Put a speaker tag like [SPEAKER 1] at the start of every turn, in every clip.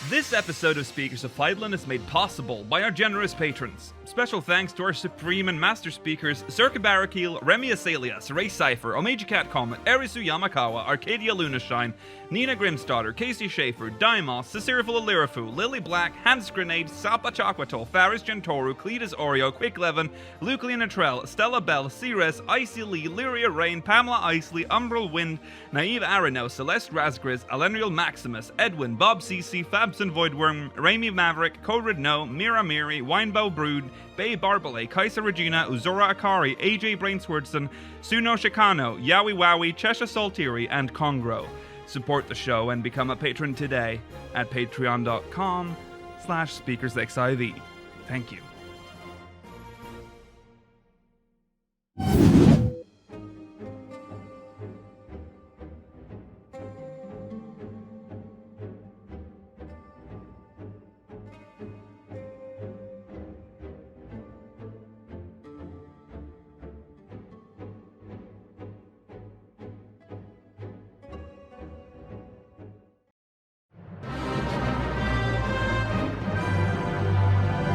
[SPEAKER 1] This episode of Speakers of Hydaelyn is made possible by our generous patrons. Special thanks to our supreme and master speakers, Circa Barakil, Remy Asalias, Ray Cypher, Omeji Cat Comet, Erisu Yamakawa, Arcadia Lunashine, Nina Grimstarter, Casey Schaefer, Dimos, Ciciriful Alirafu, Lily Black, Hans Grenade, Sapa Chakwatol, Faris Gentoru, Cletus Oreo, Quick Levin, Luclian Atrell, Stella Bell, Ceres, Icy Lee, Lyria Rain, Pamela Isley, Umbral Wind, Naive Arano, Celeste Razgriz, Alendriel Maximus, Edwin, Bob CC, Fabson Voidworm, Raimi Maverick, Kodrid No, Mira Miri, Winebow Brood, Bay Barbale, Kaisa Regina, Uzora Akari, AJ Brainswordson, Suno Shikano, Yowie Wowie, Chesha Saltiri, and Congro. Support the show and become a patron today at patreon.com/SpeakersXIV. Thank you.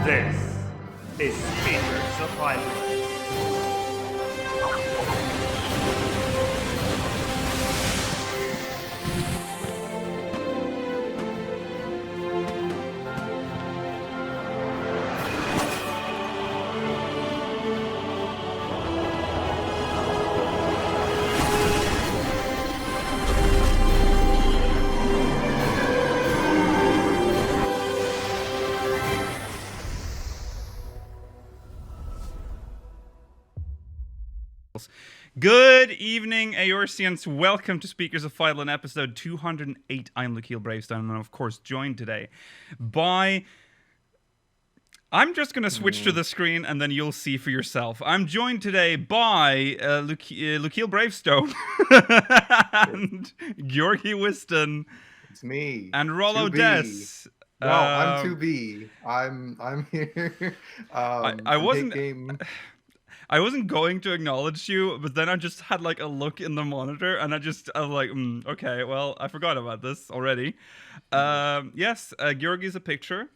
[SPEAKER 2] This is Speakers of Hydaelyn.
[SPEAKER 1] Good evening, Aorcians. Welcome to Speakers of Hydaelyn, episode 208. I'm Lukiel Bravestone, and of course joined today by... I'm just going to switch to the screen, and then you'll see for yourself. I'm joined today by Lukiel Bravestone, and Georgi Whiston.
[SPEAKER 3] It's me.
[SPEAKER 1] And Rollo
[SPEAKER 3] 2B.
[SPEAKER 1] Des.
[SPEAKER 3] No, I'm 2B. I'm here.
[SPEAKER 1] I wasn't going to acknowledge you, but then I just had like a look in the monitor, and I was like, okay, well, I forgot about this already. Yes, Georgi's a picture,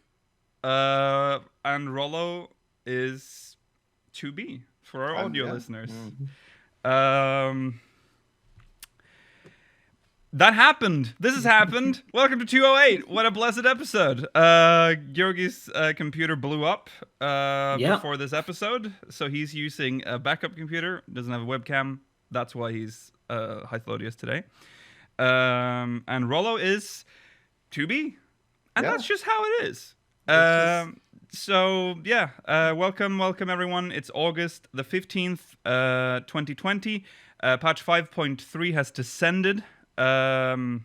[SPEAKER 1] and Rollo is 2B for our audio listeners. That happened. This has happened. Welcome to 208. What a blessed episode. Georgi's computer blew up before this episode, so he's using a backup computer. Doesn't have a webcam. That's why he's Hythlodius today. And Rollo is 2B. And that's just how it is. So, welcome everyone. It's August the 15th, 2020. Patch 5.3 has descended. And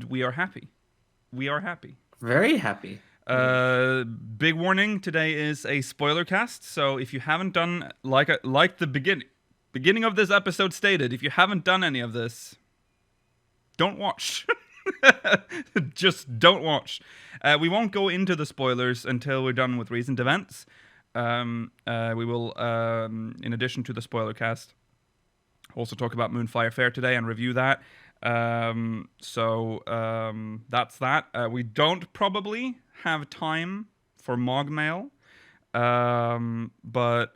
[SPEAKER 1] we are happy. We are happy.
[SPEAKER 4] Very happy.
[SPEAKER 1] Big warning, today is a spoiler cast, so if you haven't done, like the beginning of this episode stated, if you haven't done any of this, don't watch. Just don't watch. We won't go into the spoilers until we're done with recent events. We will, in addition to the spoiler cast, also talk about Moonfire Faire today and review that. That's that. We don't probably have time for Mog Mail, but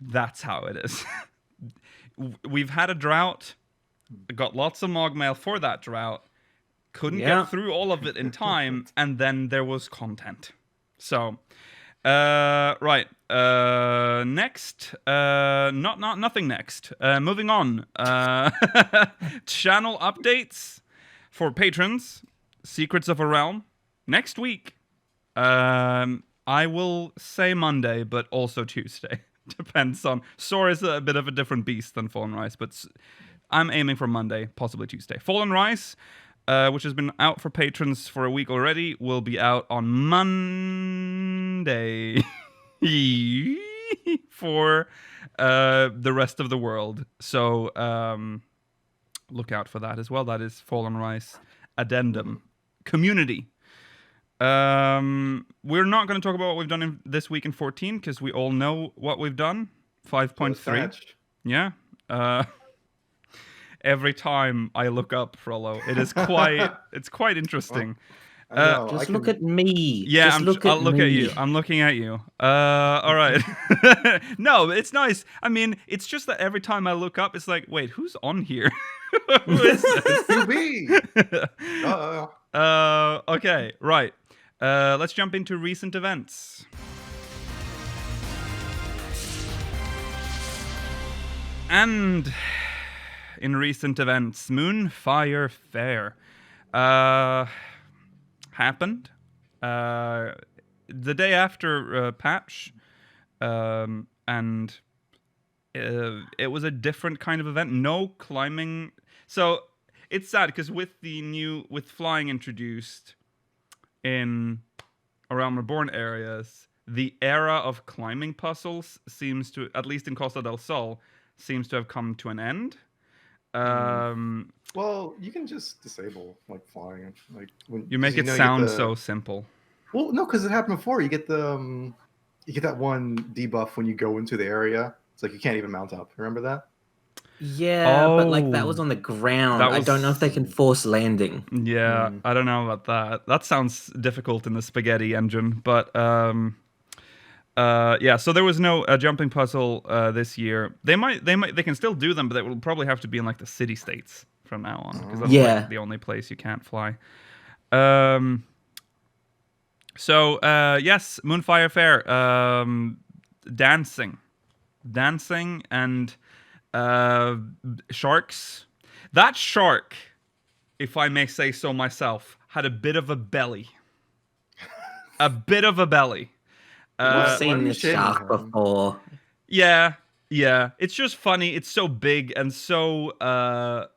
[SPEAKER 1] that's how it is. We've had a drought, got lots of Mog Mail for that drought, couldn't get through all of it in time, and then there was content. So... next, nothing next. Moving on. Channel updates for patrons. Secrets of a Realm. Next week. I will say Monday, but also Tuesday. Depends on... Sora is a bit of a different beast than Fallen Rise, but I'm aiming for Monday, possibly Tuesday. Fallen Rise... which has been out for patrons for a week already, will be out on Monday for the rest of the world. So look out for that as well. That is Fallen Rise Addendum Community. We're not going to talk about what we've done this week in 14, because we all know what we've done. 5.3. Yeah. every time I look up, Frollo. It is it's quite interesting.
[SPEAKER 3] I know.
[SPEAKER 4] Just look at me.
[SPEAKER 1] Yeah,
[SPEAKER 4] Just
[SPEAKER 1] I'll look at
[SPEAKER 4] me.
[SPEAKER 1] you. I'm looking at you. All right. No, it's nice. I mean, it's just that every time I look up, it's like, wait, who's on here? Who is this?
[SPEAKER 3] QB.
[SPEAKER 1] Okay, right. Let's jump into recent events. And in recent events, Moonfire Faire happened the day after patch, and it was a different kind of event. No climbing. So it's sad because with flying introduced in around Reborn areas, the era of climbing puzzles seems to, at least in Costa del Sol, seems to have come to an end.
[SPEAKER 3] Well, you can just disable like flying. Like when
[SPEAKER 1] You make it sound so simple.
[SPEAKER 3] Well, no, because it happened before. You get the you get that one debuff when you go into the area. It's like you can't even mount up. Remember that?
[SPEAKER 4] Yeah, but like that was on the ground. I don't know if they can force landing.
[SPEAKER 1] Yeah, I don't know about that. That sounds difficult in the spaghetti engine, but yeah. So there was no jumping puzzle this year. They can still do them, but they will probably have to be in like the city states from now on, because that's like the only place you can't fly. So yes, Moonfire Faire, dancing and sharks. That shark, if I may say so myself, had a bit of a belly. A bit of a belly.
[SPEAKER 4] We've seen this shark before.
[SPEAKER 1] Yeah. It's just funny. It's so big and so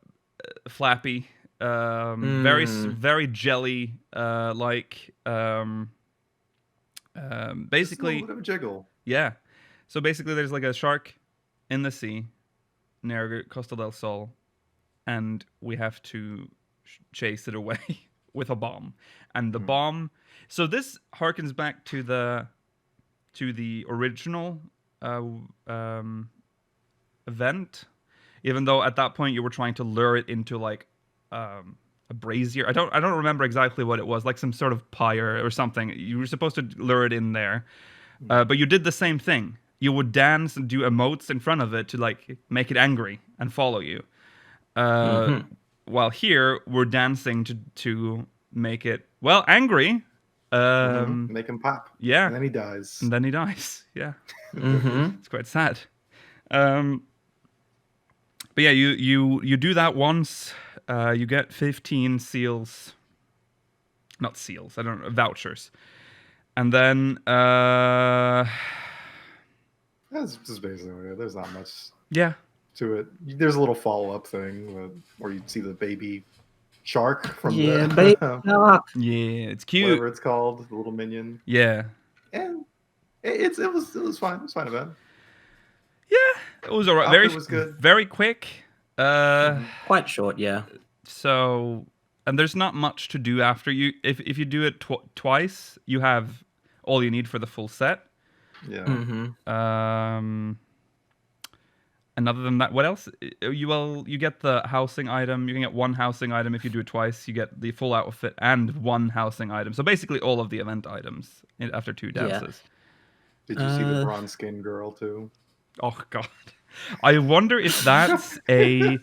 [SPEAKER 1] flappy. Very jelly. Basically,
[SPEAKER 3] a little bit of a jiggle.
[SPEAKER 1] Yeah. So basically, there's like a shark in the sea near Costa del Sol, and we have to chase it away with a bomb. And the bomb. So this harkens back to the original event, even though at that point you were trying to lure it into like a brazier. I don't remember exactly what it was, like some sort of pyre or something. You were supposed to lure it in there, but you did the same thing. You would dance and do emotes in front of it to like make it angry and follow you. While here we're dancing to make it angry.
[SPEAKER 3] Make him pop.
[SPEAKER 1] Yeah.
[SPEAKER 3] And then he dies.
[SPEAKER 1] Yeah. It's quite sad. But yeah, you do that once. You get 15 seals. Not seals. I don't know, vouchers. And then
[SPEAKER 3] that's just basically it. There's not much.
[SPEAKER 1] Yeah.
[SPEAKER 3] To it. There's a little follow-up thing where you see the baby shark from
[SPEAKER 4] baby shark.
[SPEAKER 1] Yeah, it's cute.
[SPEAKER 3] Whatever it's called, the little minion.
[SPEAKER 1] Yeah.
[SPEAKER 3] And it was fine. It was fine event.
[SPEAKER 1] Yeah, it was alright.
[SPEAKER 3] It was good.
[SPEAKER 1] Very quick.
[SPEAKER 4] Quite short, yeah.
[SPEAKER 1] So, and there's not much to do after you. If you do it twice, you have all you need for the full set.
[SPEAKER 3] Yeah.
[SPEAKER 1] And other than that, what else? You get the housing item. You can get one housing item if you do it twice. You get the full outfit and one housing item. So basically, all of the event items after 2 dances.
[SPEAKER 3] Did you see the bronze skin girl too?
[SPEAKER 1] Oh God, I wonder if that's a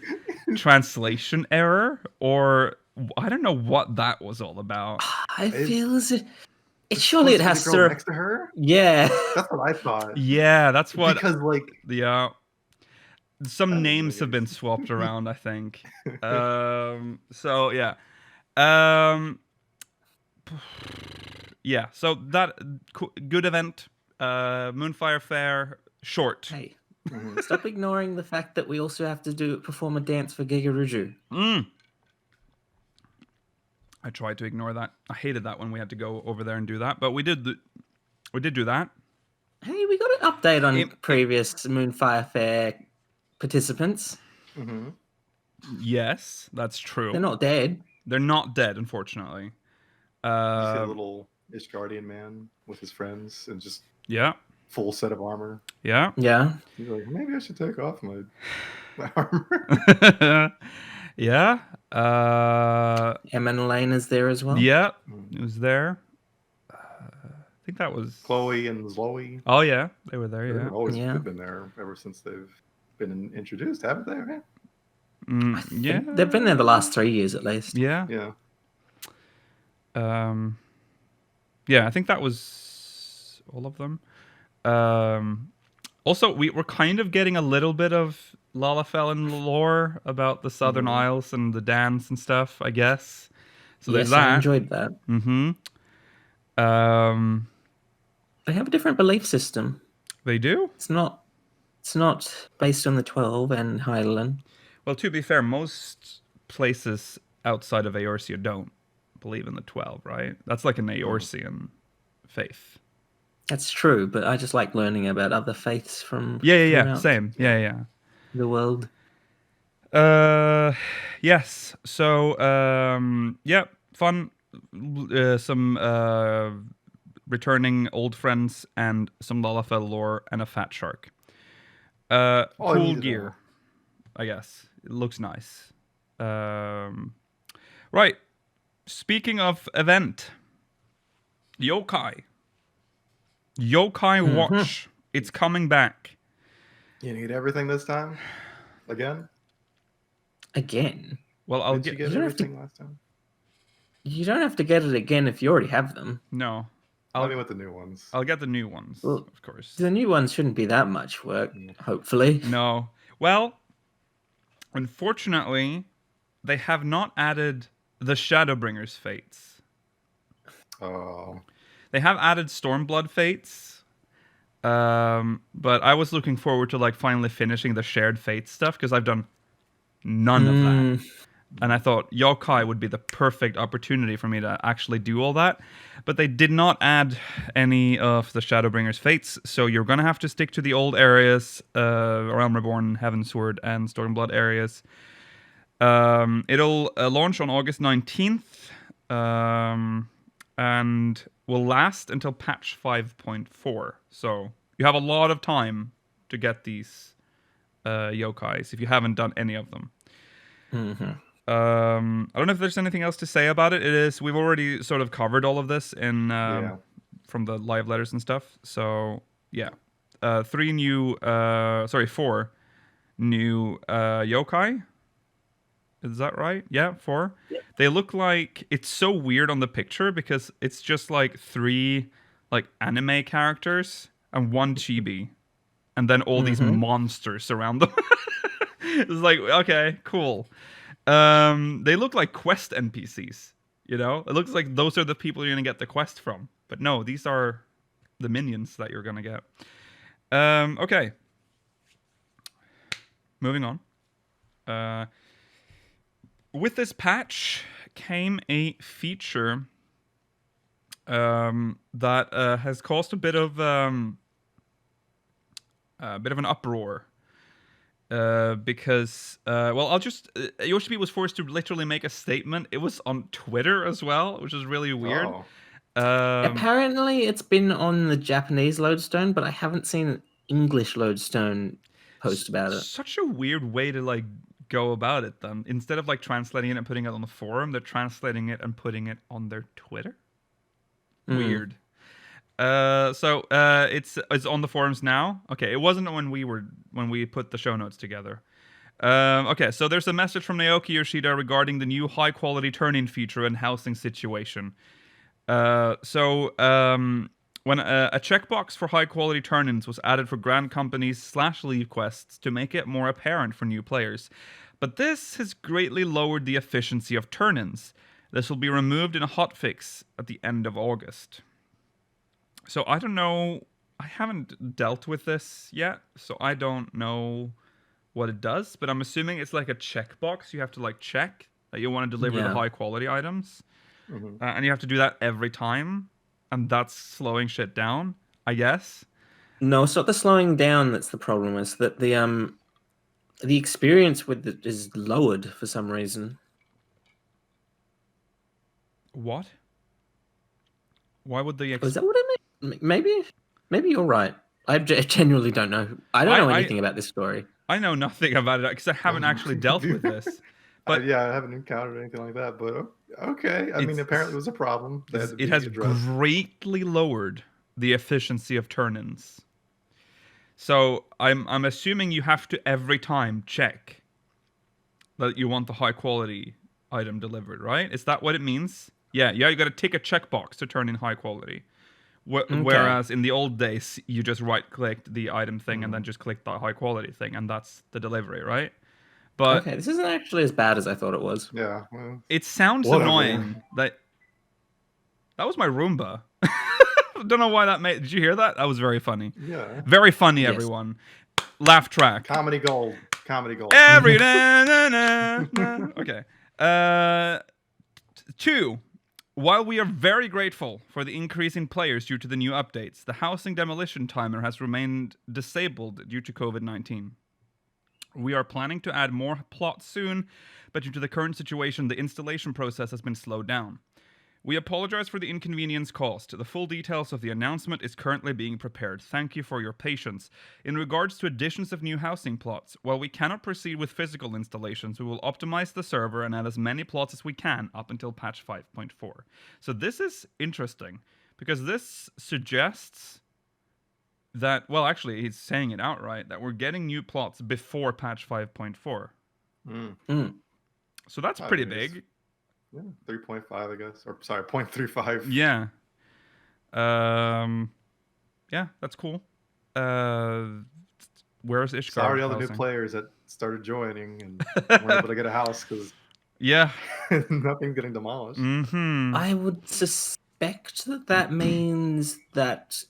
[SPEAKER 1] translation error or I don't know what that was all about.
[SPEAKER 4] I feel as if surely it has to
[SPEAKER 3] next to her.
[SPEAKER 4] Yeah,
[SPEAKER 3] that's what I thought.
[SPEAKER 1] Yeah, that's what
[SPEAKER 3] because like
[SPEAKER 1] some names have been swapped around, I think. So yeah, yeah. So that good event, Moonfire Faire, short.
[SPEAKER 4] Hey, stop ignoring the fact that we also have to perform a dance for Gigaruju.
[SPEAKER 1] I tried to ignore that. I hated that when we had to go over there and do that, but we did do that.
[SPEAKER 4] Hey, we got an update on previous Moonfire Faire participants.
[SPEAKER 1] Yes, that's true.
[SPEAKER 4] They're not dead.
[SPEAKER 1] They're not dead, unfortunately.
[SPEAKER 3] You see a little Ishgardian man with his friends and just
[SPEAKER 1] yeah,
[SPEAKER 3] full set of armor.
[SPEAKER 1] Yeah.
[SPEAKER 4] Yeah.
[SPEAKER 3] He's like, maybe I should take off my armor.
[SPEAKER 1] Yeah.
[SPEAKER 4] Emma and Elaine is there as well.
[SPEAKER 1] Yeah, it was there. I think that was
[SPEAKER 3] Chloe and Zoe.
[SPEAKER 1] Oh yeah, they were there. Yeah.
[SPEAKER 3] They've always
[SPEAKER 4] Yeah.
[SPEAKER 3] been there ever since they've been introduced, haven't they? Right?
[SPEAKER 1] Yeah.
[SPEAKER 4] They've been there the last 3 years at least.
[SPEAKER 1] Yeah.
[SPEAKER 3] Yeah.
[SPEAKER 1] Yeah, I think that was all of them. Also, we're kind of getting a little bit of Lalafell lore about the Southern Isles and the dance and stuff, I guess. So there's
[SPEAKER 4] yes, I
[SPEAKER 1] that.
[SPEAKER 4] enjoyed that.
[SPEAKER 1] Mm-hmm.
[SPEAKER 4] They have a different belief system.
[SPEAKER 1] They do?
[SPEAKER 4] It's not based on the 12 and Hydaelyn.
[SPEAKER 1] Well, to be fair, most places outside of Eorzea don't believe in the 12, right? That's like an Eorzean faith.
[SPEAKER 4] That's true, but I just like learning about other faiths from
[SPEAKER 1] Yeah.
[SPEAKER 4] throughout
[SPEAKER 1] Same. Yeah.
[SPEAKER 4] the world.
[SPEAKER 1] Yes. So, yeah, fun. Some returning old friends and some Lalafell lore and a fat shark. Cool gear, I guess. It looks nice. Right. Speaking of event, Yokai Watch. It's coming back.
[SPEAKER 3] You need everything this time? Again?
[SPEAKER 1] Well, I'll
[SPEAKER 3] Didn't you
[SPEAKER 1] get.
[SPEAKER 3] get
[SPEAKER 4] don't have to-
[SPEAKER 3] everything last time?
[SPEAKER 4] You don't have to get it again if you already have them.
[SPEAKER 1] No,
[SPEAKER 3] I mean, with the new ones.
[SPEAKER 1] I'll get the new ones,
[SPEAKER 4] Well,
[SPEAKER 1] of course.
[SPEAKER 4] The new ones shouldn't be that much work, hopefully.
[SPEAKER 1] No. Well, unfortunately, they have not added the Shadowbringers fates.
[SPEAKER 3] Oh.
[SPEAKER 1] They have added Stormblood fates. But I was looking forward to like finally finishing the shared fates stuff because I've done none of that. And I thought Yokai would be the perfect opportunity for me to actually do all that. But they did not add any of the Shadowbringers fates, so you're going to have to stick to the old areas, Realm Reborn, Heavensward, and Stormblood areas. It'll launch on August 19th, and will last until patch 5.4. So you have a lot of time to get these Yokais if you haven't done any of them. I don't know if there's anything else to say about it. We've already sort of covered all of this in from the live letters and stuff. So yeah, 4 new yokai. Is that right? Yeah, 4. Yeah. They look like, it's so weird on the picture because it's just like 3 like anime characters and 1 chibi, and then all these monsters around them. It's like, okay, cool. They look like quest NPCs, you know? It looks like those are the people you're going to get the quest from. But no, these are the minions that you're going to get. Okay. Moving on. With this patch came a feature that has caused a bit of an uproar. Because I'll just Yoshi-P was forced to literally make a statement. It was on Twitter as well, which is really weird.
[SPEAKER 4] Apparently, it's been on the Japanese lodestone, but I haven't seen an English lodestone post about it.
[SPEAKER 1] Such a weird way to like go about it. Then instead of like translating it and putting it on the forum, they're translating it and putting it on their Twitter. Weird. So it's on the forums now. Okay, it wasn't when we put the show notes together. Okay, so there's a message from Naoki Yoshida regarding the new high quality turn-in feature and housing situation. When a checkbox for high quality turn-ins was added for Grand Companies / Leave quests to make it more apparent for new players, but this has greatly lowered the efficiency of turn-ins. This will be removed in a hotfix at the end of August. So I don't know, I haven't dealt with this yet, so I don't know what it does, but I'm assuming it's like a checkbox. You have to like check that you want to deliver the high quality items, and you have to do that every time, and that's slowing shit down, I guess.
[SPEAKER 4] No, it's not the slowing down that's the problem. It's that the experience with it is lowered for some reason.
[SPEAKER 1] What? Why would they?
[SPEAKER 4] Is that what it means? Maybe you're right. I genuinely don't know. I don't know anything about this story.
[SPEAKER 1] I know nothing about it because I haven't actually dealt with this. But
[SPEAKER 3] yeah, I haven't encountered anything like that. But okay, I mean, apparently it was a problem.
[SPEAKER 1] It has greatly lowered the efficiency of turn-ins. So I'm assuming you have to every time check that you want the high quality item delivered, right? Is that what it means? Yeah, you got to tick a checkbox to turn in high quality. Whereas in the old days, you just right-clicked the item thing and then just clicked the high quality thing, and that's the delivery, right? But
[SPEAKER 4] okay, this isn't actually as bad as I thought it was.
[SPEAKER 3] Yeah. Well,
[SPEAKER 1] it sounds annoying. That was my Roomba. Don't know why that made. Did you hear that? That was very funny.
[SPEAKER 3] Yeah.
[SPEAKER 1] Very funny, everyone. Laugh track.
[SPEAKER 3] Comedy gold. Comedy gold.
[SPEAKER 1] Every Okay. 2. While we are very grateful for the increase in players due to the new updates, the housing demolition timer has remained disabled due to COVID-19. We are planning to add more plots soon, but due to the current situation, the installation process has been slowed down. We apologize for the inconvenience caused. The full details of the announcement is currently being prepared. Thank you for your patience. In regards to additions of new housing plots, while we cannot proceed with physical installations, we will optimize the server and add as many plots as we can up until patch 5.4. So this is interesting, because this suggests that, well, actually, he's saying it outright, that we're getting new plots before patch 5.4. So that's pretty big.
[SPEAKER 3] Yeah, 3.5, I guess. Or, sorry, 0.35.
[SPEAKER 1] Yeah. Yeah, that's cool. Where's Ishgard?
[SPEAKER 3] Sorry, all the new players that started joining and weren't able to get a house because nothing's getting demolished.
[SPEAKER 4] I would suspect that means that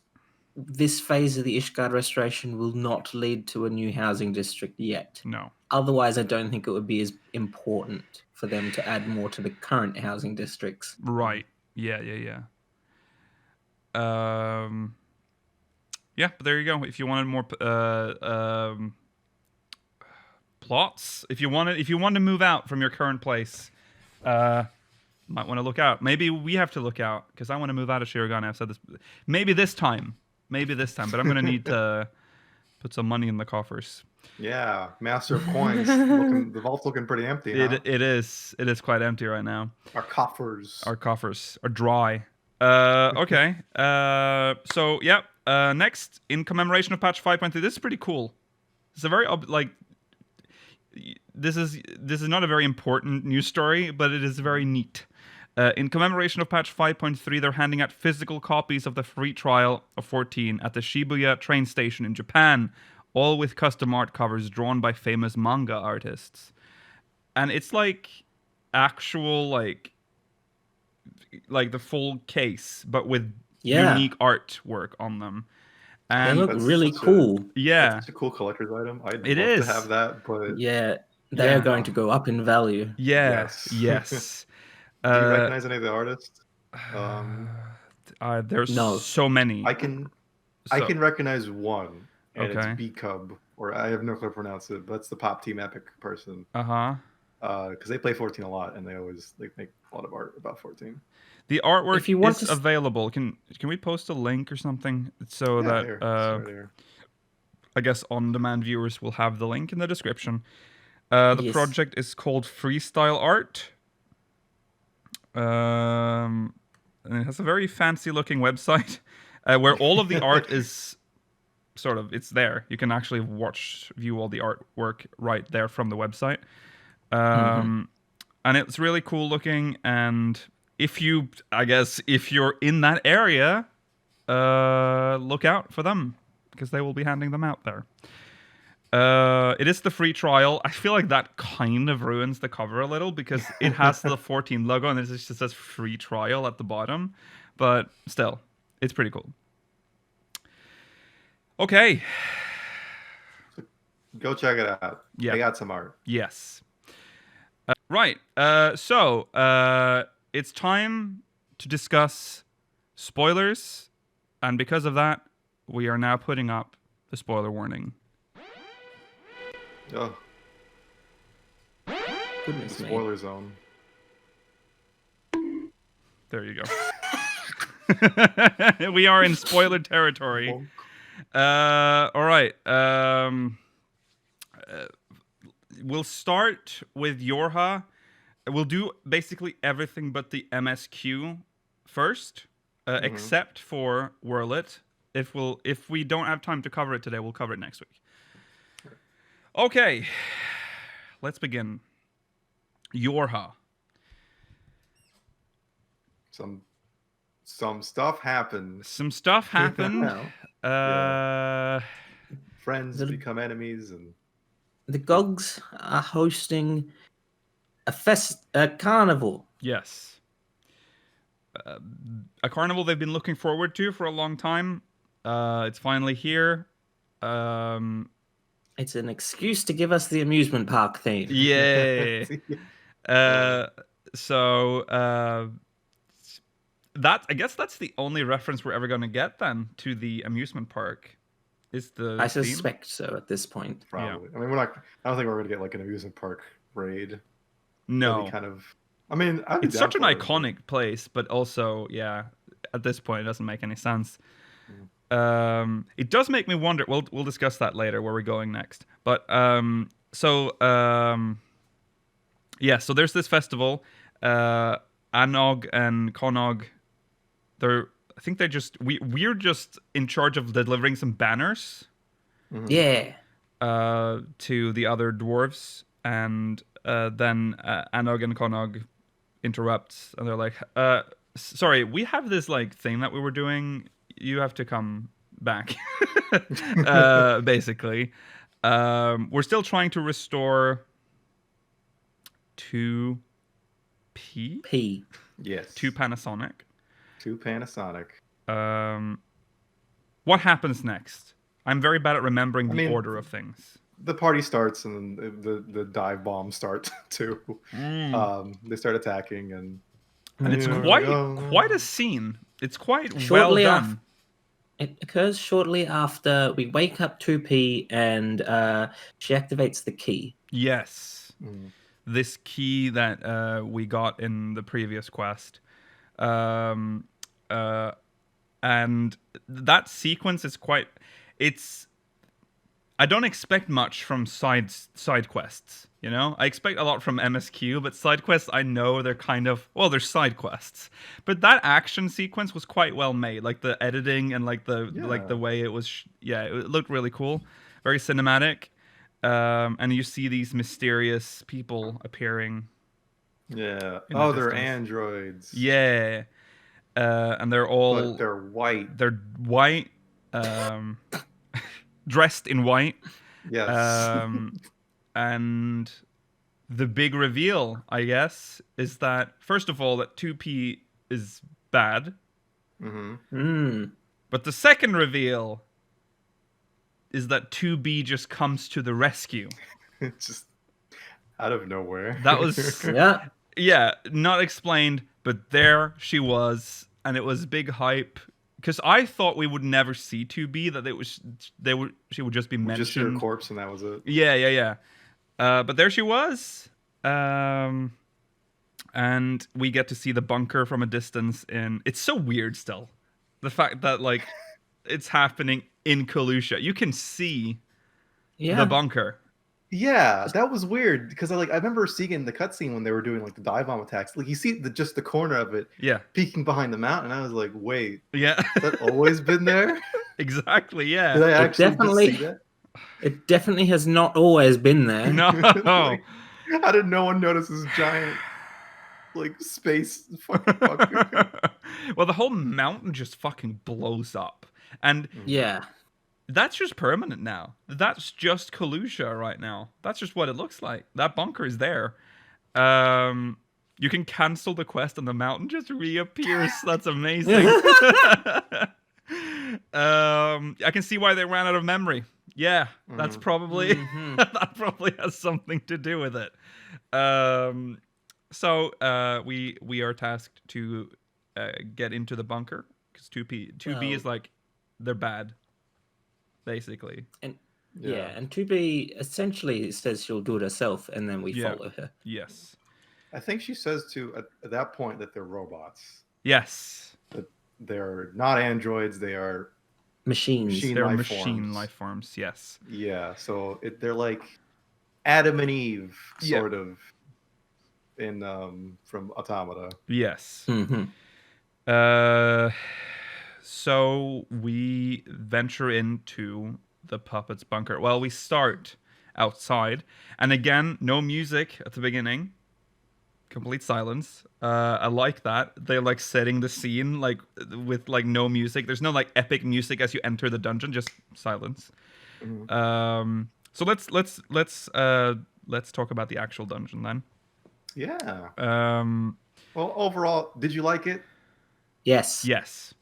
[SPEAKER 4] this phase of the Ishgard restoration will not lead to a new housing district yet.
[SPEAKER 1] No.
[SPEAKER 4] Otherwise, I don't think it would be as important for them to add more to the current housing districts.
[SPEAKER 1] Right. Yeah. Yeah, but there you go. If you wanted more plots, if you want to move out from your current place, might want to look out. Maybe we have to look out because I want to move out of Shiragan. I've said this. Maybe this time, but I'm gonna need to put some money in the coffers.
[SPEAKER 3] Yeah, Master of Coins. The vault's looking pretty empty now.
[SPEAKER 1] It is quite empty right now.
[SPEAKER 3] Our coffers
[SPEAKER 1] are dry. Okay. So yeah. Next, in commemoration of patch 5.3, this is pretty cool. It's a very this is not a very important news story, but it is very neat. In commemoration of patch 5.3, they're handing out physical copies of the free trial of 14 at the Shibuya train station in Japan, all with custom art covers drawn by famous manga artists. And it's like actual like the full case, but with unique artwork on them. And
[SPEAKER 4] they look really cool.
[SPEAKER 3] It's a cool collector's item. I'd love to have that, but
[SPEAKER 4] they are going to go up in value.
[SPEAKER 1] Yes.
[SPEAKER 3] Do you recognize any of the artists?
[SPEAKER 1] There's so many.
[SPEAKER 3] I can recognize one, and it's B-Cub, or I have no clue how to pronounce it, but it's the Pop Team Epic person. Because they play 14 a lot, and they always make a lot of art about 14.
[SPEAKER 1] The artwork is available. Can we post a link or something so that I guess on-demand viewers will have the link in the description. The project is called Freestyle Art. And it has a very fancy-looking website where all of the art is it's there. You can actually view all the artwork right there from the website. And it's really cool looking, and if you're in that area, look out for them because they will be handing them out there. It is the free trial. I feel like that kind of ruins the cover a little because it has the 14 logo and it just says free trial at the bottom, but still, it's pretty cool. Okay.
[SPEAKER 3] Go check it out.
[SPEAKER 1] Yeah.
[SPEAKER 3] They got some art.
[SPEAKER 1] Yes. Right. So it's time to discuss spoilers, and because of that, we are now putting up the spoiler warning.
[SPEAKER 3] Oh.
[SPEAKER 4] Goodness me.
[SPEAKER 3] Spoiler zone.
[SPEAKER 1] There you go. We are in spoiler territory. All right. we'll start with YoRHa. We'll do basically everything but the MSQ first, except for YoRHa. If we don't have time to cover it today, we'll cover it next week. Okay, let's begin. YoRHa.
[SPEAKER 3] Some stuff happened.
[SPEAKER 1] Some stuff happened.
[SPEAKER 3] Friends become enemies, and
[SPEAKER 4] the Gogs are hosting a carnival.
[SPEAKER 1] Yes. A carnival they've been looking forward to for a long time. It's finally here.
[SPEAKER 4] It's an excuse to give us the amusement park theme.
[SPEAKER 1] Yay. So I guess that's the only reference we're ever going to get then to the amusement park. Is the
[SPEAKER 4] I
[SPEAKER 1] theme?
[SPEAKER 4] suspect so at this point.
[SPEAKER 3] Probably. Yeah. I mean, I don't think we're going to get like an amusement park raid.
[SPEAKER 1] No.
[SPEAKER 3] Kind of. I mean,
[SPEAKER 1] it's such an iconic place, but also, yeah, at this point, it doesn't make any sense. It does make me wonder. We'll discuss that later, where we're going next. But so there's this festival. Anog and Konog. I think we're just in charge of delivering some banners.
[SPEAKER 4] Yeah.
[SPEAKER 1] To the other dwarves, and then Anog and Konog interrupts, and they're like, sorry, we have this like thing that we were doing. You have to come back. Basically. We're still trying to restore 2P?
[SPEAKER 4] P.
[SPEAKER 3] Yes.
[SPEAKER 1] 2 Panasonic.
[SPEAKER 3] 2 Panasonic.
[SPEAKER 1] What happens next? I'm very bad at remembering the order of things.
[SPEAKER 3] The party starts, and the dive bombs start too. They start attacking, and
[SPEAKER 1] it's quite a scene. It's quite well done.
[SPEAKER 4] It occurs shortly after we wake up 2P, and she activates the key.
[SPEAKER 1] Yes. This key that we got in the previous quest. And that sequence is I don't expect much from side quests, you know? I expect a lot from MSQ, but side quests, I know they're they're side quests. But that action sequence was quite well made, like the editing and like the way it was it looked really cool, very cinematic. And you see these mysterious people appearing.
[SPEAKER 3] Yeah. Oh, they're androids.
[SPEAKER 1] Yeah. And they're all...
[SPEAKER 3] But they're white.
[SPEAKER 1] They're white. Dressed in white.
[SPEAKER 3] Yes.
[SPEAKER 1] And the big reveal, I guess, is that, first of all, that 2P is bad. But the second reveal is that 2B just comes to the rescue.
[SPEAKER 3] Just out of nowhere.
[SPEAKER 1] That was... Yeah, not explained, but there she was, and it was big hype. Because I thought we would never see 2B, that she would just be mentioned.
[SPEAKER 3] Just see her corpse, and that was it.
[SPEAKER 1] Yeah. But there she was. And we get to see the bunker from a distance. It's so weird still. The fact that, like, it's happening in Kalusha. You can see the bunker.
[SPEAKER 3] Yeah, that was weird because I remember seeing the cutscene when they were doing like the dive bomb attacks. Like you see just the corner of it, peeking behind the mountain. I was like, wait,
[SPEAKER 1] has
[SPEAKER 3] that always been there?
[SPEAKER 1] Exactly, yeah.
[SPEAKER 3] Did I actually see that?
[SPEAKER 4] It definitely has not always been there.
[SPEAKER 1] No.
[SPEAKER 3] Like, how did no one notice this giant like space fucking bunker?
[SPEAKER 1] Well, the whole mountain just fucking blows up, and that's just permanent now. That's just Kalusha right now. That's just what it looks like. That bunker is there. You can cancel the quest and the mountain just reappears. That's amazing. I can see why they ran out of memory. Yeah, that's probably that probably has something to do with it. So we are tasked to get into the bunker because 2B is like they're bad. Basically.
[SPEAKER 4] And 2B essentially says she'll do it herself, and then we follow her.
[SPEAKER 1] Yes.
[SPEAKER 3] I think she says at that point that they're robots.
[SPEAKER 1] Yes.
[SPEAKER 3] That they're not androids, they are
[SPEAKER 4] machines.
[SPEAKER 1] They're machine life forms, yes.
[SPEAKER 3] Yeah, so they're like Adam and Eve, sort of, in from Automata.
[SPEAKER 1] Yes.
[SPEAKER 4] Mm-hmm.
[SPEAKER 1] So we venture into the puppet's bunker. Well, we start outside, and again, no music at the beginning. Complete silence. I like that. They're like setting the scene like with like no music. There's no like epic music as you enter the dungeon, just silence.
[SPEAKER 3] Mm-hmm.
[SPEAKER 1] So let's talk about the actual dungeon then.
[SPEAKER 3] Yeah.
[SPEAKER 1] Well,
[SPEAKER 3] overall, did you like it?
[SPEAKER 4] Yes.
[SPEAKER 1] Yes.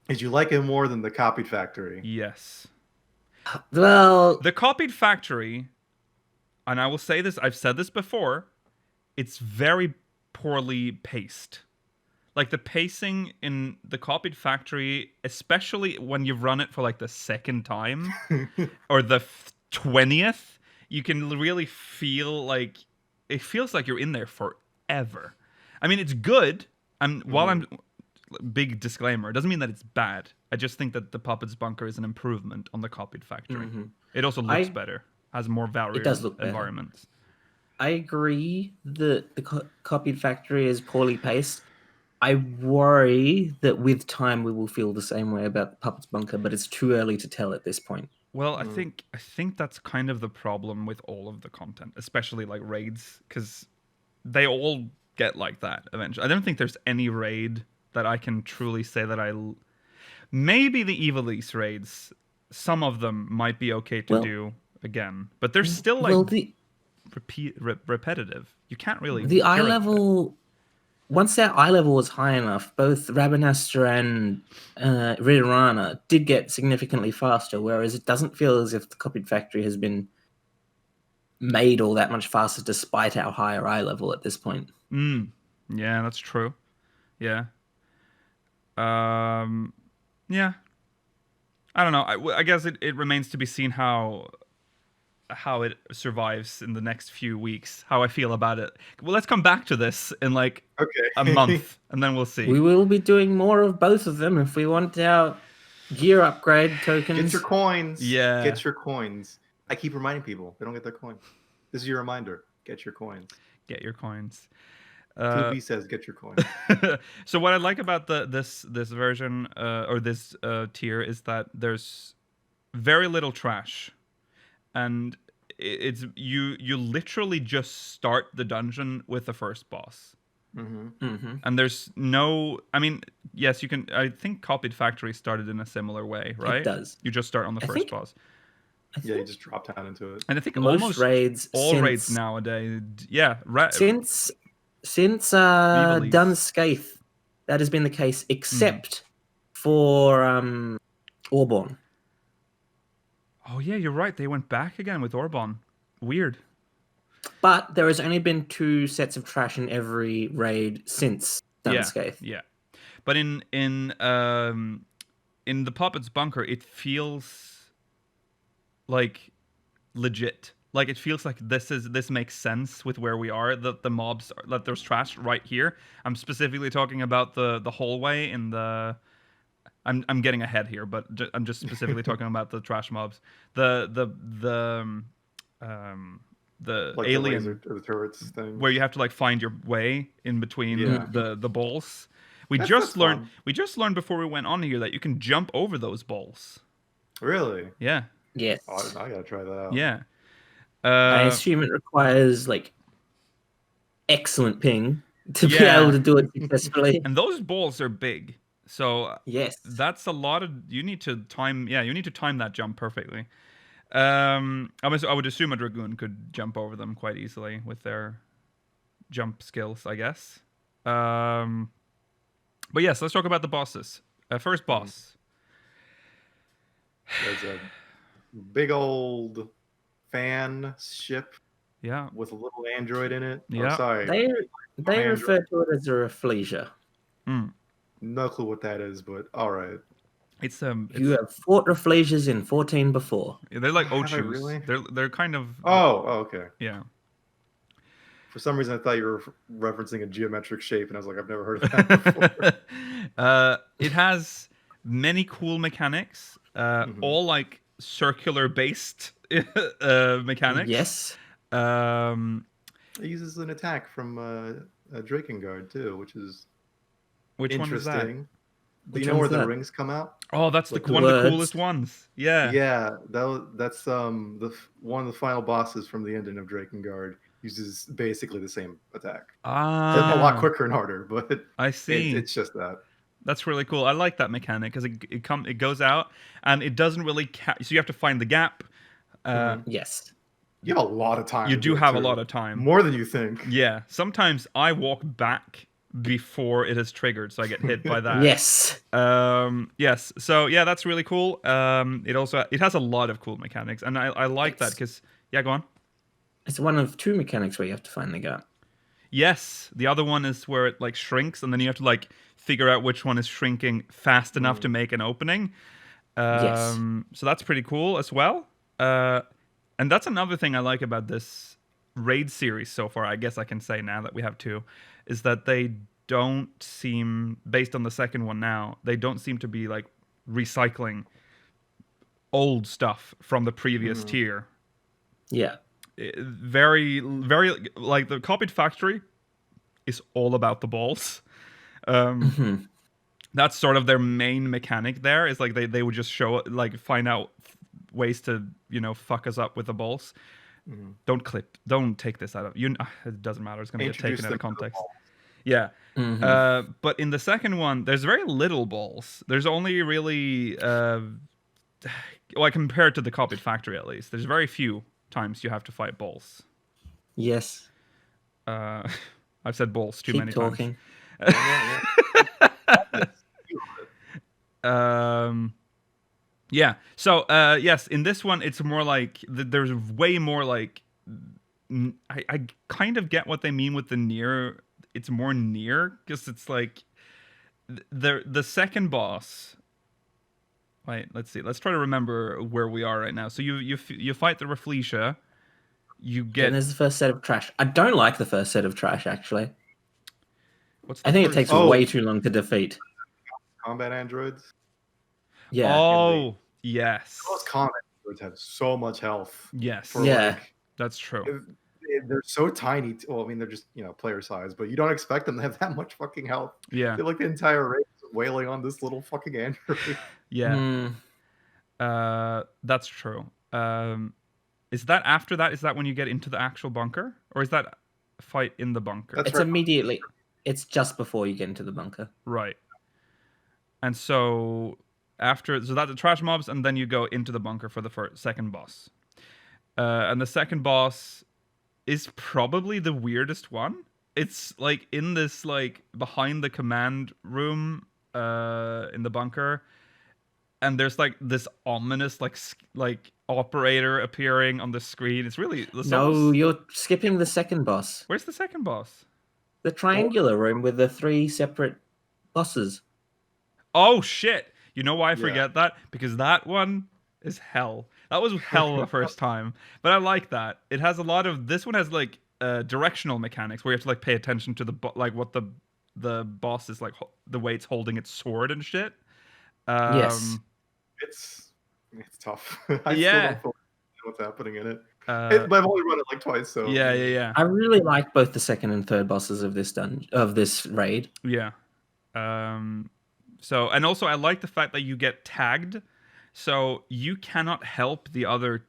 [SPEAKER 3] Did you like it more than the Copied Factory?
[SPEAKER 1] Yes.
[SPEAKER 4] Well,
[SPEAKER 1] the Copied Factory, and I will say this, I've said this before, it's very poorly paced. Like the pacing in the Copied Factory, especially when you run it for like the second time or the 20th, you can really feel like it feels like you're in there forever. I mean, it's good. Big disclaimer, it doesn't mean that it's bad. I just think that the Puppet's Bunker is an improvement on the Copied Factory.
[SPEAKER 4] Mm-hmm.
[SPEAKER 1] It also looks better, has more varied environments.
[SPEAKER 4] I agree that the Copied Factory is poorly paced. I worry that with time we will feel the same way about the Puppet's Bunker, but it's too early to tell at this point.
[SPEAKER 1] Well, I think that's kind of the problem with all of the content, especially like raids, because they all get like that eventually. I don't think there's any raid that I can truly say that maybe the Evilise raids, some of them might be okay to do again, but they're still like repetitive. You can't really.
[SPEAKER 4] The eye level, once that eye level was high enough, both Rabanastre and Rirana did get significantly faster, whereas it doesn't feel as if the Copied Factory has been made all that much faster despite our higher eye level at this point.
[SPEAKER 1] Yeah, that's true. Yeah. Yeah. I don't know. I guess it remains to be seen how it survives in the next few weeks, how I feel about it. Well, let's come back to this in like a month, and then we'll see.
[SPEAKER 4] We will be doing more of both of them if we want our gear upgrade tokens.
[SPEAKER 3] Get your coins.
[SPEAKER 1] Yeah.
[SPEAKER 3] Get your coins. I keep reminding people they don't get their coins. This is your reminder. Get your coins.
[SPEAKER 1] Get your coins.
[SPEAKER 3] 2B says get your coins.
[SPEAKER 1] So what I like about this version or this tier is that there's very little trash, and it's you literally just start the dungeon with the first boss. And there's no, I mean, yes, you can. I think Copied Factory started in a similar way, right?
[SPEAKER 4] It does.
[SPEAKER 1] You just start on the first boss.
[SPEAKER 3] Yeah, you just drop down into it.
[SPEAKER 1] And I think
[SPEAKER 4] most raids,
[SPEAKER 1] raids nowadays,
[SPEAKER 4] since Done Scaith, that has been the case, except for Orborn.
[SPEAKER 1] Oh yeah, you're right. They went back again with Orborn. Weird.
[SPEAKER 4] But there has only been 2 sets of trash in every raid since Done Scaith.
[SPEAKER 1] Yeah. But in the Puppet's Bunker, it feels like legit. Like it feels like this makes sense with where we are. That the mobs that there's trash right here. I'm specifically talking about the hallway in the. I'm getting ahead here, but I'm just specifically talking about the trash mobs. The
[SPEAKER 3] like
[SPEAKER 1] alien
[SPEAKER 3] the turrets thing,
[SPEAKER 1] where you have to like find your way in between the balls. We just learned before we went on here that you can jump over those balls.
[SPEAKER 3] Really?
[SPEAKER 1] Yeah.
[SPEAKER 4] Yes.
[SPEAKER 3] Oh, I gotta try that out.
[SPEAKER 1] Yeah.
[SPEAKER 4] I assume it requires like excellent ping to be able to do it successfully.
[SPEAKER 1] And those balls are big, so
[SPEAKER 4] yes,
[SPEAKER 1] that's a lot of. You need to time. Yeah, you need to time that jump perfectly. I would assume a Dragoon could jump over them quite easily with their jump skills, I guess. But yes, let's talk about the bosses. First boss.
[SPEAKER 3] There's a big old fan ship.
[SPEAKER 1] Yeah.
[SPEAKER 3] With a little android in it.
[SPEAKER 1] Yeah.
[SPEAKER 3] Oh, sorry.
[SPEAKER 4] They refer to it as a Rafflesia.
[SPEAKER 3] No clue what that is, but all right.
[SPEAKER 1] It's
[SPEAKER 4] you have fought Rafflesias in 14 before.
[SPEAKER 1] They're like Ochus.
[SPEAKER 3] Really?
[SPEAKER 1] They're kind of.
[SPEAKER 3] Oh, okay.
[SPEAKER 1] Yeah.
[SPEAKER 3] For some reason, I thought you were referencing a geometric shape, and I was like, I've never heard of that before.
[SPEAKER 1] It has many cool mechanics, all like circular-based mechanics.
[SPEAKER 4] Yes.
[SPEAKER 3] It uses an attack from Drakengard too, which is
[SPEAKER 1] One is that?
[SPEAKER 3] Do you know where the rings come out?
[SPEAKER 1] Oh, that's
[SPEAKER 3] Like
[SPEAKER 1] one of the coolest ones. Yeah.
[SPEAKER 3] Yeah, that's one of the final bosses from the ending of Drakengard uses basically the same attack. A lot quicker and harder, but
[SPEAKER 1] I see.
[SPEAKER 3] It's just that.
[SPEAKER 1] That's really cool. I like that mechanic because it goes out and it doesn't really so you have to find the gap.
[SPEAKER 4] Yes.
[SPEAKER 3] You have a lot of time.
[SPEAKER 1] You do have a lot of time.
[SPEAKER 3] More than you think.
[SPEAKER 1] Yeah. Sometimes I walk back before it is triggered, so I get hit by that.
[SPEAKER 4] Yes.
[SPEAKER 1] Yes. So yeah, that's really cool. It has a lot of cool mechanics, and I like that because go on.
[SPEAKER 4] It's one of two mechanics where you have to find the gap.
[SPEAKER 1] Yes. The other one is where it like shrinks, and then you have to like figure out which one is shrinking fast enough to make an opening.
[SPEAKER 4] Yes.
[SPEAKER 1] So that's pretty cool as well. And that's another thing I like about this raid series so far, I guess I can say now that we have two, is that they don't seem, based on the second one now, they don't seem to be like recycling old stuff from the previous tier.
[SPEAKER 4] Yeah.
[SPEAKER 1] Very, very, like the Copied Factory is all about the balls. That's sort of their main mechanic there, is like they would just show, like, find out ways to, fuck us up with the balls. Don't take this out of it doesn't matter, it's gonna get taken out of context. Yeah. But in the second one there's very little balls. There's only really compared to the Copied Factory at least, there's very few times you have to fight balls.
[SPEAKER 4] Yes.
[SPEAKER 1] I've said balls too
[SPEAKER 4] Keep
[SPEAKER 1] many
[SPEAKER 4] talking.
[SPEAKER 1] times. Yeah. So, yes, in this one, it's more like there's way more like. I kind of get what they mean with the near. It's more near because it's like the second boss. Wait, let's see. Let's try to remember where we are right now. So you fight the Rafflesia. You get.
[SPEAKER 4] And there's the first set of trash. I don't like the first set of trash actually.
[SPEAKER 1] I
[SPEAKER 4] think it takes way too long to defeat.
[SPEAKER 3] Combat androids.
[SPEAKER 4] Yeah.
[SPEAKER 1] Oh, yes.
[SPEAKER 3] Those combat androids have so much health.
[SPEAKER 1] Yes. That's true.
[SPEAKER 3] They're so tiny. Well, I mean, they're just, player size, but you don't expect them to have that much fucking health.
[SPEAKER 1] Yeah.
[SPEAKER 3] They're like the entire race wailing on this little fucking android.
[SPEAKER 1] Yeah. That's true. Is that after that? Is that when you get into the actual bunker? Or is that a fight in the bunker?
[SPEAKER 4] It's immediately. It's just before you get into the bunker.
[SPEAKER 1] Right. And so that's the trash mobs, and then you go into the bunker for the second boss. And the second boss is probably the weirdest one. It's like in this like behind the command room in the bunker, and there's like this ominous like operator appearing on the screen. It's really
[SPEAKER 4] you're skipping the second boss.
[SPEAKER 1] Where's the second boss?
[SPEAKER 4] The triangular room with the 3 separate bosses.
[SPEAKER 1] Oh shit! You know why I forget that? Because that one is hell. That was hell the first time, but I like that. It has a lot of. This one has like directional mechanics where you have to like pay attention to what the boss is like, the way it's holding its sword and shit.
[SPEAKER 4] Yes,
[SPEAKER 3] it's tough. I
[SPEAKER 1] still
[SPEAKER 3] don't know what's happening in it. But I've only run it like twice, so
[SPEAKER 1] yeah.
[SPEAKER 4] I really like both the second and third bosses of this raid.
[SPEAKER 1] Yeah. So, and also I like the fact that you get tagged, so you cannot help the other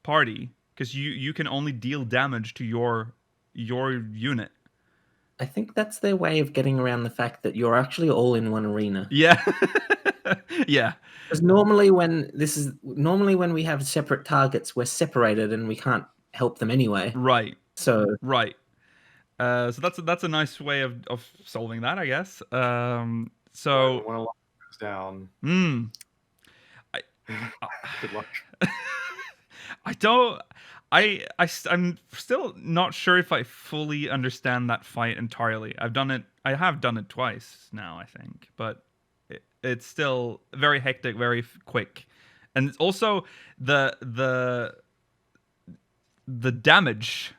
[SPEAKER 1] party because you can only deal damage to your unit.
[SPEAKER 4] I think that's their way of getting around the fact that you're actually all in one arena.
[SPEAKER 1] Yeah. Yeah.
[SPEAKER 4] Because normally when we have separate targets, we're separated and we can't help them anyway.
[SPEAKER 1] Right.
[SPEAKER 4] So
[SPEAKER 1] right. So that's a nice way of solving that, I guess. So
[SPEAKER 3] when a lot goes down. Good luck.
[SPEAKER 1] I'm still not sure if I fully understand that fight entirely. I have done it twice now, I think, but it's still very hectic, very quick, and also the damage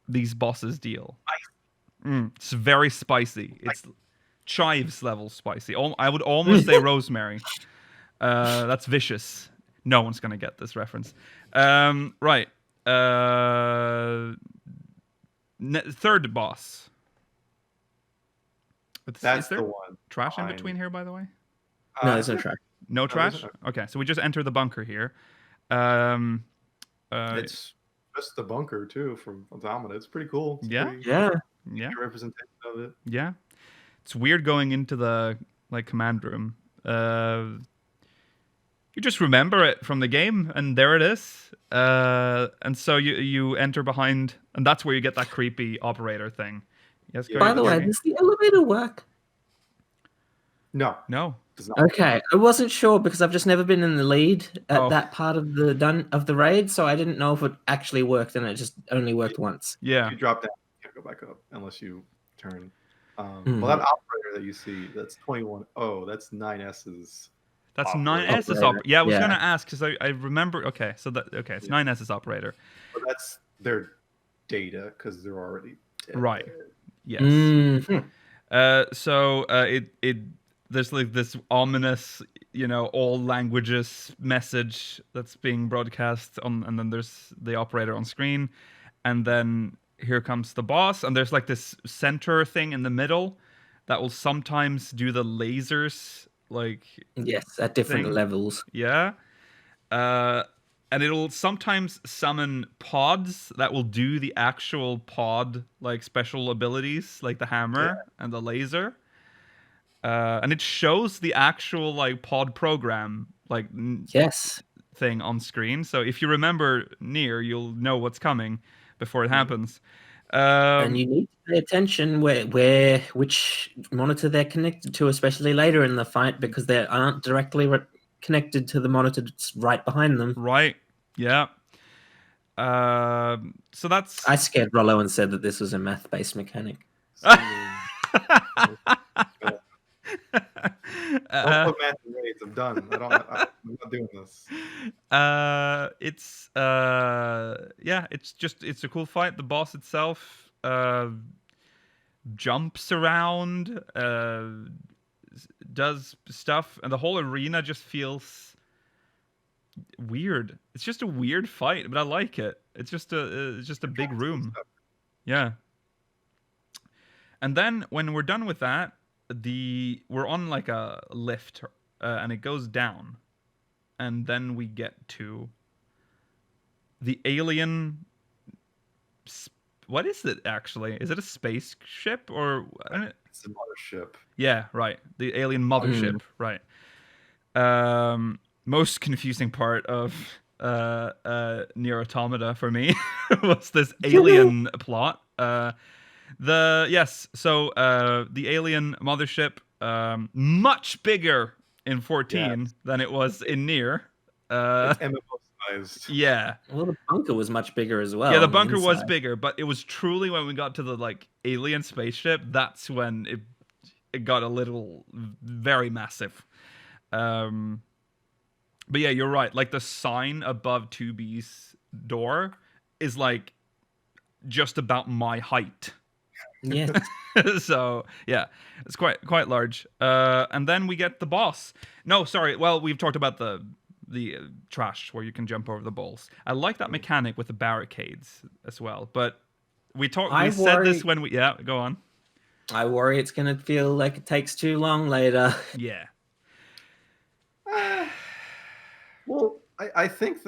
[SPEAKER 1] these bosses deal. It's very spicy. It's chives level spicy. I would almost say rosemary. That's vicious. No one's gonna get this reference. Right. Third boss.
[SPEAKER 3] That's the one.
[SPEAKER 1] Trash in between here, by the way?
[SPEAKER 4] No, there's no trash.
[SPEAKER 1] No trash? Okay, so we just enter the bunker here.
[SPEAKER 3] It's just the bunker, too, from Automata. It's pretty cool. It's
[SPEAKER 4] yeah.
[SPEAKER 3] representation of it.
[SPEAKER 1] Yeah. It's weird going into the command room. You just remember it from the game, and there it is. And so you enter behind, and that's where you get that creepy operator thing. Yes.
[SPEAKER 4] By the way, does the elevator work?
[SPEAKER 3] No.
[SPEAKER 4] Okay, I wasn't sure because I've just never been in the lead at that part of the raid, so I didn't know if it actually worked, and it just only worked once.
[SPEAKER 1] Yeah.
[SPEAKER 3] If you drop down, you can't go back up unless you turn. Well, that operator that you see, that's 21. Oh, that's 9S's.
[SPEAKER 1] That's 9S's operator. Yeah, I was gonna ask because I remember. Okay, so it's 9S's operator.
[SPEAKER 3] But that's their data because they're already dead.
[SPEAKER 1] Right. Yes. So there's like this ominous, all languages message that's being broadcast on, and then there's the operator on screen, and then here comes the boss, and there's like this center thing in the middle that will sometimes do the lasers,
[SPEAKER 4] at different levels.
[SPEAKER 1] Yeah. And it'll sometimes summon pods that will do the actual pod special abilities, like the hammer and the laser. And it shows the actual pod program thing on screen. So if you remember Nier, you'll know what's coming before it happens.
[SPEAKER 4] And you need to pay attention which monitor they're connected to, especially later in the fight, because they aren't directly connected to the monitor that's right behind them.
[SPEAKER 1] Right. Yeah. So that's...
[SPEAKER 4] I scared Rollo and said that this was a math-based mechanic.
[SPEAKER 3] Don't put math in raids. I'm done. I'm not doing this.
[SPEAKER 1] It's a cool fight. The boss itself jumps around, does stuff, and the whole arena just feels weird. It's just a weird fight, but I like it. It's just a big room. Yeah. And then when we're done with that, we're on a lift, and it goes down, and then we get to the alien. What is it actually? Is it a spaceship or?
[SPEAKER 3] It's a mothership.
[SPEAKER 1] Yeah, right. The alien mothership, right. Most confusing part of Nier Automata for me was this alien plot. The alien mothership, much bigger in 14 than it was in Nier.
[SPEAKER 3] It's MMO sized.
[SPEAKER 1] Yeah.
[SPEAKER 4] Well, the bunker was much bigger as well.
[SPEAKER 1] Yeah, the bunker was bigger, but it was truly when we got to the alien spaceship, that's when it got a little very massive. But yeah, you're right. The sign above 2B's door is just about my height.
[SPEAKER 4] Yes.
[SPEAKER 1] So yeah, it's quite large. And then we get the boss. No, sorry. Well, we've talked about the trash where you can jump over the balls. I like that mechanic with the barricades as well. But we said this when we go on.
[SPEAKER 4] I worry it's gonna feel like it takes too long later.
[SPEAKER 1] Yeah.
[SPEAKER 3] Well, I think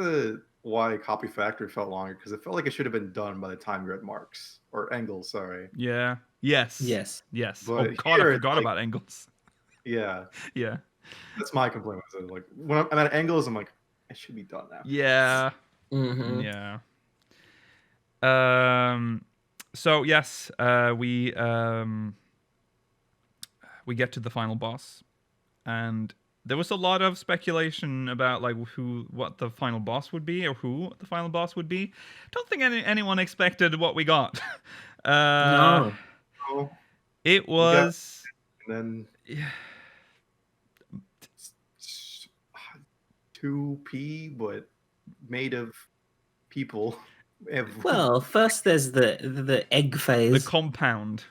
[SPEAKER 3] why Copy Factory felt longer because it felt like it should have been done by the time you're at Marks or Engels. Sorry.
[SPEAKER 1] Yeah. Yes.
[SPEAKER 3] But
[SPEAKER 1] oh God, I forgot about Engels.
[SPEAKER 3] Yeah.
[SPEAKER 1] Yeah.
[SPEAKER 3] That's my complaint. When I'm at Engels, I'm like, it should be done now.
[SPEAKER 1] Yeah.
[SPEAKER 4] Mm-hmm.
[SPEAKER 1] Yeah. So yes, we get to the final boss, and there was a lot of speculation about what the final boss would be or who the final boss would be. Don't think anyone expected what we got.
[SPEAKER 4] No.
[SPEAKER 1] It was.
[SPEAKER 3] And then 2P, but made of people.
[SPEAKER 4] Well, first there's the egg phase.
[SPEAKER 1] The compound.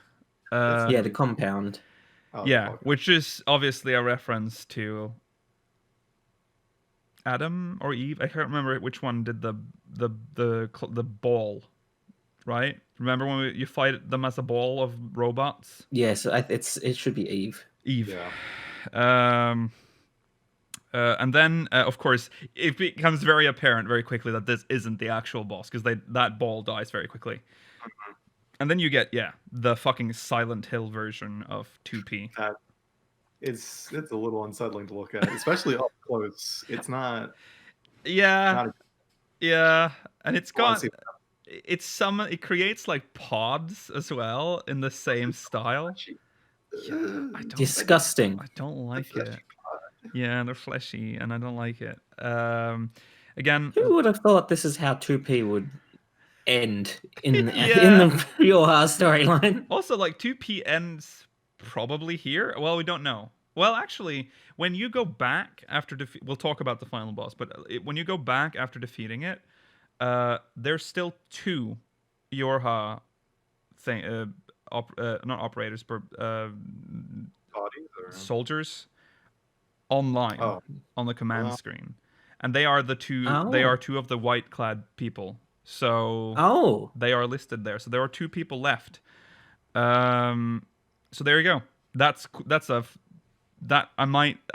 [SPEAKER 4] The compound.
[SPEAKER 1] Which is obviously a reference to Adam or Eve. I can't remember which one did the ball, right? Remember when you fight them as a ball of robots?
[SPEAKER 4] Yes, it should be Eve.
[SPEAKER 1] Eve.
[SPEAKER 3] Yeah.
[SPEAKER 1] And then, of course, it becomes very apparent very quickly that this isn't the actual boss because that ball dies very quickly. Mm-hmm. And then you get the fucking Silent Hill version of 2P.
[SPEAKER 3] It's a little unsettling to look at, especially up close. It's not.
[SPEAKER 1] Yeah. And it's got. It creates like pods as well in the same style.
[SPEAKER 4] Yeah, disgusting.
[SPEAKER 1] I don't like it. Yeah, they're fleshy, and I don't like it. Again,
[SPEAKER 4] who would have thought this is how 2P would end in the YoRHa storyline?
[SPEAKER 1] Also, like 2P ends probably here. Well, we don't know. Well, actually, when you go back after we'll talk about the final boss, but when you go back after defeating it, there's still 2 YoRHa not operators, but soldiers online on the command screen, and they are the 2. They are 2 of the white-clad people. So they are listed there. So there are 2 people left. So there you go. I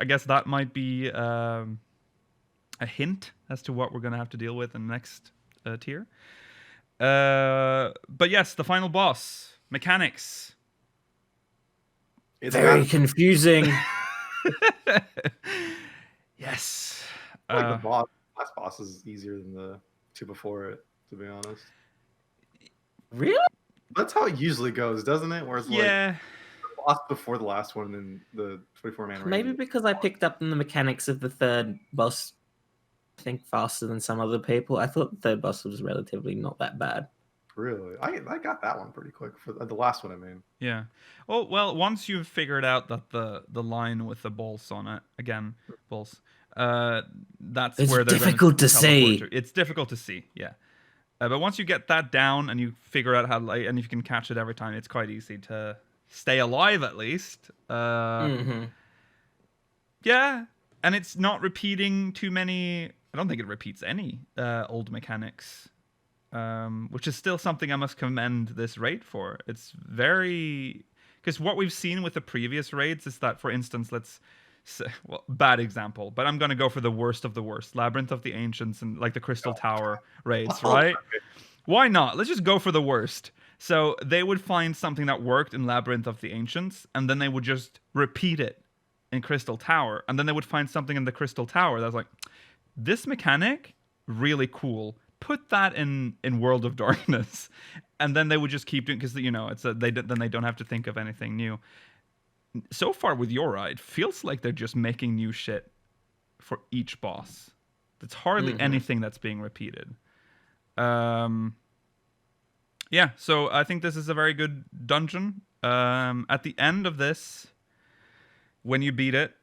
[SPEAKER 1] guess that might be a hint as to what we're gonna have to deal with in the next tier. But yes, the final boss mechanics.
[SPEAKER 4] It's very confusing.
[SPEAKER 1] Yes.
[SPEAKER 3] The last boss is easier than the 2 before it, to be honest.
[SPEAKER 4] Really?
[SPEAKER 3] That's how it usually goes, doesn't it? Where it's like the boss before the last one, and then the 24-man.
[SPEAKER 4] Maybe because I picked up on the mechanics of the third boss, I think, faster than some other people. I thought the third boss was relatively not that bad.
[SPEAKER 3] Really? I got that one pretty quick for the last one, I mean.
[SPEAKER 1] Yeah. Oh, well, once you've figured out that the line with the balls on it, again, balls, that's where they're
[SPEAKER 4] difficult to see.
[SPEAKER 1] It's difficult to see, yeah. But once you get that down and you figure out how, and if you can catch it every time, it's quite easy to stay alive at least. Yeah, and it's not repeating too many. I don't think it repeats any old mechanics. Which is still something I must commend this raid for. It's very... Because what we've seen with the previous raids is that, for instance, let's say... Well, bad example, but I'm going to go for the worst of the worst. Labyrinth of the Ancients and like the Crystal Tower raids, right? Why not? Let's just go for the worst. So they would find something that worked in Labyrinth of the Ancients, and then they would just repeat it in Crystal Tower. And then they would find something in the Crystal Tower that was like, this mechanic, really cool. Put that in World of Darkness, and then they would just keep doing, because then they don't have to think of anything new. So far with YoRHa, it feels like they're just making new shit for each boss. It's hardly anything that's being repeated. Yeah, so I think this is a very good dungeon. At the end of this, when you beat it,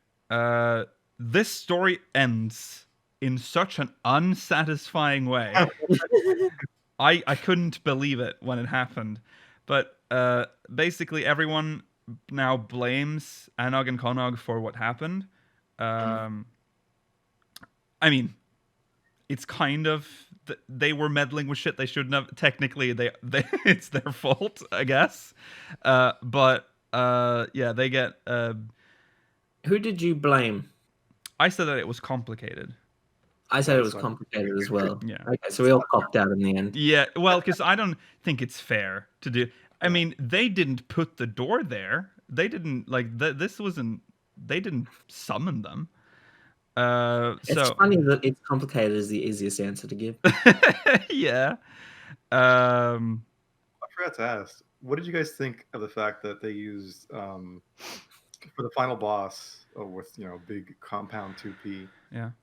[SPEAKER 1] this story ends in such an unsatisfying way. I couldn't believe it when it happened. But basically everyone now blames Anog and Konog for what happened. I mean, it's kind of... They were meddling with shit they shouldn't have. Technically, they it's their fault, I guess. But they get...
[SPEAKER 4] Who did you blame?
[SPEAKER 1] I said that it was complicated.
[SPEAKER 4] I said it was complicated as well.
[SPEAKER 1] Yeah.
[SPEAKER 4] Okay, so we all copped out in the end.
[SPEAKER 1] Yeah, well, because I don't think it's fair to do... I mean, they didn't put the door there. They didn't, this wasn't... They didn't summon them.
[SPEAKER 4] It's funny that it's complicated is the easiest answer to give.
[SPEAKER 1] Yeah.
[SPEAKER 3] I forgot to ask, what did you guys think of the fact that they used, for the final boss, with big compound 2P,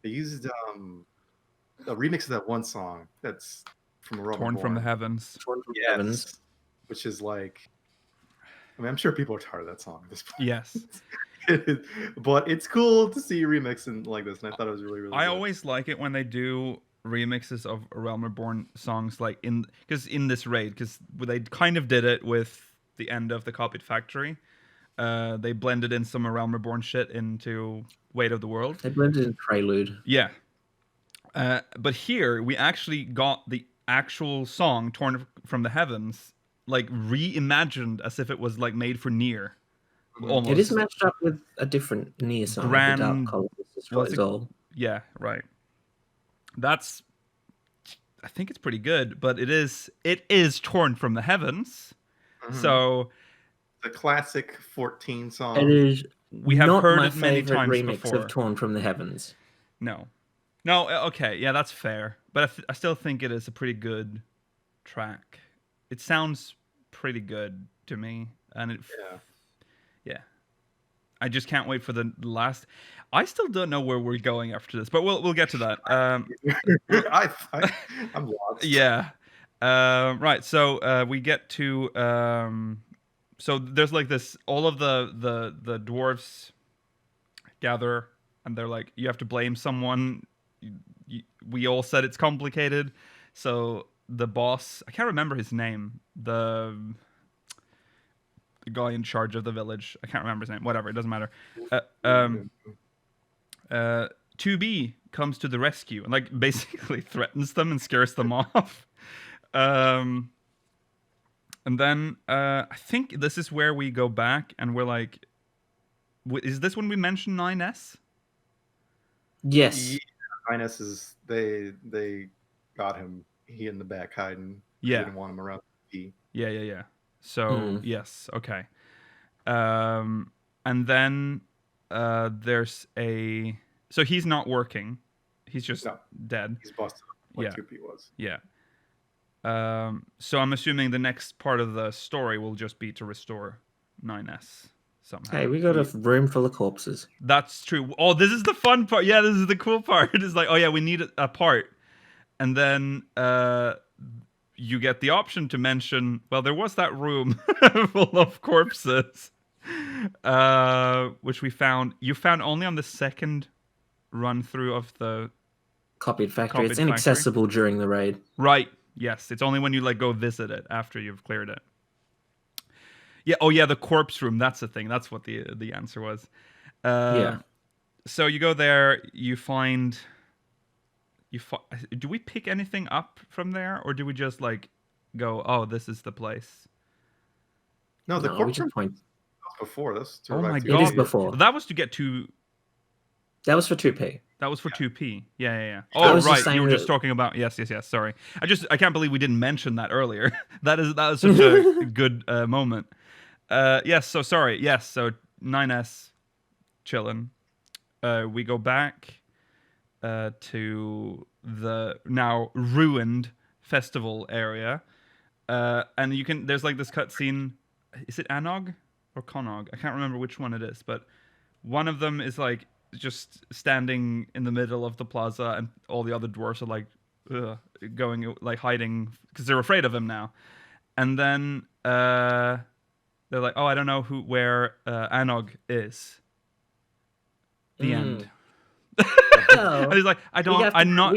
[SPEAKER 3] they used a remix of that one song that's from A Realm
[SPEAKER 1] Torn from the Heavens.
[SPEAKER 4] Torn from the Heavens.
[SPEAKER 3] Which is like, I mean, I'm sure people are tired of that song at this point.
[SPEAKER 1] Yes.
[SPEAKER 3] But it's cool to see remixing like this, and I thought it was really, really
[SPEAKER 1] I
[SPEAKER 3] good.
[SPEAKER 1] always like it when they do remixes of A Realm Reborn songs, because in this raid, because they kind of did it with the end of the Copied Factory. They blended in some A Realm Reborn shit into Weight of the World.
[SPEAKER 4] They blended in Prelude.
[SPEAKER 1] Yeah. But here we actually got the actual song "Torn from the Heavens" like reimagined as if it was like made for Nier. Almost.
[SPEAKER 4] It is matched up with a different Nier song. The Dark Colors Destroys All.
[SPEAKER 1] Yeah, right. That's. I think it's pretty good, but it is torn from the heavens. Mm-hmm. So
[SPEAKER 3] the classic 14 song.
[SPEAKER 4] It is.
[SPEAKER 1] We have
[SPEAKER 4] not
[SPEAKER 1] heard
[SPEAKER 4] my
[SPEAKER 1] it many times
[SPEAKER 4] remix
[SPEAKER 1] before.
[SPEAKER 4] Of Torn from the Heavens.
[SPEAKER 1] No, okay, yeah, that's fair. But I still think it is a pretty good track. It sounds pretty good to me, and yeah. I just can't wait for the last. I still don't know where we're going after this, but we'll get to that.
[SPEAKER 3] I'm lost.
[SPEAKER 1] Yeah. Right. So we get to. So there's like this. All of the dwarves gather, and they're like, "You have to blame someone." We all said it's complicated, so the boss. I can't remember his name. The guy in charge of the village. I can't remember his name. Whatever. It doesn't matter. 2B comes to the rescue and like basically threatens them and scares them off. And then I think this is where we go back and we're like, is this when we mention 9S?
[SPEAKER 4] Yes.
[SPEAKER 3] Yeah, 9S is they got him. He in the back hiding.
[SPEAKER 1] Yeah.
[SPEAKER 3] They didn't want him around.
[SPEAKER 1] Yeah. So yes, okay. And then there's a. So he's not working. He's just dead.
[SPEAKER 3] He's busted up like 2P was.
[SPEAKER 1] Yeah. So I'm assuming the next part of the story will just be to restore 9S somehow.
[SPEAKER 4] Hey, we got a room full of corpses.
[SPEAKER 1] That's true. Oh, this is the fun part. Yeah, this is the cool part. It's like, oh yeah, we need a part. And then you get the option to mention, well, there was that room full of corpses, which you found only on the second run through of the
[SPEAKER 4] copied factory. It's inaccessible during the raid.
[SPEAKER 1] Right. Yes. It's only when you like go visit it after you've cleared it. Yeah. Oh yeah. The corpse room. That's the thing. That's what the answer was.
[SPEAKER 4] Yeah.
[SPEAKER 1] So you go there, you find... do we pick anything up from there, or do we just like go, oh, this is the place?
[SPEAKER 3] No, the corpse room
[SPEAKER 4] point
[SPEAKER 3] before this.
[SPEAKER 1] Oh my god,
[SPEAKER 4] it is before.
[SPEAKER 1] That was to get to.
[SPEAKER 4] That was for 2P.
[SPEAKER 1] That was for 2P. Yeah. Oh right, you were just talking about yes. Sorry, I can't believe we didn't mention that earlier. that is such a good moment. Yes. So sorry. Yes. So 9S, chillin'. We go back. To the now ruined festival area, and there's like this cutscene. Is it Anog or Konog? I can't remember which one it is, but one of them is like just standing in the middle of the plaza, and all the other dwarves are like going like hiding because they're afraid of him now. And then they're like, "Oh, I don't know where Anog is." The end. And he's like, I'm not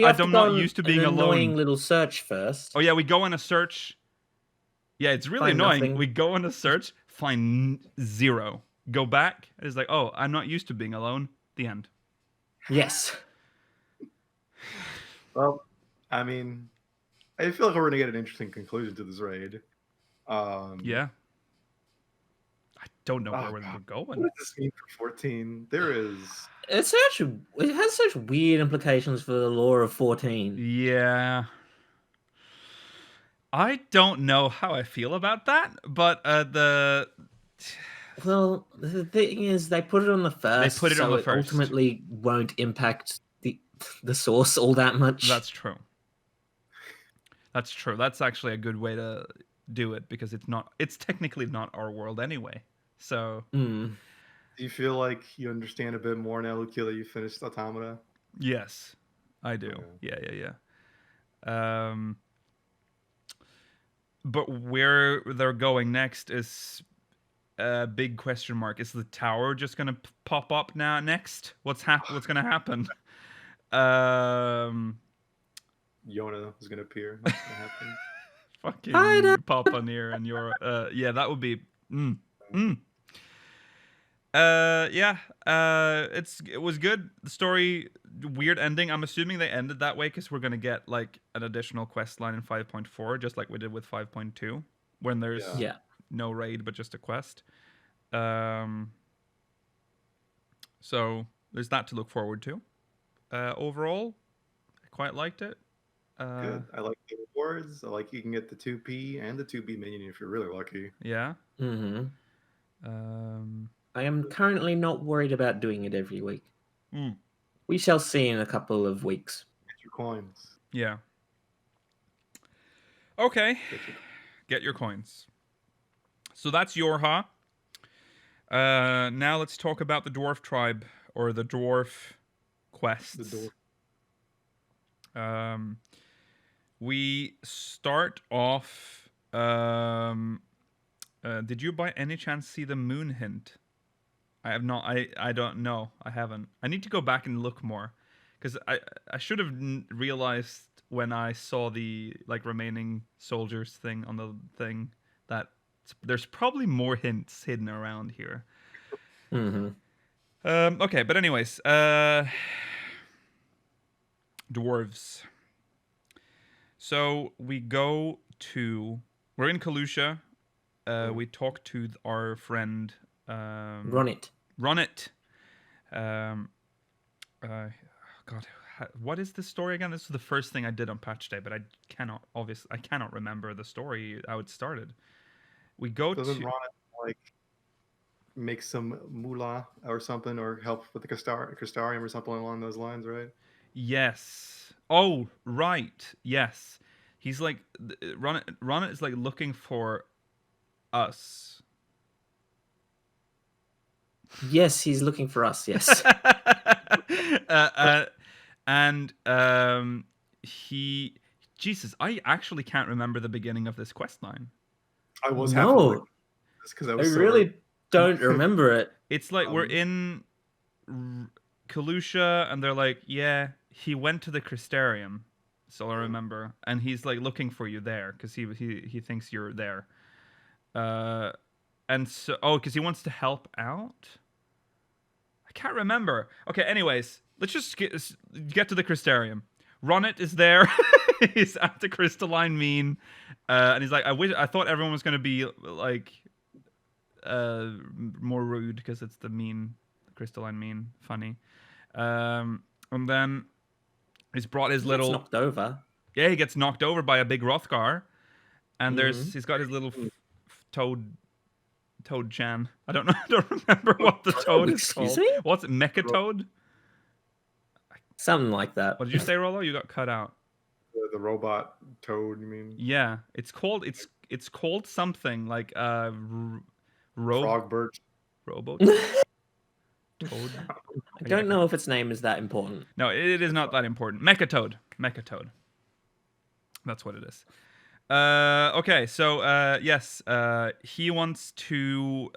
[SPEAKER 1] used to being alone.
[SPEAKER 4] Annoying little search first.
[SPEAKER 1] Oh yeah, we go on a search. Yeah, it's really annoying. Nothing. We go on a search, find 0. Go back, and it's like, oh, I'm not used to being alone. The end.
[SPEAKER 4] Yes.
[SPEAKER 3] Well, I mean, I feel like we're gonna get an interesting conclusion to this raid.
[SPEAKER 1] Yeah. I don't know where we're going.
[SPEAKER 3] What does this mean for 14?
[SPEAKER 4] It has such weird implications for the lore of 14.
[SPEAKER 1] Yeah. I don't know how I feel about that, but
[SPEAKER 4] Well, the thing is, they put it on the first, it ultimately won't impact the source all that much.
[SPEAKER 1] That's true. That's actually a good way to do it, because it's technically not our world anyway. So...
[SPEAKER 3] Do you feel like you understand a bit more now, Lucia, that you finished Automata?
[SPEAKER 1] Yes, I do. Yeah. But where they're going next is a big question mark. Is the tower just going to pop up now next? What's going to happen?
[SPEAKER 3] YoRHa is going to appear. What's going to happen?
[SPEAKER 1] Fucking Papa Near and YoRHa. Yeah, that would be... Yeah. It was good. The story, weird ending. I'm assuming they ended that way because we're gonna get like an additional quest line in 5.4, just like we did with 5.2, when there's no raid but just a quest. So there's that to look forward to. Overall, I quite liked it.
[SPEAKER 3] Good. I like the rewards. I like you can get the 2P and the 2B minion if you're really lucky.
[SPEAKER 1] Yeah.
[SPEAKER 4] Mm-hmm. I am currently not worried about doing it every week. We shall see in a couple of weeks.
[SPEAKER 3] Get your coins.
[SPEAKER 1] Yeah. Okay. Get your coins. So that's YoRHa. Now let's talk about the Dwarf Tribe, or the Dwarf Quests.
[SPEAKER 3] The Dwarf.
[SPEAKER 1] We start off. Did you by any chance see the moon hint? I have not. I don't know. I haven't. I need to go back and look more, because I should have realized when I saw the like remaining soldiers thing on the thing that there's probably more hints hidden around here. Okay, but anyways, dwarves. So we're in Kalusha. We talk to our friend
[SPEAKER 4] Ronit.
[SPEAKER 1] God, what is this story again? This is the first thing I did on patch day, but I cannot remember the story, how it started. We go
[SPEAKER 3] Doesn't Ronit like make some moolah or something, or help with the Crystarium or something along those lines, right?
[SPEAKER 1] Yes. Oh, right. Yes. He's like Ronit is like looking for us.
[SPEAKER 4] Yes, he's looking for us. Yes.
[SPEAKER 1] Jesus, I actually can't remember the beginning of this quest line.
[SPEAKER 3] I was happy because I
[SPEAKER 4] really don't remember it.
[SPEAKER 1] It's like we're in Kalusha, and they're like, yeah, he went to the Crystarium, so I remember, and he's like looking for you there because he thinks you're there. And so because he wants to help out. I can't remember. Okay, anyways, let's just get to the Crystarium. Ronit is there. He's at the crystalline mean, and he's like, I thought everyone was gonna be like more rude because it's the crystalline mean, funny. And then he's brought his little
[SPEAKER 4] knocked over.
[SPEAKER 1] Yeah, he gets knocked over by a big Rothgar, and he's got his little Toad Chan. I don't remember what the toad is called.
[SPEAKER 4] Excuse me?
[SPEAKER 1] What's it? Mecha Toad?
[SPEAKER 4] Something like that.
[SPEAKER 1] What did you say, Rollo? You got cut out.
[SPEAKER 3] The robot toad, you mean?
[SPEAKER 1] Yeah, it's called something like
[SPEAKER 3] Frog bird.
[SPEAKER 1] Robo Toad.
[SPEAKER 4] I don't know if its name is that important.
[SPEAKER 1] No, it is not that important. Mecha Toad. That's what it is. Okay, so yes, he wants to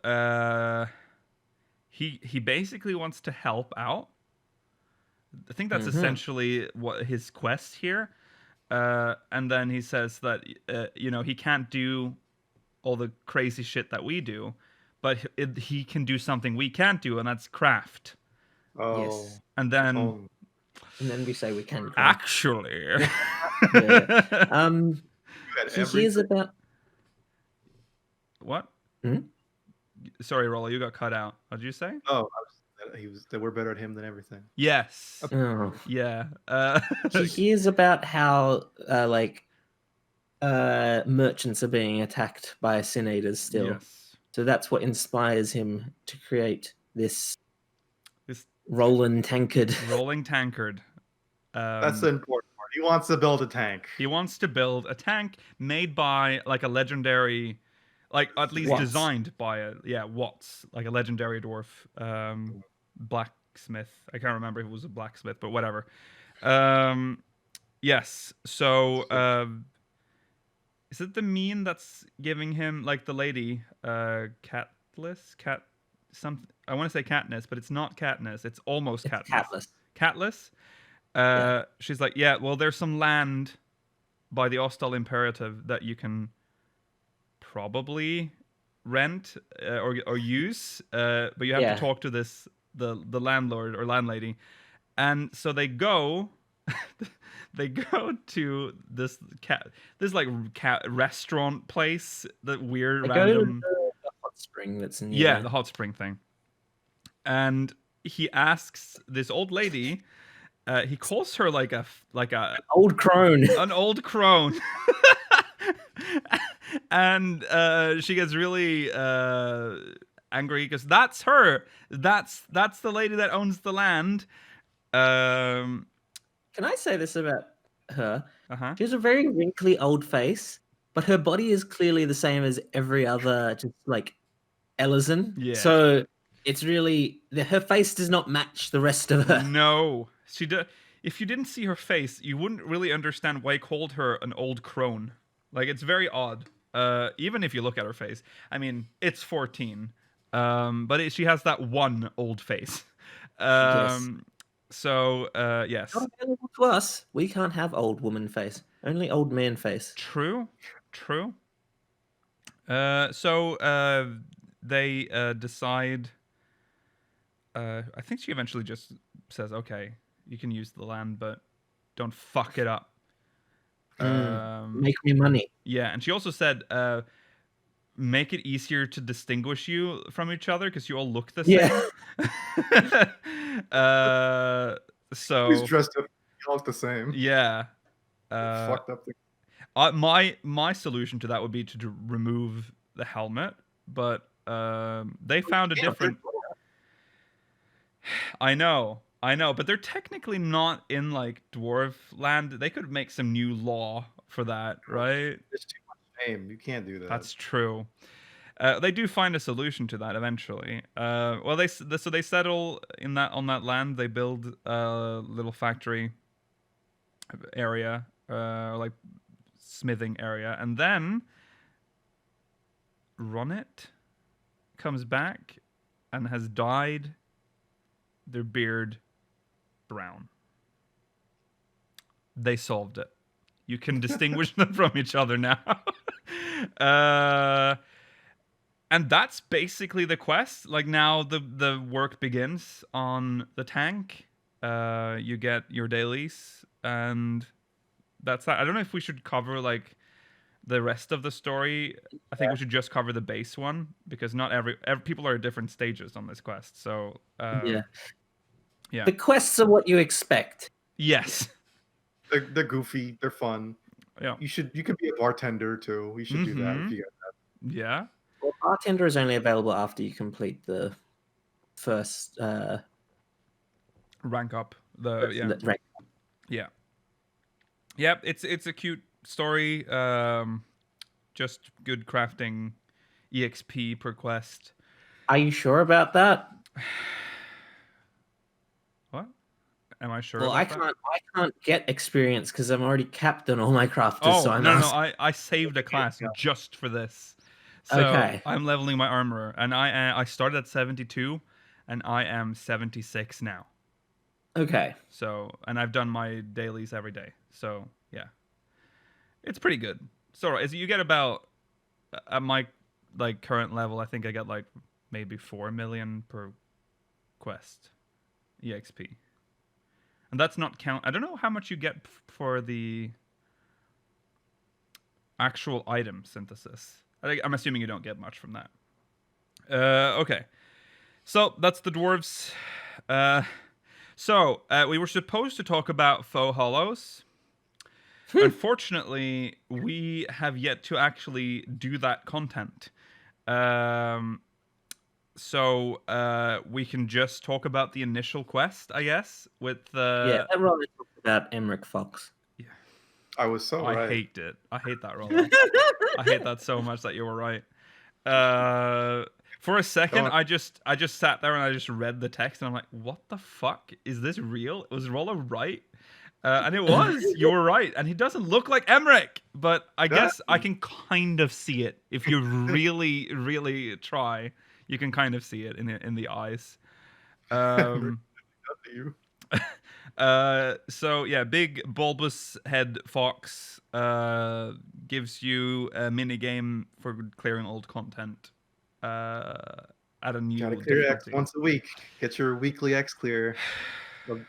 [SPEAKER 1] he basically wants to help out. I think that's essentially what his quest here. And then he says that he can't do all the crazy shit that we do, but he can do something we can't do, and that's craft.
[SPEAKER 3] Oh.
[SPEAKER 4] Yes.
[SPEAKER 1] And then
[SPEAKER 4] we say we can craft.
[SPEAKER 1] Actually.
[SPEAKER 4] He hears about
[SPEAKER 1] what? Sorry, Rollo, you got cut out. What did you say?
[SPEAKER 3] Oh, that we're better at him than everything.
[SPEAKER 1] Yes.
[SPEAKER 4] Oh.
[SPEAKER 1] Yeah.
[SPEAKER 4] He hears about how merchants are being attacked by Sin Eaters still.
[SPEAKER 1] Yes.
[SPEAKER 4] So that's what inspires him to create this rolling tankard.
[SPEAKER 3] That's the important part. He wants to build a tank.
[SPEAKER 1] He wants to build a tank made by like a legendary, like at least
[SPEAKER 4] Watts.
[SPEAKER 1] Designed by Watts, like a legendary dwarf blacksmith. I can't remember if it was a blacksmith, but whatever. Yes. So is it the mean that's giving him like the lady Katniss? I want to say Katniss, but it's not Katniss. It's almost Katniss. Katniss. She's like, yeah, well, there's some land by the Ostal Imperative that you can probably rent or use, but you have to talk to the landlord or landlady, and so they go. They go to this restaurant place, that weird
[SPEAKER 4] they
[SPEAKER 1] random
[SPEAKER 4] go to the hot spring that's in the
[SPEAKER 1] the hot spring thing, and he asks this old lady. He calls her like a
[SPEAKER 4] old crone,
[SPEAKER 1] an old crone, and she gets really angry because that's her. That's the lady that owns the land.
[SPEAKER 4] Can I say this about her?
[SPEAKER 1] She
[SPEAKER 4] has a very wrinkly old face, but her body is clearly the same as every other, just like Ellison.
[SPEAKER 1] Yeah.
[SPEAKER 4] So it's really her face does not match the rest of her.
[SPEAKER 1] No, she does. If you didn't see her face, you wouldn't really understand why he called her an old crone. Like, it's very odd. Even if you look at her face, I mean, it's 14, but she has that one old face.
[SPEAKER 4] Yes.
[SPEAKER 1] So, yes.
[SPEAKER 4] Not available to us. We can't have old woman face. Only old man face.
[SPEAKER 1] True. So they decide. I think she eventually just says, "Okay, you can use the land, but don't fuck it up.
[SPEAKER 4] Make me money."
[SPEAKER 1] Yeah, and she also said, "Make it easier to distinguish you from each other because you all look the same." So
[SPEAKER 3] he's dressed up, you look the same.
[SPEAKER 1] Yeah.
[SPEAKER 3] Fucked up.
[SPEAKER 1] My solution to that would be to remove the helmet, but they found a different. I know, but they're technically not in like dwarf land. They could make some new law for that, right?
[SPEAKER 3] There's too much shame. You can't do that.
[SPEAKER 1] That's true. They do find a solution to that eventually. Well, they settle on that land. They build a little factory area, like smithing area, and then Ronnet comes back and has dyed their beard brown. They solved it. You can distinguish them from each other now. And that's basically the quest. Like, now the work begins on the tank. You get your dailies, and that's that. I don't know if we should cover like the rest of the story. I think we should just cover the base one, because not every people are at different stages on this quest. So yeah.
[SPEAKER 4] The quests are what you expect.
[SPEAKER 1] Yes.
[SPEAKER 3] They're goofy. They're fun.
[SPEAKER 1] Yeah.
[SPEAKER 3] You could be a bartender too. You should do that if you got that.
[SPEAKER 1] Yeah.
[SPEAKER 4] Well, bartender is only available after you complete the first
[SPEAKER 1] rank up.
[SPEAKER 4] Rank.
[SPEAKER 1] Yeah. Yep, it's a cute story. Just good crafting, EXP per quest.
[SPEAKER 4] Are you sure about that?
[SPEAKER 1] What? Am I sure?
[SPEAKER 4] Well, I can't get experience because I'm already capped on all my crafters.
[SPEAKER 1] Oh,
[SPEAKER 4] so
[SPEAKER 1] I saved a class just for this. So
[SPEAKER 4] okay.
[SPEAKER 1] I'm leveling my armorer, and I started at 72, and I am 76 now.
[SPEAKER 4] Okay.
[SPEAKER 1] So, and I've done my dailies every day. So yeah, it's pretty good. So as you get about at my like current level, I think I get like maybe 4 million per quest EXP, and that's not count. I don't know how much you get for the actual item synthesis. I'm assuming you don't get much from that. Okay, so that's the dwarves. So we were supposed to talk about Faux Hollows. Unfortunately, we have yet to actually do that content. So we can just talk about the initial quest, I guess. With
[SPEAKER 4] yeah, that roll talked about Emmerich Fox.
[SPEAKER 1] Yeah,
[SPEAKER 3] I was so right.
[SPEAKER 1] I hate it. I hate that roll. I hate that so much that you were right. For a second, I just sat there and I just read the text and I'm like, what the fuck? Is this real? Was Roller right? And it was. You were right. And he doesn't look like Emmerich, but I guess I can kind of see it. If you really, really try, you can kind of see it in the eyes. So yeah, big bulbous head fox gives you a mini game for clearing old content. at a new
[SPEAKER 3] Gotta clear X
[SPEAKER 1] difficulty.
[SPEAKER 3] once a week. Get your weekly X clear.
[SPEAKER 1] Oh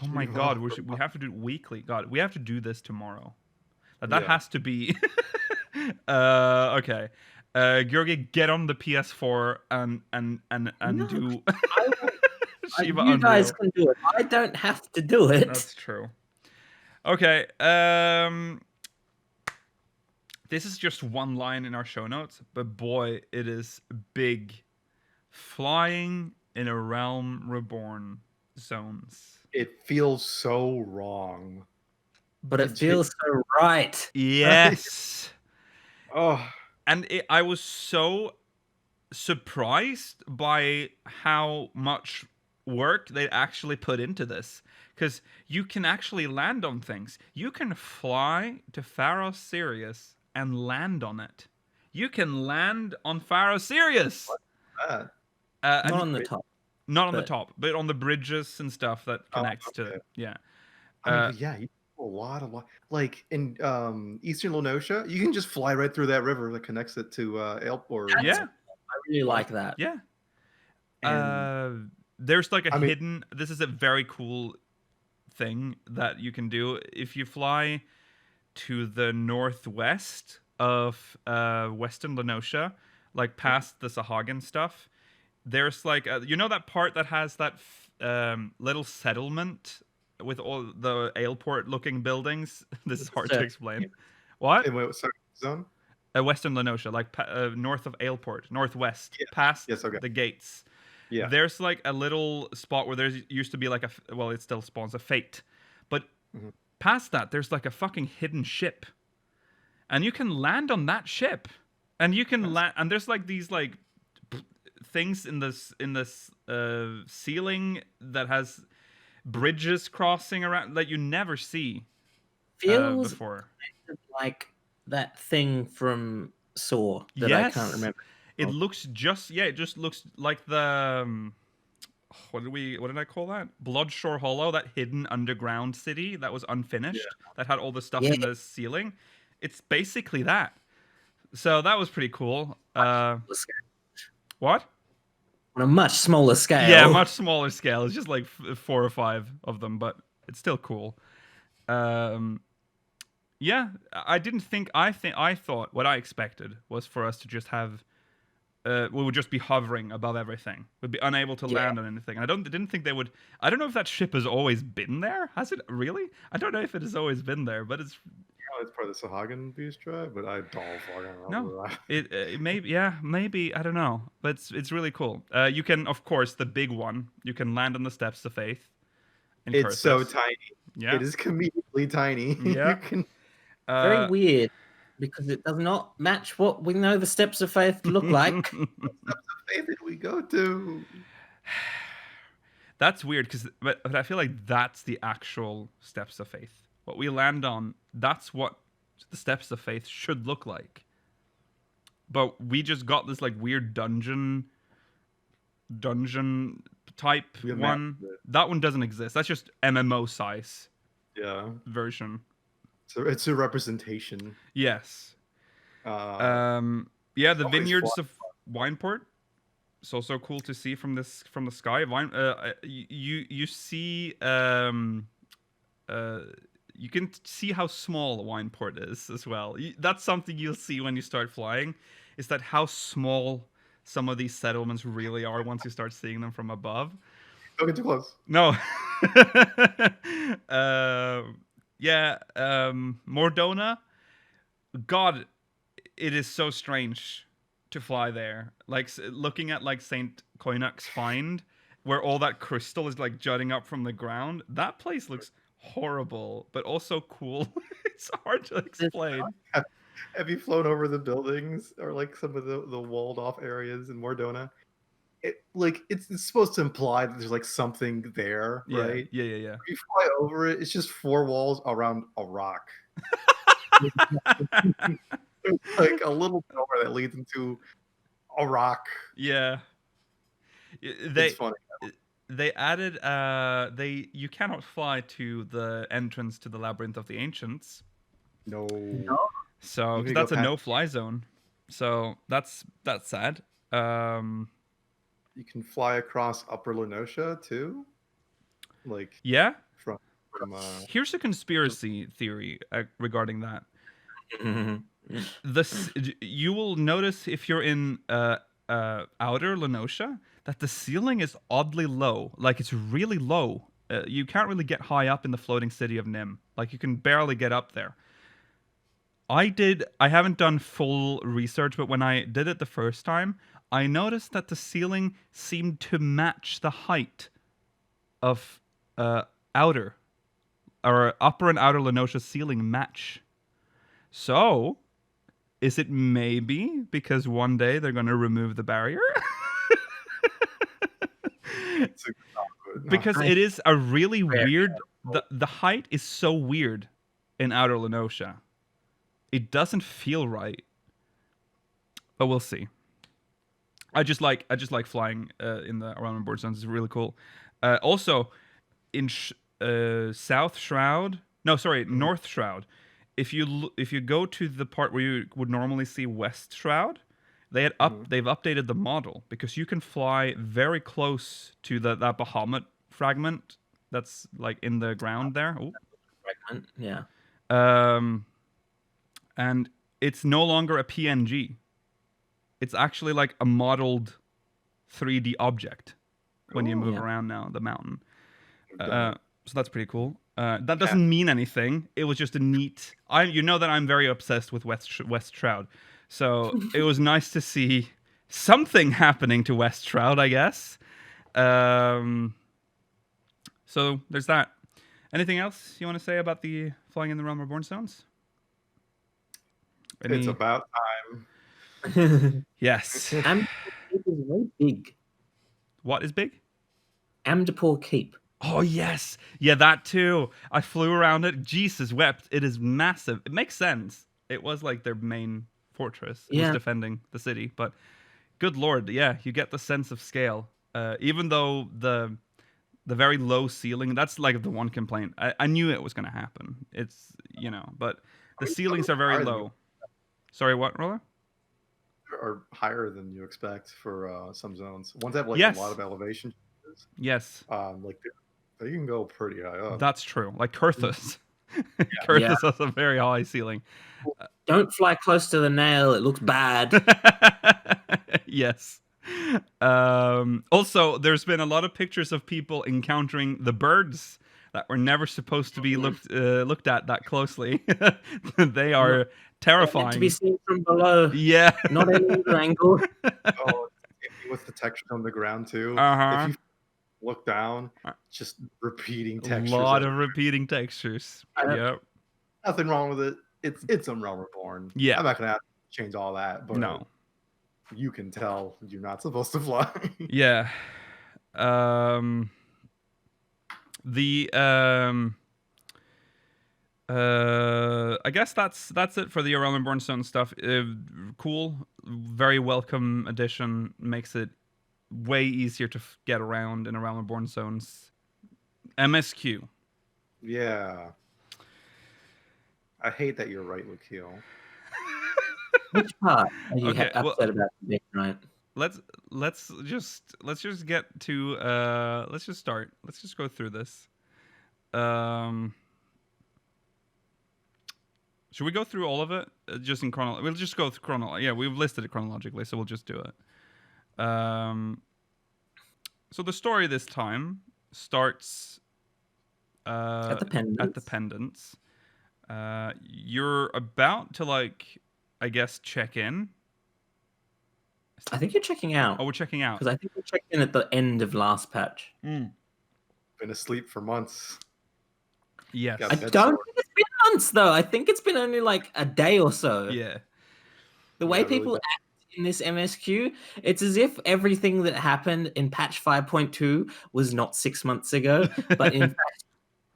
[SPEAKER 1] my god, we have to do it weekly. God, we have to do this tomorrow. That has to be. Okay. Georgi, get on the PS4 and do Shiva
[SPEAKER 4] you
[SPEAKER 1] Unreal.
[SPEAKER 4] guys can do it. I don't have to do it.
[SPEAKER 1] That's true. Okay. This is just one line in our show notes, but boy, it is big. Flying in a realm reborn zones.
[SPEAKER 3] It feels so wrong.
[SPEAKER 4] But it feels so right.
[SPEAKER 1] Yes.
[SPEAKER 3] Oh.
[SPEAKER 1] And I was so surprised by how much work they actually put into this. Because you can actually land on things. You can fly to Pharos Sirius and land on it. You can land on Pharos Sirius.
[SPEAKER 3] What's that?
[SPEAKER 4] Not on the top.
[SPEAKER 1] Not on the top, but on the bridges and stuff that connects to... Yeah.
[SPEAKER 3] I mean, yeah, you a lot. Like in Eastern Lenosha, you can just fly right through that river that connects it to Ailport.
[SPEAKER 1] Yeah.
[SPEAKER 4] I really like that.
[SPEAKER 1] Yeah.
[SPEAKER 3] And,
[SPEAKER 1] there's like a hidden... This is a very cool thing that you can do. If you fly to the northwest of Western Lenosha, like past the Sahagin stuff, there's like... you know that part that has that little settlement with all the Ailport-looking buildings? This is hard to explain. What?
[SPEAKER 3] Wait, sorry, zone?
[SPEAKER 1] Western Lenosha, like north of Ailport, northwest, past the gates.
[SPEAKER 3] Yeah.
[SPEAKER 1] There's like a little spot where there used to be like well, it still spawns a fate. But past that, there's like a fucking hidden ship. And you can land on that ship. And you can land, and there's like these like things in this ceiling that has bridges crossing around that you never see before.
[SPEAKER 4] Like that thing from Saw that I can't remember.
[SPEAKER 1] It looks just it just looks like the what did I call that? Bloodshore Hollow, that hidden underground city that was unfinished, that had all the stuff in the ceiling. It's basically that. So that was pretty cool. What?
[SPEAKER 4] On a much smaller scale.
[SPEAKER 1] Yeah, much smaller scale. It's just like 4 or 5 of them, but it's still cool. Yeah, I didn't think. I thought what I expected was for us to just have. We would just be hovering above everything. We'd be unable to land on anything. And I didn't think they would. I don't know if that ship has always been there. Has it really? I don't know if it has always been there, but it's.
[SPEAKER 3] It's part of the Sahagin Beast tribe, but I don't
[SPEAKER 1] know. It maybe maybe I don't know, but it's really cool. You can, of course, the big one. You can land on the Steps of Faith.
[SPEAKER 3] It's so tiny. Yeah, it is comedically tiny.
[SPEAKER 1] Yeah,
[SPEAKER 4] very weird because it does not match what we know the Steps of Faith look like.
[SPEAKER 3] What Steps of Faith did we go to?
[SPEAKER 1] That's weird but I feel like that's the actual Steps of Faith. What we land on, that's what the Steps of Faith should look like. But we just got this like weird dungeon type one. That one doesn't exist. That's just MMO size. Version.
[SPEAKER 3] So it's a representation.
[SPEAKER 1] Yes. The vineyards of Wineport. It's also cool to see from the sky. You see you can see how small Wineport is as well. That's something you'll see when you start flying, is that how small some of these settlements really are once you start seeing them from above.
[SPEAKER 3] Don't get too close.
[SPEAKER 1] No. Mordona. God, it is so strange to fly there. Like looking at like St. Koinak's Find, where all that crystal is like jutting up from the ground. That place looks horrible, but also cool. It's hard to explain.
[SPEAKER 3] Have you flown over the buildings or like some of the walled off areas in Mordona? It's supposed to imply that there's like something there, right?
[SPEAKER 1] Yeah.
[SPEAKER 3] If you fly over it, it's just 4 walls around a rock. There's like a little door that leads into a rock.
[SPEAKER 1] Yeah.
[SPEAKER 3] It's funny.
[SPEAKER 1] They added you cannot fly to the entrance to the Labyrinth of the Ancients.
[SPEAKER 3] No.
[SPEAKER 1] So that's a no-fly zone. So that's sad.
[SPEAKER 3] You can fly across Upper Lenosha too. Like
[SPEAKER 1] yeah.
[SPEAKER 3] From
[SPEAKER 1] Here's a conspiracy theory regarding that. You will notice if you're in outer Lenosha that the ceiling is oddly low. Like it's really low. You can't really get high up in the floating city of Nim. Like you can barely get up there. I haven't done full research, but when I did it the first time, I noticed that the ceiling seemed to match the height of upper and outer Lenosha ceiling match. So, is it maybe because one day they're going to remove the barrier? Because it is a really weird... The height is so weird in outer Lenosha. It doesn't feel right. But we'll see. I just like flying in the around board zones. It's really cool. Also, in North Shroud, if you go to the part where you would normally see West Shroud, they've updated the model because you can fly very close to that Bahamut fragment that's like in the ground there. Ooh.
[SPEAKER 4] Fragment, yeah.
[SPEAKER 1] And it's no longer a PNG. It's actually like a modeled 3D object when you move around now the mountain. So that's pretty cool. That doesn't mean anything. It was just a neat... You know that I'm very obsessed with West Shroud. So it was nice to see something happening to West Shroud, I guess. So there's that. Anything else you want to say about the Flying in the Realm Reborn zones?
[SPEAKER 3] It's about time.
[SPEAKER 1] Yes.
[SPEAKER 4] Amdapur Keep is very big.
[SPEAKER 1] What is big?
[SPEAKER 4] Amdapur Keep.
[SPEAKER 1] Oh, yes. Yeah, that too. I flew around it. Jesus wept. It is massive. It makes sense. It was like their main fortress. It was defending the city. But good lord, yeah, you get the sense of scale. Even though the very low ceiling, that's like the one complaint. I knew it was going to happen. It's, but the ceilings are very low. Sorry, what, Roller?
[SPEAKER 3] Are higher than you expect for some zones. Ones have like a lot of elevation.
[SPEAKER 1] Yes.
[SPEAKER 3] Like they can go pretty high up.
[SPEAKER 1] That's true. Like Kurthus. Kurthus has a very high ceiling.
[SPEAKER 4] Don't fly close to the nail. It looks bad.
[SPEAKER 1] Yes. Also, there's been a lot of pictures of people encountering the birds that were never supposed to be looked at that closely. They are terrifying.
[SPEAKER 4] To be seen from below.
[SPEAKER 1] Yeah.
[SPEAKER 4] Not any other angle.
[SPEAKER 3] With the texture on the ground too.
[SPEAKER 1] Uh-huh.
[SPEAKER 3] If you look down, just repeating textures.
[SPEAKER 1] A lot of repeating textures. Yep.
[SPEAKER 3] Nothing wrong with it. It's a Realm Reborn. Yeah. I'm not gonna have to change all that, but no. You can tell you're not supposed to fly.
[SPEAKER 1] Yeah. I guess that's it for the Realm Reborn Zone stuff. Cool, very welcome addition. Makes it way easier to get around in a Realm Reborn Zones. MSQ.
[SPEAKER 3] Yeah. I hate that you're right, Lukiel.
[SPEAKER 4] Which part are you upset about being right?
[SPEAKER 1] Let's just get to let's just start. Let's just go through this. Should we go through all of it just in chronology? We'll just go through chronology. Yeah, we've listed it chronologically, so we'll just do it. So the story this time starts
[SPEAKER 4] at the
[SPEAKER 1] pendants. You're about to I guess check in.
[SPEAKER 4] I think you're checking out.
[SPEAKER 1] Oh, we're checking out.
[SPEAKER 4] Because I think we checked in at the end of last patch.
[SPEAKER 3] Been asleep for months.
[SPEAKER 1] Yes.
[SPEAKER 4] I don't think it's been months, though. I think it's been only like a day or so.
[SPEAKER 1] Yeah.
[SPEAKER 4] The way people act in this MSQ, it's as if everything that happened in patch 5.2 was not 6 months ago, but in fact,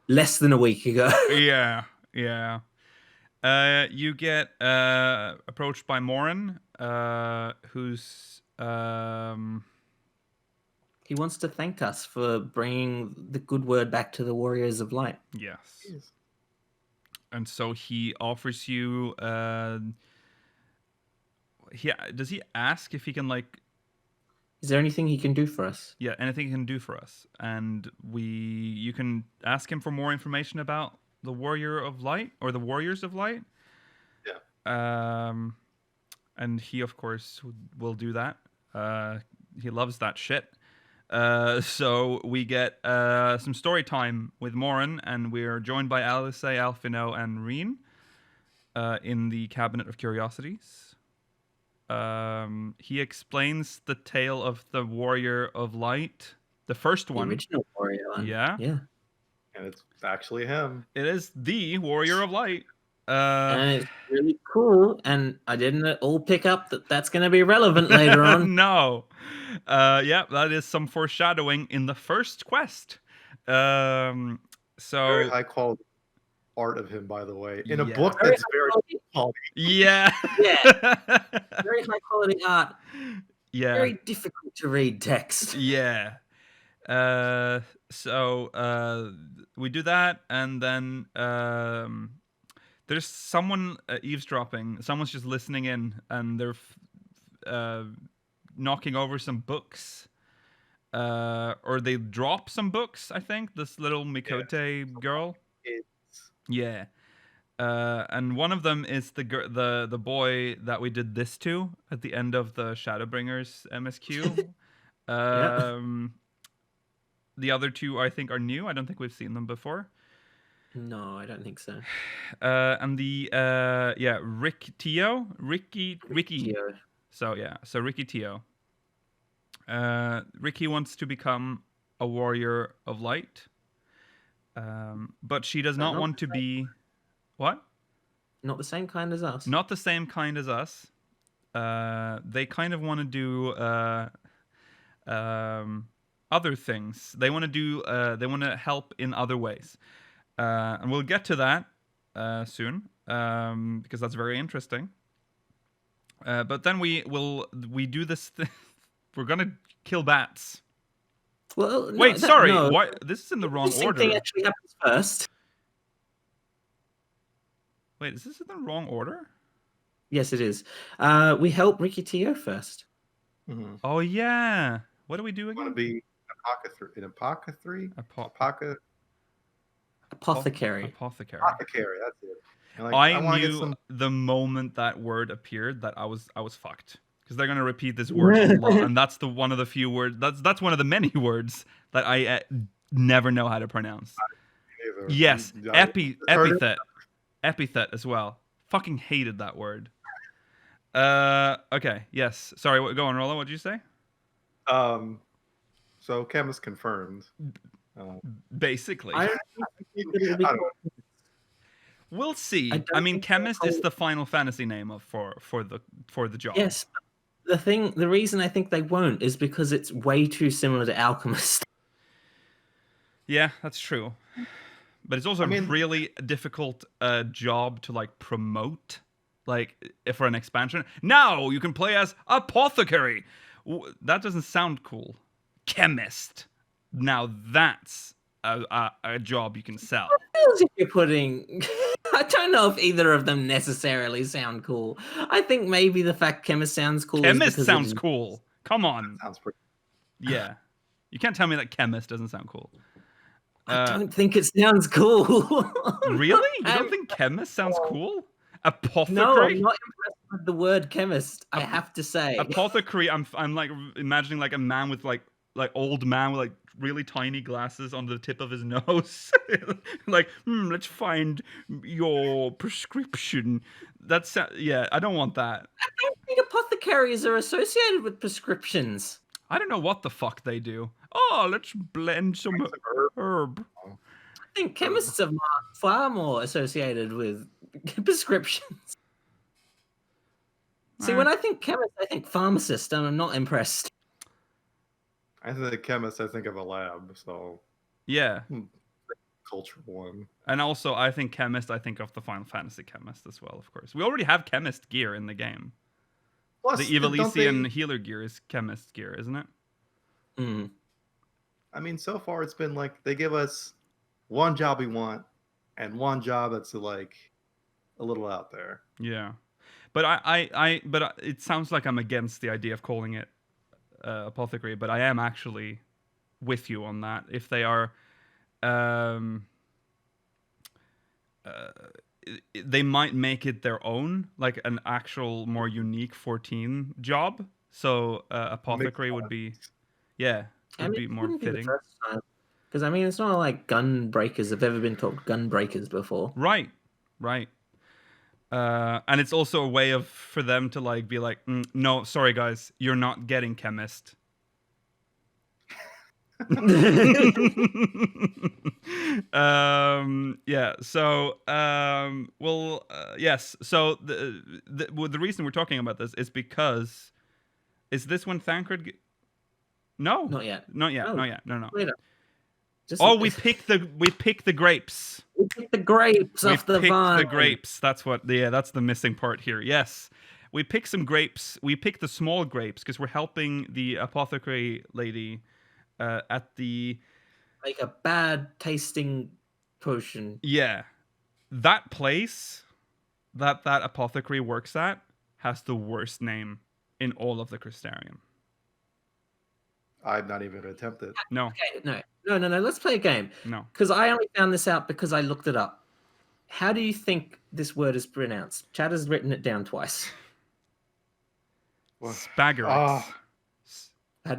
[SPEAKER 4] less than a week ago.
[SPEAKER 1] Yeah. Yeah. You get approached by Morin, who's...
[SPEAKER 4] He wants to thank us for bringing the good word back to the Warriors of Light.
[SPEAKER 1] Yes. And so he offers you... does he ask if he can,
[SPEAKER 4] Is there anything he can do for us?
[SPEAKER 1] Yeah, anything he can do for us. And you can ask him for more information about the Warrior of Light or the Warriors of Light.
[SPEAKER 3] Yeah.
[SPEAKER 1] And he, of course, will do that. He loves that shit. So we get some story time with Morin, and we're joined by Alice, Alfino, and Reen in the Cabinet of Curiosities. He explains the tale of the Warrior of Light, the first one.
[SPEAKER 4] The original Warrior one.
[SPEAKER 1] Yeah.
[SPEAKER 3] And it's actually him.
[SPEAKER 1] It is the Warrior of Light.
[SPEAKER 4] And it's really cool, and I didn't all pick up that that's going to be relevant later on.
[SPEAKER 1] No. Yeah, that is some foreshadowing in the first quest. So
[SPEAKER 3] Very high quality art of him, by the way, in a book that's very quality.
[SPEAKER 1] Yeah.
[SPEAKER 4] Very high quality art.
[SPEAKER 1] Yeah.
[SPEAKER 4] Very difficult to read text.
[SPEAKER 1] Yeah. So we do that, and then there's someone eavesdropping. Someone's just listening in, and they're knocking over some books. Or they drop some books, I think. This little Mikote girl. Yeah. And one of them is the boy that we did this to at the end of the Shadowbringers MSQ. The other two, I think, are new. I don't think we've seen them before.
[SPEAKER 4] No, I don't think so.
[SPEAKER 1] And the Ricky Tio. So Ricky Tio. Ricky wants to become a warrior of light. But she does not want to be... What?
[SPEAKER 4] Not the same kind as us.
[SPEAKER 1] Not the same kind as us. They kind of want to do other things. They want to do... they want to help in other ways. And we'll get to that soon, because that's very interesting. But then we do this thing. We're gonna kill bats.
[SPEAKER 4] Well,
[SPEAKER 1] wait, sorry. No. Why? This is in the wrong order.
[SPEAKER 4] Thing actually happens first.
[SPEAKER 1] Wait, is this in the wrong order?
[SPEAKER 4] Yes, it is. We help Ricky Tio first.
[SPEAKER 3] Mm-hmm.
[SPEAKER 1] Oh yeah. What do we do again?
[SPEAKER 3] Want to be apothecary?
[SPEAKER 1] Apothecary.
[SPEAKER 3] Apothecary, that's it.
[SPEAKER 1] Like, I knew the moment that word appeared that I was fucked, because they're gonna repeat this word a lot, and that's one of the few words. That's one of the many words that I never know how to pronounce. Yes, epithet as well. Fucking hated that word. Okay, yes. Sorry, go on, Rolla. What did you say?
[SPEAKER 3] So Chem is confirmed.
[SPEAKER 1] Basically.
[SPEAKER 3] I don't know.
[SPEAKER 1] We'll see. I mean, chemist is the Final Fantasy name for the job.
[SPEAKER 4] Yes. The reason I think they won't is because it's way too similar to alchemist.
[SPEAKER 1] Yeah, that's true. But it's also a really difficult job to like promote, like for an expansion. Now you can play as apothecary. That doesn't sound cool. Chemist. Now that's a job you can sell.
[SPEAKER 4] If you're putting, I don't know if either of them necessarily sound cool. I think maybe the fact chemist sounds cool.
[SPEAKER 1] Chemist sounds cool. Come on.
[SPEAKER 3] That sounds pretty.
[SPEAKER 1] Yeah, you can't tell me that chemist doesn't sound cool.
[SPEAKER 4] I don't think it sounds cool.
[SPEAKER 1] Really? You don't think chemist sounds cool? Apothecary?
[SPEAKER 4] No, I'm not impressed with the word chemist. I have to say,
[SPEAKER 1] apothecary. I'm like imagining like a man with like old man with like really tiny glasses on the tip of his nose. Like, let's find your prescription. That's I don't want that.
[SPEAKER 4] I don't think apothecaries are associated with prescriptions.
[SPEAKER 1] I don't know what the fuck they do. Oh, let's blend some herb.
[SPEAKER 4] I think chemists are far more associated with prescriptions. See, when I think chemist, I think pharmacist, and I'm not impressed.
[SPEAKER 3] I think chemist, I think of a lab, so...
[SPEAKER 1] Yeah.
[SPEAKER 3] Culture one.
[SPEAKER 1] And also, I think chemist, I think of the Final Fantasy chemist as well, of course. We already have chemist gear in the game. Plus, the Evilisian healer gear is chemist gear, isn't it?
[SPEAKER 4] Mm.
[SPEAKER 3] I mean, so far it's been like, they give us one job we want, and one job that's like a little out there.
[SPEAKER 1] Yeah. But but it sounds like I'm against the idea of calling it apothecary, but I am actually with you on that. If they are, they might make it their own, like an actual more unique 14 job. So apothecary would be, would be more fitting.
[SPEAKER 4] Because I mean, it's not like gun breakers have ever been called gun breakers before.
[SPEAKER 1] Right. And it's also a way for them to like be like, no, sorry guys, you're not getting chemist. Yes. So the reason we're talking about this is because is this when Thancred? No,
[SPEAKER 4] not yet.
[SPEAKER 1] No.
[SPEAKER 4] Later.
[SPEAKER 1] We pick the grapes.
[SPEAKER 4] We pick the grapes off the vine.
[SPEAKER 1] The grapes. That's the missing part here. Yes. We pick some grapes. We pick the small grapes because we're helping the apothecary lady at the...
[SPEAKER 4] Like a bad tasting potion.
[SPEAKER 1] Yeah. That place that apothecary works at has the worst name in all of the Crystarium.
[SPEAKER 3] I'm not even going to attempt it.
[SPEAKER 1] No.
[SPEAKER 4] Okay, no. Let's play a game.
[SPEAKER 1] No.
[SPEAKER 4] Because I only found this out because I looked it up. How do you think this word is pronounced? Chad has written it down twice.
[SPEAKER 1] Spagarix.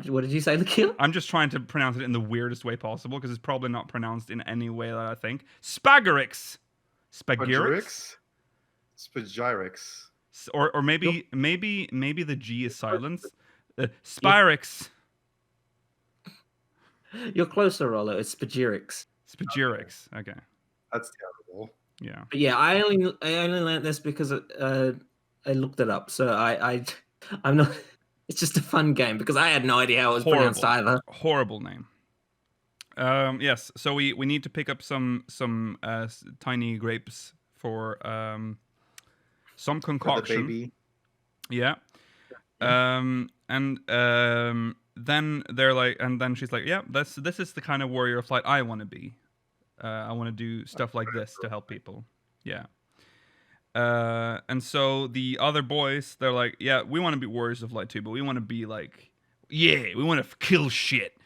[SPEAKER 4] What did you say, Lakil?
[SPEAKER 1] I'm just trying to pronounce it in the weirdest way possible because it's probably not pronounced in any way that I think. Spagarix. Spagirix?
[SPEAKER 3] Spagirix.
[SPEAKER 1] Or maybe the G is silenced. Spyrix.
[SPEAKER 4] You're closer, Rollo. It's Spagirix.
[SPEAKER 1] Spagirix. Okay.
[SPEAKER 3] That's terrible.
[SPEAKER 1] Yeah.
[SPEAKER 4] But yeah, I only learned this because I looked it up. So I'm not. It's just a fun game because I had no idea how it was pronounced either.
[SPEAKER 1] Horrible name. Yes. So we need to pick up some tiny grapes for some concoction.
[SPEAKER 3] For the baby.
[SPEAKER 1] Yeah. Then they're like, and then she's like, yeah, this is the kind of warrior of light I want to be. I want to do stuff like this to help people. Yeah. And so the other boys, they're like, yeah, we want to be warriors of light too, but we want to be like, we want to kill shit.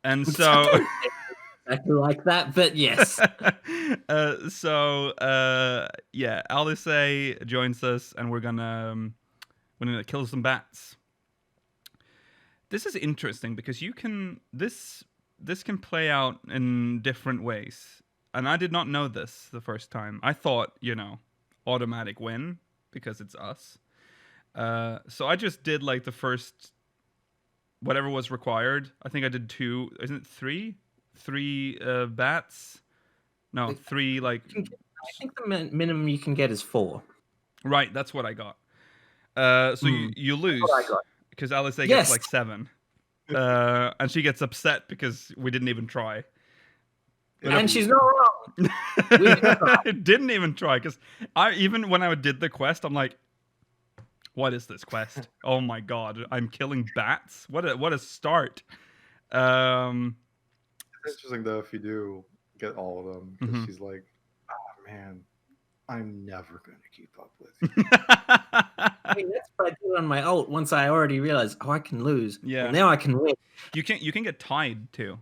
[SPEAKER 1] And so
[SPEAKER 4] exactly like that, but yes.
[SPEAKER 1] Alice joins us, and we're gonna kill some bats. This is interesting because this can play out in different ways. And I did not know this the first time. I thought, automatic win because it's us. So I just did like the first, whatever was required. I think I did 2, isn't it 3? 3 bats? No, 3 like...
[SPEAKER 4] I think the minimum you can get is 4.
[SPEAKER 1] Right, that's what I got. So you lose. That's what I got. Because Alice gets like 7. And she gets upset because we didn't even try.
[SPEAKER 4] And she's not wrong.
[SPEAKER 1] I didn't even try because even when I did the quest, I'm like, what is this quest? Oh my god, I'm killing bats? What a start.
[SPEAKER 3] It's interesting though if you do get all of them because she's like, oh man, I'm never going to keep up with you.
[SPEAKER 4] I mean, that's what I did on my ult once I already realized, I can lose.
[SPEAKER 1] Yeah.
[SPEAKER 4] Well, now I can win.
[SPEAKER 1] You can get tied too.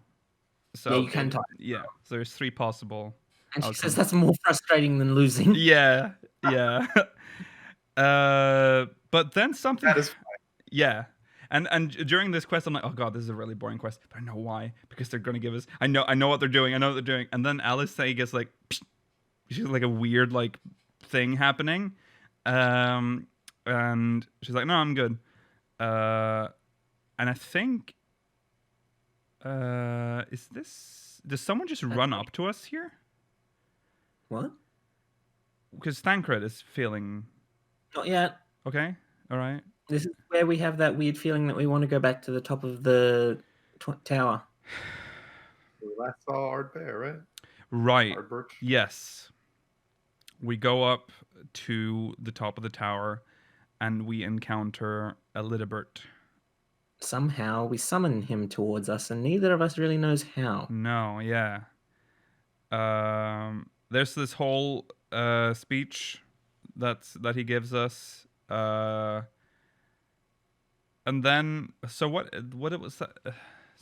[SPEAKER 1] So,
[SPEAKER 4] yeah, you can tie.
[SPEAKER 1] Yeah, so there's 3 possible.
[SPEAKER 4] And she says that's more frustrating than losing.
[SPEAKER 1] Yeah. But then something...
[SPEAKER 3] That is fine.
[SPEAKER 1] Yeah. And during this quest, I'm like, oh god, this is a really boring quest. But I know why. Because they're going to give us... I know what they're doing. And then Alice gets like... She's like a weird like thing happening. And she's like, no, I'm good. And I think... Does someone just run up to us here?
[SPEAKER 4] What?
[SPEAKER 1] Because Thancred is feeling...
[SPEAKER 4] Not yet.
[SPEAKER 1] Okay, all right.
[SPEAKER 4] This is where we have that weird feeling that we want to go back to the top of the tower.
[SPEAKER 3] We last saw Art Bear, right?
[SPEAKER 1] Right.
[SPEAKER 3] Art Birch.
[SPEAKER 1] Yes. We go up to the top of the tower, and we encounter a Lidibert.
[SPEAKER 4] Somehow we summon him towards us, and neither of us really knows how.
[SPEAKER 1] No, yeah. There's this whole speech that he gives us. And then, so what it was that, is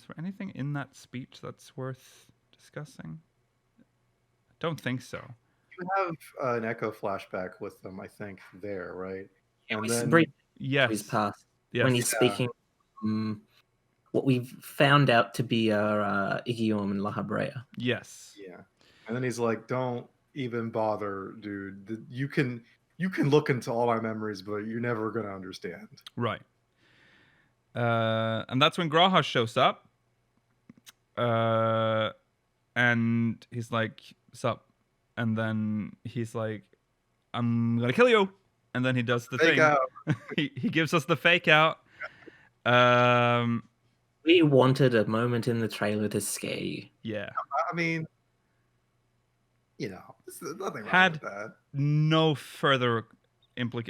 [SPEAKER 1] there anything in that speech that's worth discussing? Don't think so.
[SPEAKER 3] You have an echo flashback with them, I think, there, right?
[SPEAKER 4] And
[SPEAKER 3] and
[SPEAKER 4] then
[SPEAKER 3] then
[SPEAKER 4] his past
[SPEAKER 1] Yes.
[SPEAKER 4] when he's speaking what we've found out to be our Igiom and La Habrea.
[SPEAKER 1] Yes.
[SPEAKER 3] Yeah. And then he's like, don't even bother, dude. You can look into all my memories, but you're never gonna understand.
[SPEAKER 1] Right. And that's when YoRHa shows up. And he's like, sup? And then he's like, I'm gonna kill you. And then he does the
[SPEAKER 3] Fake
[SPEAKER 1] thing.
[SPEAKER 3] out.
[SPEAKER 1] he gives us the fake out.
[SPEAKER 4] We wanted a moment in the trailer to scare you.
[SPEAKER 1] Yeah.
[SPEAKER 3] I mean, there's nothing wrong
[SPEAKER 1] Had
[SPEAKER 3] with that.
[SPEAKER 1] no further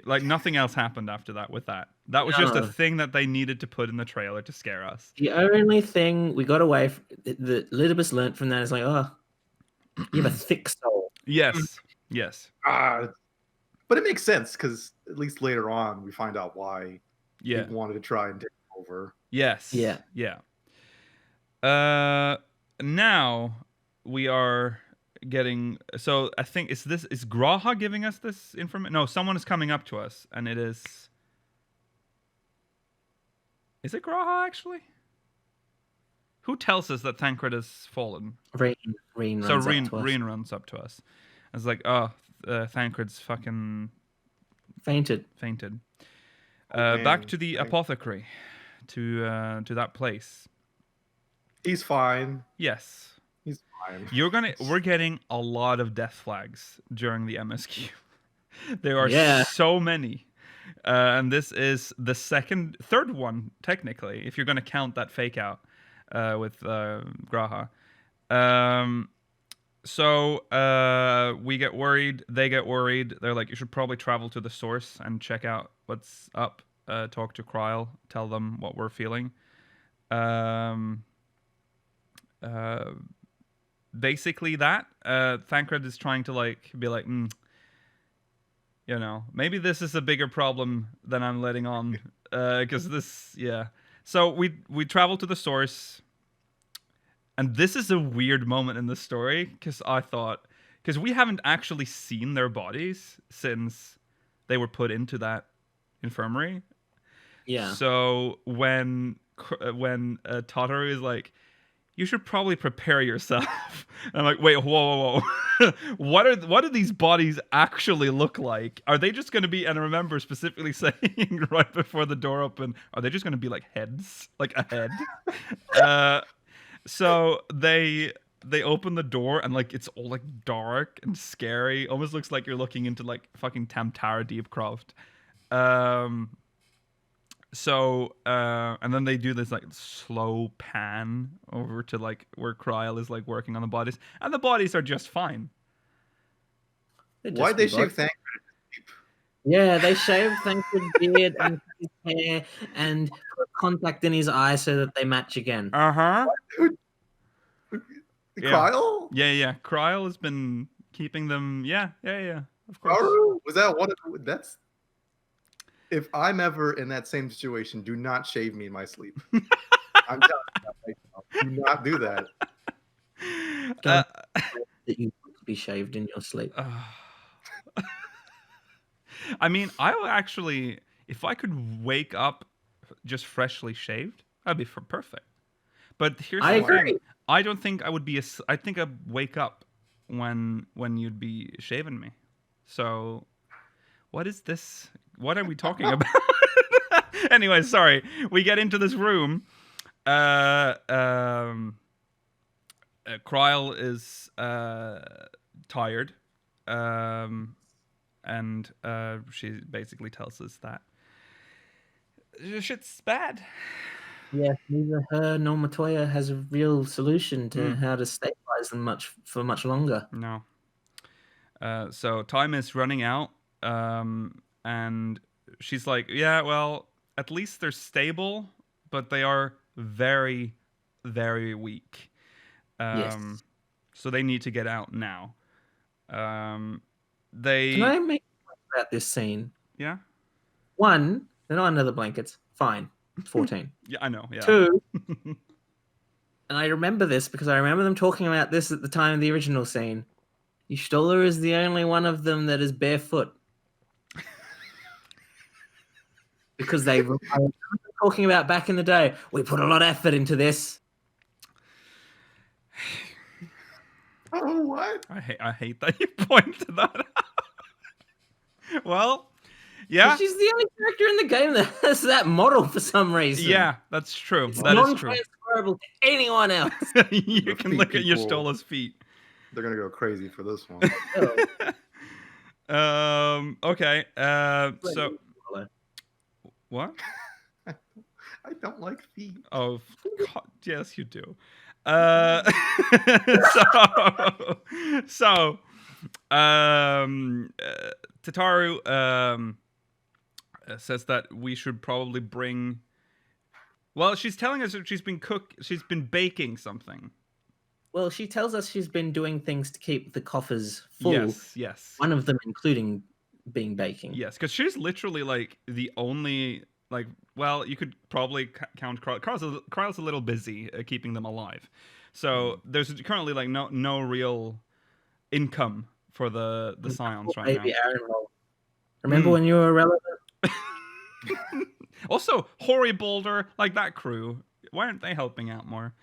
[SPEAKER 1] like nothing else happened after that with that. That was just a thing that they needed to put in the trailer to scare us.
[SPEAKER 4] The only thing we got away from, that Lidibus learnt from that is like, oh, you have a thick soul.
[SPEAKER 1] Yes. Yes.
[SPEAKER 3] But it makes sense because at least later on we find out why he wanted to try and take over.
[SPEAKER 1] Yes.
[SPEAKER 4] Yeah.
[SPEAKER 1] Yeah. Now we are getting, so I think is YoRHa giving us this information? No, someone is coming up to us, and it is it YoRHa actually? Who tells us that Thancred has fallen?
[SPEAKER 4] Reen
[SPEAKER 1] runs up to us. It's like, oh, Thancred's fucking
[SPEAKER 4] fainted.
[SPEAKER 1] Back to the apothecary, to that place.
[SPEAKER 3] He's fine.
[SPEAKER 1] Yes.
[SPEAKER 3] He's fine.
[SPEAKER 1] We're getting a lot of death flags during the MSQ. There are so many. And this is the third one, technically, if you're going to count that fake out with YoRHa. So we get worried. They get worried. They're like, you should probably travel to the source and check out what's up. Talk to Kryl. Tell them what we're feeling. Basically that. Thancred is trying to be like, maybe this is a bigger problem than I'm letting on. Because this, yeah. So we travel to the source. And this is a weird moment in the story, because we haven't actually seen their bodies since they were put into that infirmary.
[SPEAKER 4] Yeah.
[SPEAKER 1] So when Tataru is like, you should probably prepare yourself. And I'm like, wait, whoa. What do these bodies actually look like? Are they just going to be, and I remember specifically saying right before the door opened, are they just going to be like heads? Like a head? So they open the door and it's all dark and scary. Almost looks like you're looking into fucking Tamtara Deepcroft. And then they do this slow pan over to where Kryl is working on the bodies, and the bodies are just fine.
[SPEAKER 3] Why'd they shave Thancred?
[SPEAKER 4] Yeah, they shaved Thancred's beard and his hair and put contact in his eye so that they match again.
[SPEAKER 3] Kryl?
[SPEAKER 1] Yeah. Kryl has been keeping them. Yeah. Of course.
[SPEAKER 3] Was that one? That's. If I'm ever in that same situation, do not shave me in my sleep. I'm telling you right now. Do not do that.
[SPEAKER 4] That you could be shaved in your sleep.
[SPEAKER 1] I mean, I would actually, if I could wake up just freshly shaved, that'd be perfect. But here's the thing. I don't think I would be. I think I'd wake up when you'd be shaving me. So, what is this? What are we talking about? Anyway, sorry. We get into this room. Kryl is tired. And she basically tells us that shit's bad.
[SPEAKER 4] Yeah, neither her nor Matoya has a real solution to how to stabilize them for much longer.
[SPEAKER 1] No. So time is running out. And she's like, yeah, well, at least they're stable, but they are very, very weak.
[SPEAKER 4] Yes.
[SPEAKER 1] So they need to get out now.
[SPEAKER 4] Can I make a point about this scene?
[SPEAKER 1] Yeah.
[SPEAKER 4] One, they're not under the blankets. Fine. 14.
[SPEAKER 1] Yeah, I know. Yeah.
[SPEAKER 4] 2, and I remember this because I remember them talking about this at the time of the original scene. Y'shtola is the only one of them that is barefoot. Because I remember talking about back in the day, we put a lot of effort into this.
[SPEAKER 3] Oh, what?
[SPEAKER 1] I hate that you point to that. Well, yeah.
[SPEAKER 4] She's the only character in the game that has that model for some reason.
[SPEAKER 1] Yeah, that's true.
[SPEAKER 4] It's
[SPEAKER 1] that is true.
[SPEAKER 4] Non-transferable to anyone else.
[SPEAKER 1] You can look at Y'shtola's feet.
[SPEAKER 3] They're gonna go crazy for this one.
[SPEAKER 1] Okay. So what?
[SPEAKER 3] I don't like feet.
[SPEAKER 1] Oh, God, yes, you do. So, Tataru says that we should probably bring. Well, she's telling us that she's been baking something.
[SPEAKER 4] Well, she tells us she's been doing things to keep the coffers full.
[SPEAKER 1] Yes.
[SPEAKER 4] One of them including being baking.
[SPEAKER 1] Yes, because she's literally like the only well, you could probably count Kryle's a little busy keeping them alive. So there's currently like no real income for the Scions right now.
[SPEAKER 4] Aaron, remember when you were relevant?
[SPEAKER 1] Also, Hori Boulder, like that crew. Why aren't they helping out more?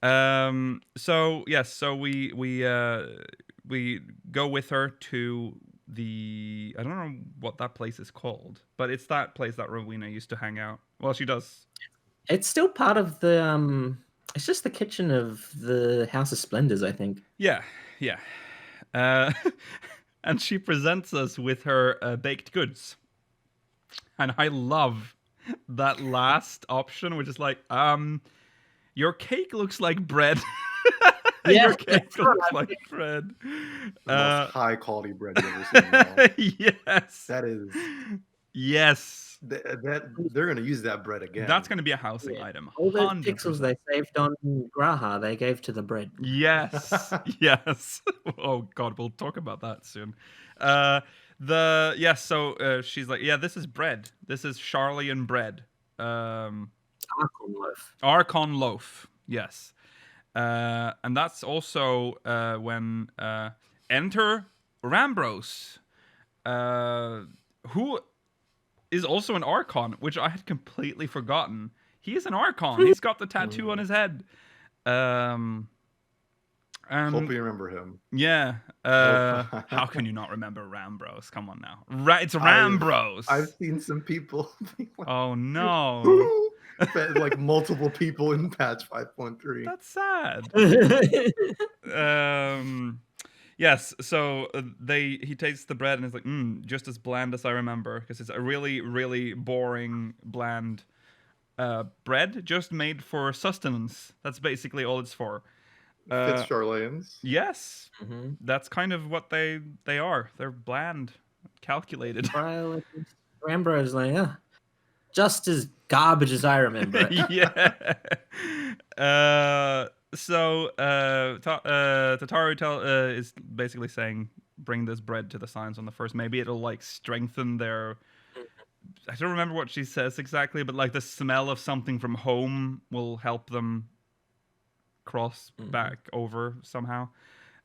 [SPEAKER 1] So yes, so we go with her to the, I don't know what that place is called, but it's that place that Rowena used to hang out. Well, she does.
[SPEAKER 4] It's still part of the it's just the kitchen of the House of Splendors, I think.
[SPEAKER 1] Yeah. And she presents us with her baked goods. And I love that last option, which is like, your cake looks like bread.
[SPEAKER 4] Yeah,
[SPEAKER 1] your cake looks like bread.
[SPEAKER 3] The most high quality bread you've ever seen.
[SPEAKER 1] Yes.
[SPEAKER 3] That is.
[SPEAKER 1] Yes.
[SPEAKER 3] That they're gonna use that bread again.
[SPEAKER 1] That's gonna be a housing item.
[SPEAKER 4] All those
[SPEAKER 1] 100%.
[SPEAKER 4] pixels they saved on YoRHa, they gave to the bread.
[SPEAKER 1] Yes. Yes. Oh God, we'll talk about that soon. So she's like, yeah, this is bread. This is Charlian bread.
[SPEAKER 4] Archon loaf.
[SPEAKER 1] Archon loaf. Yes. And that's also when enter Rambros, who is also an Archon, which I had completely forgotten. He is an Archon. He's got the tattoo on his head.
[SPEAKER 3] Hope you remember him.
[SPEAKER 1] Yeah. How can you not remember Rambros? Come on now. It's Rambros.
[SPEAKER 3] I've seen some people.
[SPEAKER 1] Oh no.
[SPEAKER 3] Like multiple people in patch 5.3.
[SPEAKER 1] That's sad. Yes, so he tastes the bread and is like, just as bland as I remember, because it's a really, really boring, bland bread, just made for sustenance. That's basically all it's for.
[SPEAKER 3] It's Charlaine's.
[SPEAKER 1] Yes, That's kind of what they are. They're bland, calculated.
[SPEAKER 4] Rambro's like, just as garbage as I remember.
[SPEAKER 1] Yeah. So Tataru is basically saying, bring this bread to the Scions on the first. Maybe it'll like strengthen their. I don't remember what she says exactly, but like the smell of something from home will help them cross back over somehow.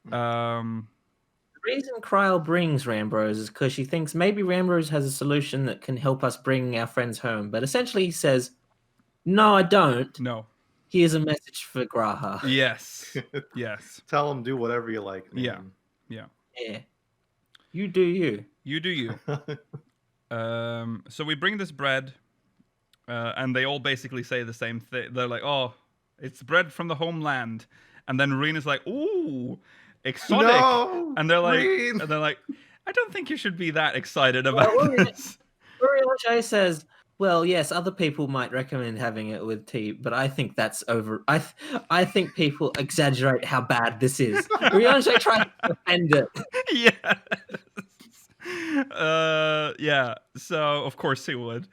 [SPEAKER 1] The
[SPEAKER 4] reason Kryle brings Rambros is because she thinks maybe Rambros has a solution that can help us bring our friends home. But essentially he says, no, I don't.
[SPEAKER 1] No.
[SPEAKER 4] Here's a message for YoRHa.
[SPEAKER 1] Yes. Yes.
[SPEAKER 3] Tell them do whatever you like, man.
[SPEAKER 1] Yeah.
[SPEAKER 4] You do you.
[SPEAKER 1] You do you. So we bring this bread, and they all basically say the same thing. They're like, oh, it's bread from the homeland. And then Rena's like, ooh, exotic.
[SPEAKER 3] No,
[SPEAKER 1] and they're like,
[SPEAKER 3] Reen.
[SPEAKER 1] I don't think you should be that excited about this.
[SPEAKER 4] YoRHa says, well, yes, other people might recommend having it with tea, but I think that's over. I think people exaggerate how bad this is. Ryojay tried to defend it.
[SPEAKER 1] Yes. Yeah. So of course he would.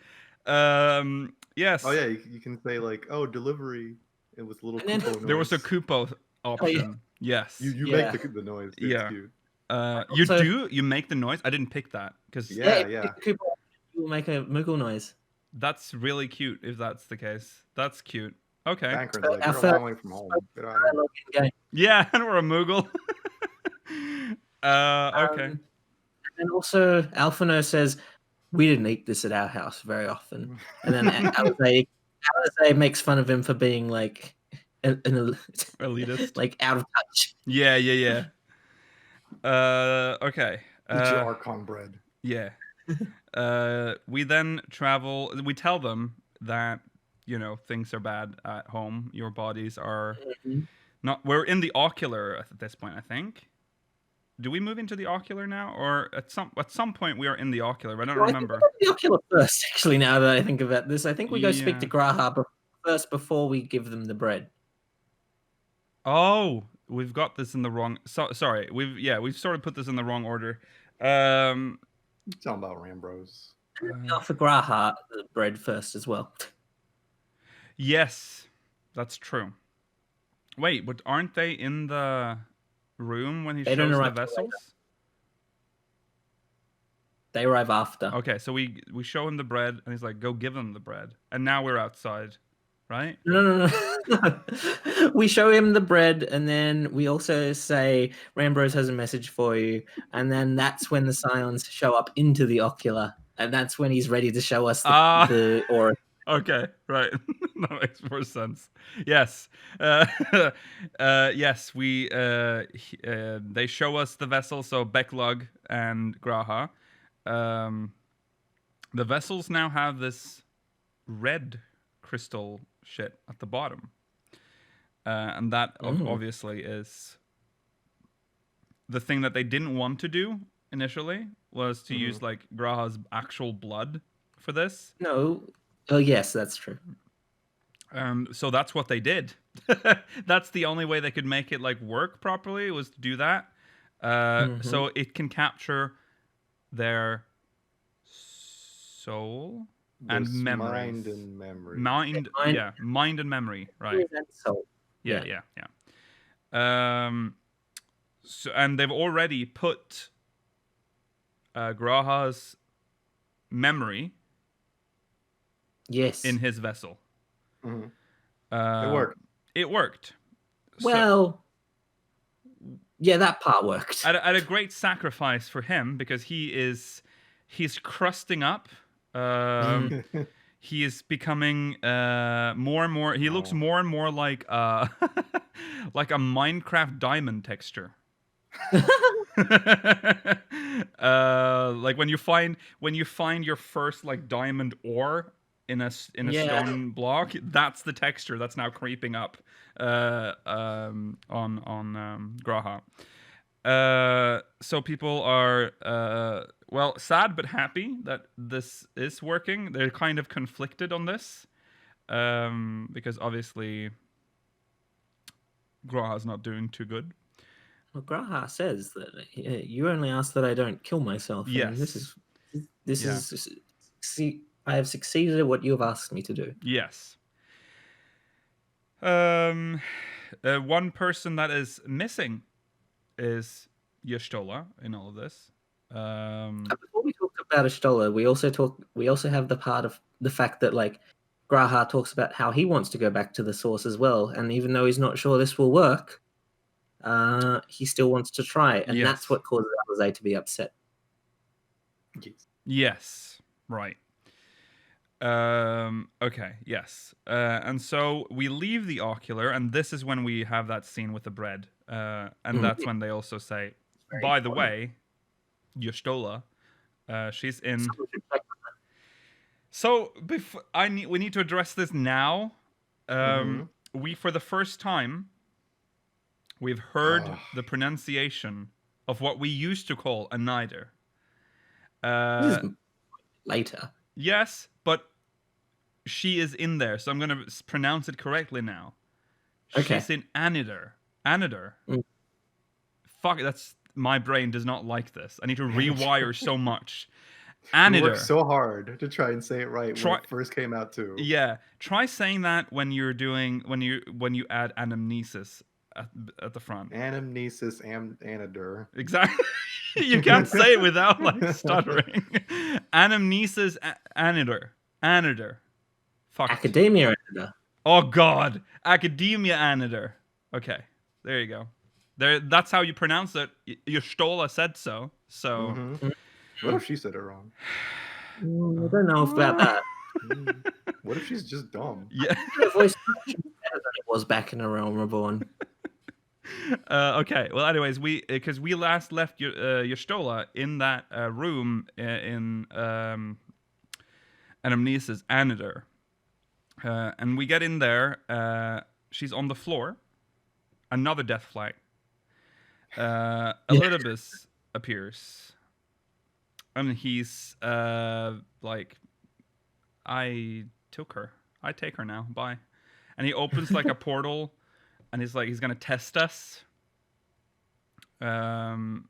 [SPEAKER 1] Yes.
[SPEAKER 3] Oh yeah, you can say like, oh, delivery. It was a little.
[SPEAKER 1] There was a Kupo option.
[SPEAKER 3] Oh,
[SPEAKER 1] yeah. Yes.
[SPEAKER 3] You make the noise. It's cute.
[SPEAKER 1] You make the noise. I didn't pick that because
[SPEAKER 3] yeah.
[SPEAKER 4] You will make a Moogle noise.
[SPEAKER 1] That's really cute. If that's the case, that's cute. Okay.
[SPEAKER 3] Bankers like, you're a long way from home. Get out of here.
[SPEAKER 1] Yeah, and we're a Moogle. Okay.
[SPEAKER 4] And also, Alphino says, we didn't eat this at our house very often. And then Alize makes fun of him for being like an
[SPEAKER 1] elitist,
[SPEAKER 4] like out of touch.
[SPEAKER 1] Yeah. Okay.
[SPEAKER 3] Eat your Archon bread.
[SPEAKER 1] Yeah. We then travel. We tell them that things are bad at home. Your bodies are not. We're in the ocular at this point, I think. Do we move into the ocular now, or at some point we are in the ocular? I don't remember.
[SPEAKER 4] The ocular first, actually. Now that I think about this, I think we go speak to YoRHa first before we give them the bread.
[SPEAKER 1] Oh, we've got this in the wrong. Sorry, we've sort of put this in the wrong order.
[SPEAKER 3] Talking about Rambros.
[SPEAKER 4] We offer YoRHa the bread first as well.
[SPEAKER 1] Yes, that's true. Wait, but aren't they in the room when he shows the vessels?
[SPEAKER 4] They arrive after.
[SPEAKER 1] Okay, so we show him the bread, and he's like, "Go give them the bread." And now we're outside, right?
[SPEAKER 4] No. We show him the bread, and then we also say, "Rambros has a message for you." And then that's when the Scions show up into the ocular, and that's when he's ready to show us the aura.
[SPEAKER 1] Okay, right. That makes more sense. Yes. Yes, they show us the vessel, so Backlog and YoRHa. The vessels now have this red crystal shit at the bottom. And that obviously is the thing that they didn't want to do initially, was to use like YoRHa's actual blood for this.
[SPEAKER 4] No. Oh, yes, that's true.
[SPEAKER 1] So that's what they did. That's the only way they could make it like work properly, was to do that. So it can capture their soul and memory.
[SPEAKER 3] Mind and memory.
[SPEAKER 1] Mind and memory. Right.
[SPEAKER 4] Soul.
[SPEAKER 1] Yeah. So, and they've already put YoRHa's memory.
[SPEAKER 4] Yes.
[SPEAKER 1] In his vessel.
[SPEAKER 3] It worked.
[SPEAKER 1] It worked.
[SPEAKER 4] Well, yeah, that part worked.
[SPEAKER 1] At a great sacrifice for him, because he's crusting up. He is becoming more and more. He looks more and more like like a Minecraft diamond texture. Like when you find your first like diamond ore in a stone block, that's the texture that's now creeping up on YoRHa. So people are sad but happy that this is working. They're kind of conflicted on this because obviously YoRHa's not doing too good.
[SPEAKER 4] Well, YoRHa says that you only ask that I don't kill myself.
[SPEAKER 1] Yes.
[SPEAKER 4] This is I have succeeded at what you have asked me to do.
[SPEAKER 1] Yes. One person that is missing is Y'shtola in all of this.
[SPEAKER 4] Before we talk about Y'shtola, we also have the part of the fact that like YoRHa talks about how he wants to go back to the source as well, and even though he's not sure this will work, he still wants to try, and that's what causes Alize to be upset.
[SPEAKER 1] Yes, right. Okay, yes. And so we leave the ocular, and this is when we have that scene with the bread. And that's when they also say, by the way, Y'shtola, she's in. So we need to address this now. We, for the first time, we've heard the pronunciation of what we used to call a Nider.
[SPEAKER 4] Later.
[SPEAKER 1] Yes, but she is in there, so I'm going to pronounce it correctly now.
[SPEAKER 4] Okay.
[SPEAKER 1] She's in Anider. Fuck, my brain does not like this. I need to rewire so much. Anider.
[SPEAKER 3] You worked so hard to try and say it right when it first came out too.
[SPEAKER 1] Yeah, try saying that when you add anamnesis at the front.
[SPEAKER 3] Anamnesis, Anider.
[SPEAKER 1] Exactly. You can't say it without like stuttering. Anamnesis, Anider. Anader. Fuck.
[SPEAKER 4] Academia Anader.
[SPEAKER 1] Oh God, Academia Anader. Okay, there you go. There. That's how you pronounce it. Y'shtola said so. So.
[SPEAKER 3] Mm-hmm. What if she said it wrong?
[SPEAKER 4] I don't know about that.
[SPEAKER 3] What if she's just dumb?
[SPEAKER 1] Yeah.
[SPEAKER 4] Her voice is better than it was back in A Realm Reborn.
[SPEAKER 1] Okay. Well, anyways, because we last left Y'shtola in that room in Anamnesis Anader, and we get in there. She's on the floor. Another death flag. Elidibus appears, and he's like, I took her. I take her now. Bye. And he opens like a portal. And he's like, he's gonna test us, and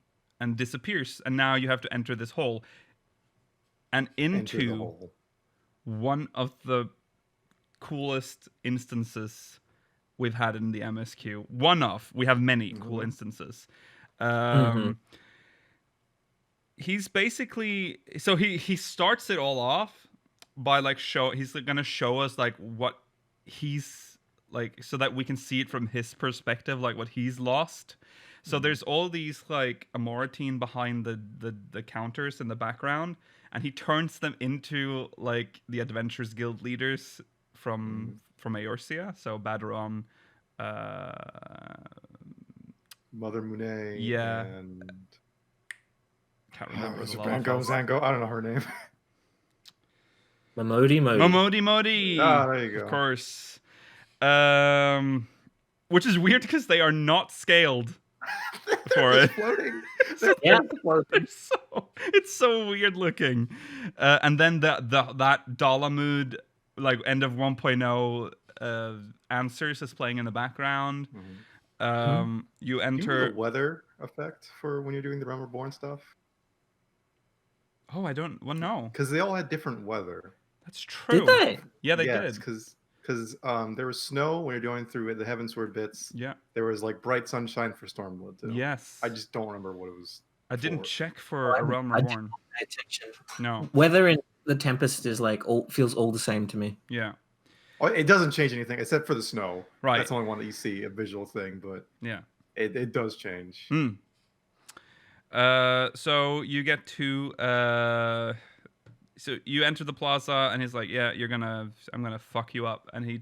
[SPEAKER 1] disappears. And now you have to enter this hole, and into one of the coolest instances we've had in the MSQ. We have many cool instances. He's basically, so he starts it all off by like he's gonna show us like what he's like, so that we can see it from his perspective, like what he's lost. So there's all these like Amoratine behind the counters in the background, and he turns them into like the Adventurers Guild leaders from Eorzea. So Badron,
[SPEAKER 3] Mother Monet,
[SPEAKER 1] yeah,
[SPEAKER 3] and
[SPEAKER 1] can't remember.
[SPEAKER 3] Zango. I don't know her name.
[SPEAKER 4] Momodi.
[SPEAKER 3] Ah, there you go.
[SPEAKER 1] Of course. Which is weird because they are not scaled for it.
[SPEAKER 3] Floating.
[SPEAKER 1] It's so weird looking. And then that Dalamud, like end of 1.0 answers is playing in the background. You enter.
[SPEAKER 3] Do you know the weather effect for when you're doing the Realm Reborn stuff?
[SPEAKER 1] Oh, I don't. Well, no.
[SPEAKER 3] Because they all had different weather.
[SPEAKER 1] That's true.
[SPEAKER 4] Did they?
[SPEAKER 1] Yeah, they did.
[SPEAKER 3] Because there was snow when you're going through the Heavensward bits.
[SPEAKER 1] Yeah.
[SPEAKER 3] There was like bright sunshine for Stormblood too.
[SPEAKER 1] Yes.
[SPEAKER 3] I just don't remember what it was.
[SPEAKER 1] I didn't check for A Realm Reborn.
[SPEAKER 4] Pay attention.
[SPEAKER 1] No.
[SPEAKER 4] Weather in the Tempest is like feels all the same to me.
[SPEAKER 1] Yeah.
[SPEAKER 3] Oh, it doesn't change anything except for the snow.
[SPEAKER 1] Right.
[SPEAKER 3] That's the only one that you see, a visual thing, but
[SPEAKER 1] yeah,
[SPEAKER 3] it does change.
[SPEAKER 1] So you get to so you enter the plaza, and he's like, "Yeah, I'm gonna fuck you up." And he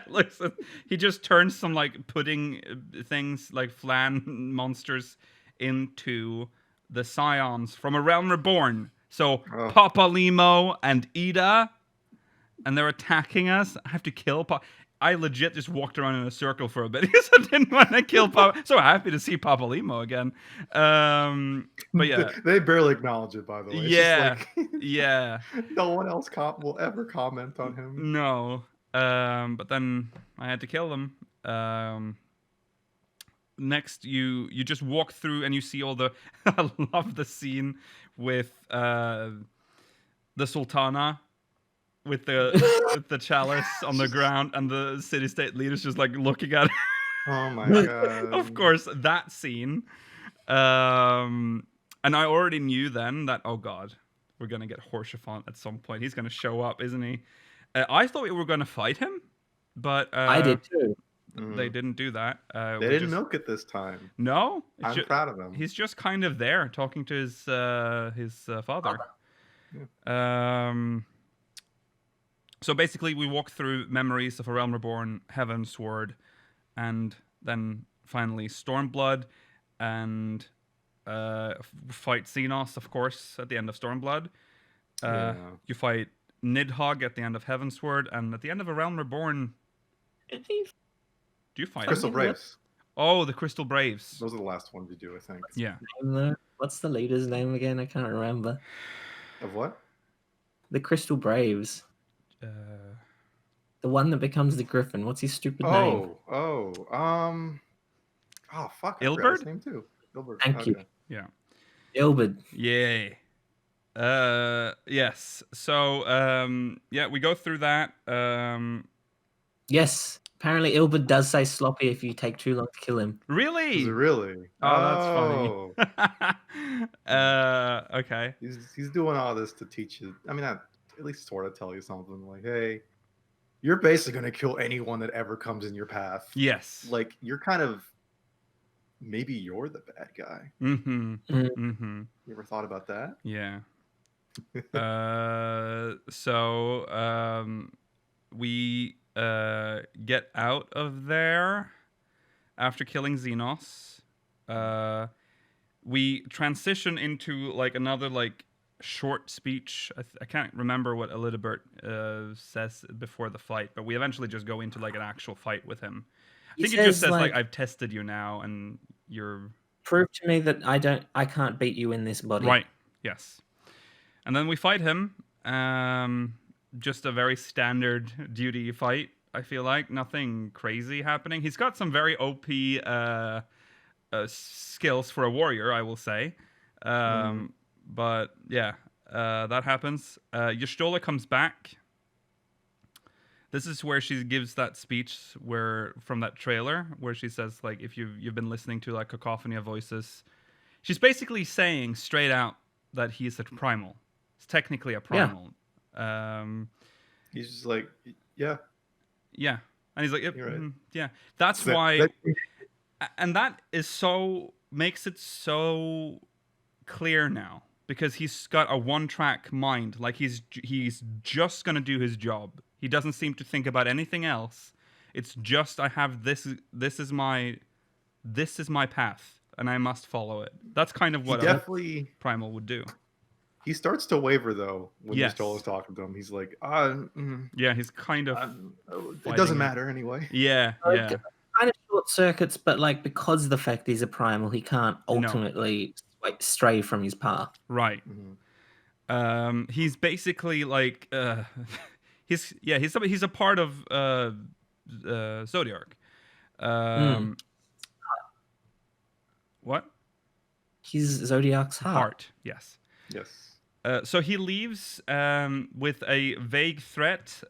[SPEAKER 1] looks he just turns some like pudding things, like flan monsters, into the scions from A Realm Reborn. So Papa Limo and Ida, and they're attacking us. I have to kill Papa. I legit just walked around in a circle for a bit because I didn't want to kill Papa. So happy to see Papa Limo again. But yeah.
[SPEAKER 3] They barely acknowledge it, by the way. It's
[SPEAKER 1] yeah.
[SPEAKER 3] just like,
[SPEAKER 1] yeah.
[SPEAKER 3] No one else will ever comment on him.
[SPEAKER 1] No. But then I had to kill them. Next, you just walk through and you see all the... I love the scene with the Sultana with the chalice on the ground, and the city-state leaders just like looking at it.
[SPEAKER 3] Oh my god.
[SPEAKER 1] Of course, that scene. And I already knew then that, oh god, we're going to get Horshaphant at some point. He's going to show up, isn't he? I thought we were going to fight him, but...
[SPEAKER 4] I did too.
[SPEAKER 1] They didn't do that.
[SPEAKER 3] They didn't milk it this time.
[SPEAKER 1] No?
[SPEAKER 3] I'm proud of them.
[SPEAKER 1] He's just kind of there, talking to his father. Yeah. So basically, we walk through memories of A Realm Reborn, Heavensward, and then finally Stormblood, and fight Xenos, of course, at the end of Stormblood. You fight Nidhogg at the end of Heavensward, and at the end of A Realm Reborn... Do you fight
[SPEAKER 3] Crystal Braves?
[SPEAKER 1] Oh, the Crystal Braves.
[SPEAKER 3] Those are the last ones you do, I think.
[SPEAKER 1] Yeah.
[SPEAKER 4] What's the leader's name again? I can't remember.
[SPEAKER 3] Of what?
[SPEAKER 4] The Crystal Braves. The one that becomes the Griffin. What's his stupid name?
[SPEAKER 3] Oh, fuck. I forgot
[SPEAKER 1] Ilberd?
[SPEAKER 3] his name too. Ilberd.
[SPEAKER 4] Thank you.
[SPEAKER 1] Yeah.
[SPEAKER 4] Ilberd.
[SPEAKER 1] Yay. Yes. So, yeah, we go through that.
[SPEAKER 4] Yes. Apparently, Ilbert does say sloppy if you take too long to kill him.
[SPEAKER 1] Really?
[SPEAKER 3] Really?
[SPEAKER 1] Oh, that's funny. Okay.
[SPEAKER 3] He's doing all this to teach you. I mean, not at least sort of tell you something like, hey, you're basically going to kill anyone that ever comes in your path.
[SPEAKER 1] Yes.
[SPEAKER 3] Like, you're kind of, maybe you're the bad guy.
[SPEAKER 1] Mm-hmm. Mm-hmm.
[SPEAKER 3] You ever thought about that?
[SPEAKER 1] Yeah. We get out of there after killing Xenos. We transition into like another like short speech. I can't remember what Elidibert says before the fight, but we eventually just go into like an actual fight with him. I think he just says like, I've tested you now and you're...
[SPEAKER 4] Prove to me that I can't beat you in this body.
[SPEAKER 1] Right, yes. And then we fight him. Just a very standard duty fight, I feel like. Nothing crazy happening. He's got some very OP skills for a warrior, I will say. But yeah, that happens. Y'shtola comes back. This is where she gives that speech from that trailer where she says, like, if you've been listening to like cacophony of voices, she's basically saying straight out that he's a primal. It's technically a primal. Yeah.
[SPEAKER 3] He's just like, yeah.
[SPEAKER 1] Yeah. And he's like, yep,
[SPEAKER 3] right.
[SPEAKER 1] Yeah. That's why... And that is makes it so clear now. Because he's got a one-track mind. Like, he's just going to do his job. He doesn't seem to think about anything else. It's just, I have this is my path, and I must follow it. That's kind of what a primal would do.
[SPEAKER 3] He starts to waver, though, when Y'shtola's talking to him. He's like,
[SPEAKER 1] yeah, he's kind of...
[SPEAKER 3] it doesn't matter anyway.
[SPEAKER 1] Yeah, yeah.
[SPEAKER 4] Kind of short circuits, but like because of the fact he's a primal, he can't ultimately stray from his path.
[SPEAKER 1] Right. Mm-hmm. He's basically like... he's a part of Zodiark. What?
[SPEAKER 4] He's Zodiark's heart.
[SPEAKER 1] Yes.
[SPEAKER 3] Yes.
[SPEAKER 1] So he leaves with a vague threat.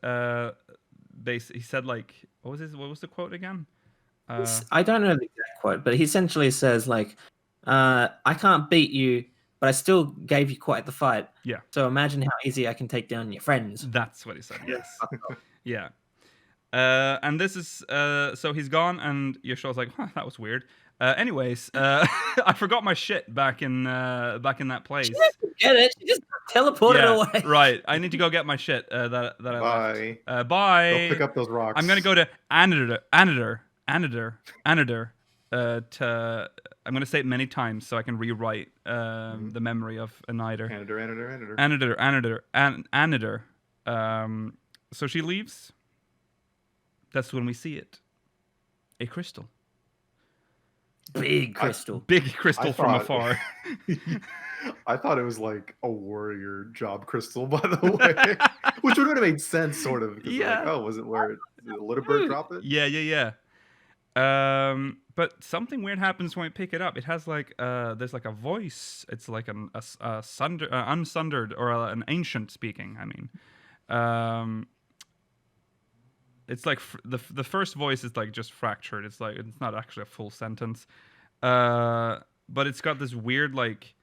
[SPEAKER 1] He said, like, what was the quote again?
[SPEAKER 4] I don't know the exact quote, but he essentially says, like, I can't beat you, but I still gave you quite the fight.
[SPEAKER 1] Yeah.
[SPEAKER 4] So imagine how easy I can take down your friends.
[SPEAKER 1] That's what he said, yes. Yeah. And this is... so he's gone, and Y'shtola's like, huh, that was weird. Anyways, I forgot my shit back in that place.
[SPEAKER 4] She didn't get it. She just teleported away.
[SPEAKER 1] Right. I need to go get my shit that I left. Bye.
[SPEAKER 3] Go pick up those rocks.
[SPEAKER 1] I'm gonna go to Anadir. I'm gonna say it many times so I can rewrite the memory of Anidir. Anidir. So she leaves. That's when we see it. A crystal.
[SPEAKER 4] Big crystal.
[SPEAKER 1] Big crystal from afar.
[SPEAKER 3] I thought it was like a warrior job crystal, by the way. Which would have made sense, sort of.
[SPEAKER 1] Yeah.
[SPEAKER 3] Like, was it where the little bird drop it?
[SPEAKER 1] Yeah. But something weird happens when we pick it up. It has like there's like a voice. It's like unsundered or an ancient speaking. I mean, it's like the first voice is like just fractured. It's like it's not actually a full sentence, but it's got this weird like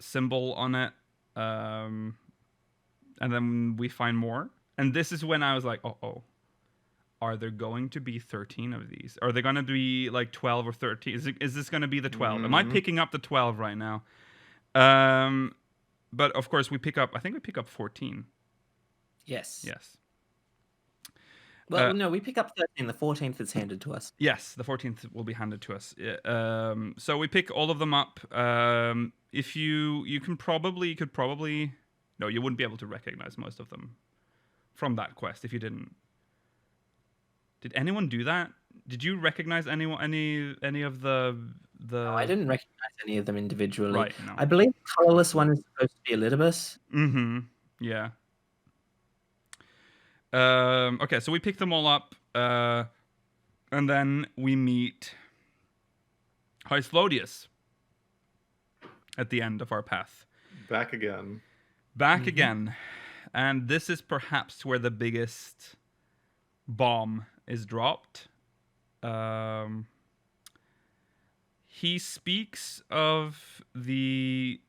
[SPEAKER 1] symbol on it, and then we find more. And this is when I was like, oh. Are there going to be 13 of these? Are they going to be like 12 or 13? Is this going to be the 12? Am I picking up the 12 right now? But of course I think we pick up 14.
[SPEAKER 4] Yes.
[SPEAKER 1] Well,
[SPEAKER 4] no, we pick up 13. The 14th is handed to us.
[SPEAKER 1] Yes, the 14th will be handed to us. So we pick all of them up. If you could probably... No, you wouldn't be able to recognize most of them from that quest if you didn't. Did anyone do that? Did you recognize any of the?
[SPEAKER 4] No, I didn't recognize any of them individually.
[SPEAKER 1] Right. No.
[SPEAKER 4] I believe the colorless one is supposed to be Elidibus.
[SPEAKER 1] Mm-hmm. Yeah. Okay, so we pick them all up, and then we meet Hydaelyn at the end of our path.
[SPEAKER 3] Back again.
[SPEAKER 1] And this is perhaps where the biggest bomb is dropped. He speaks of the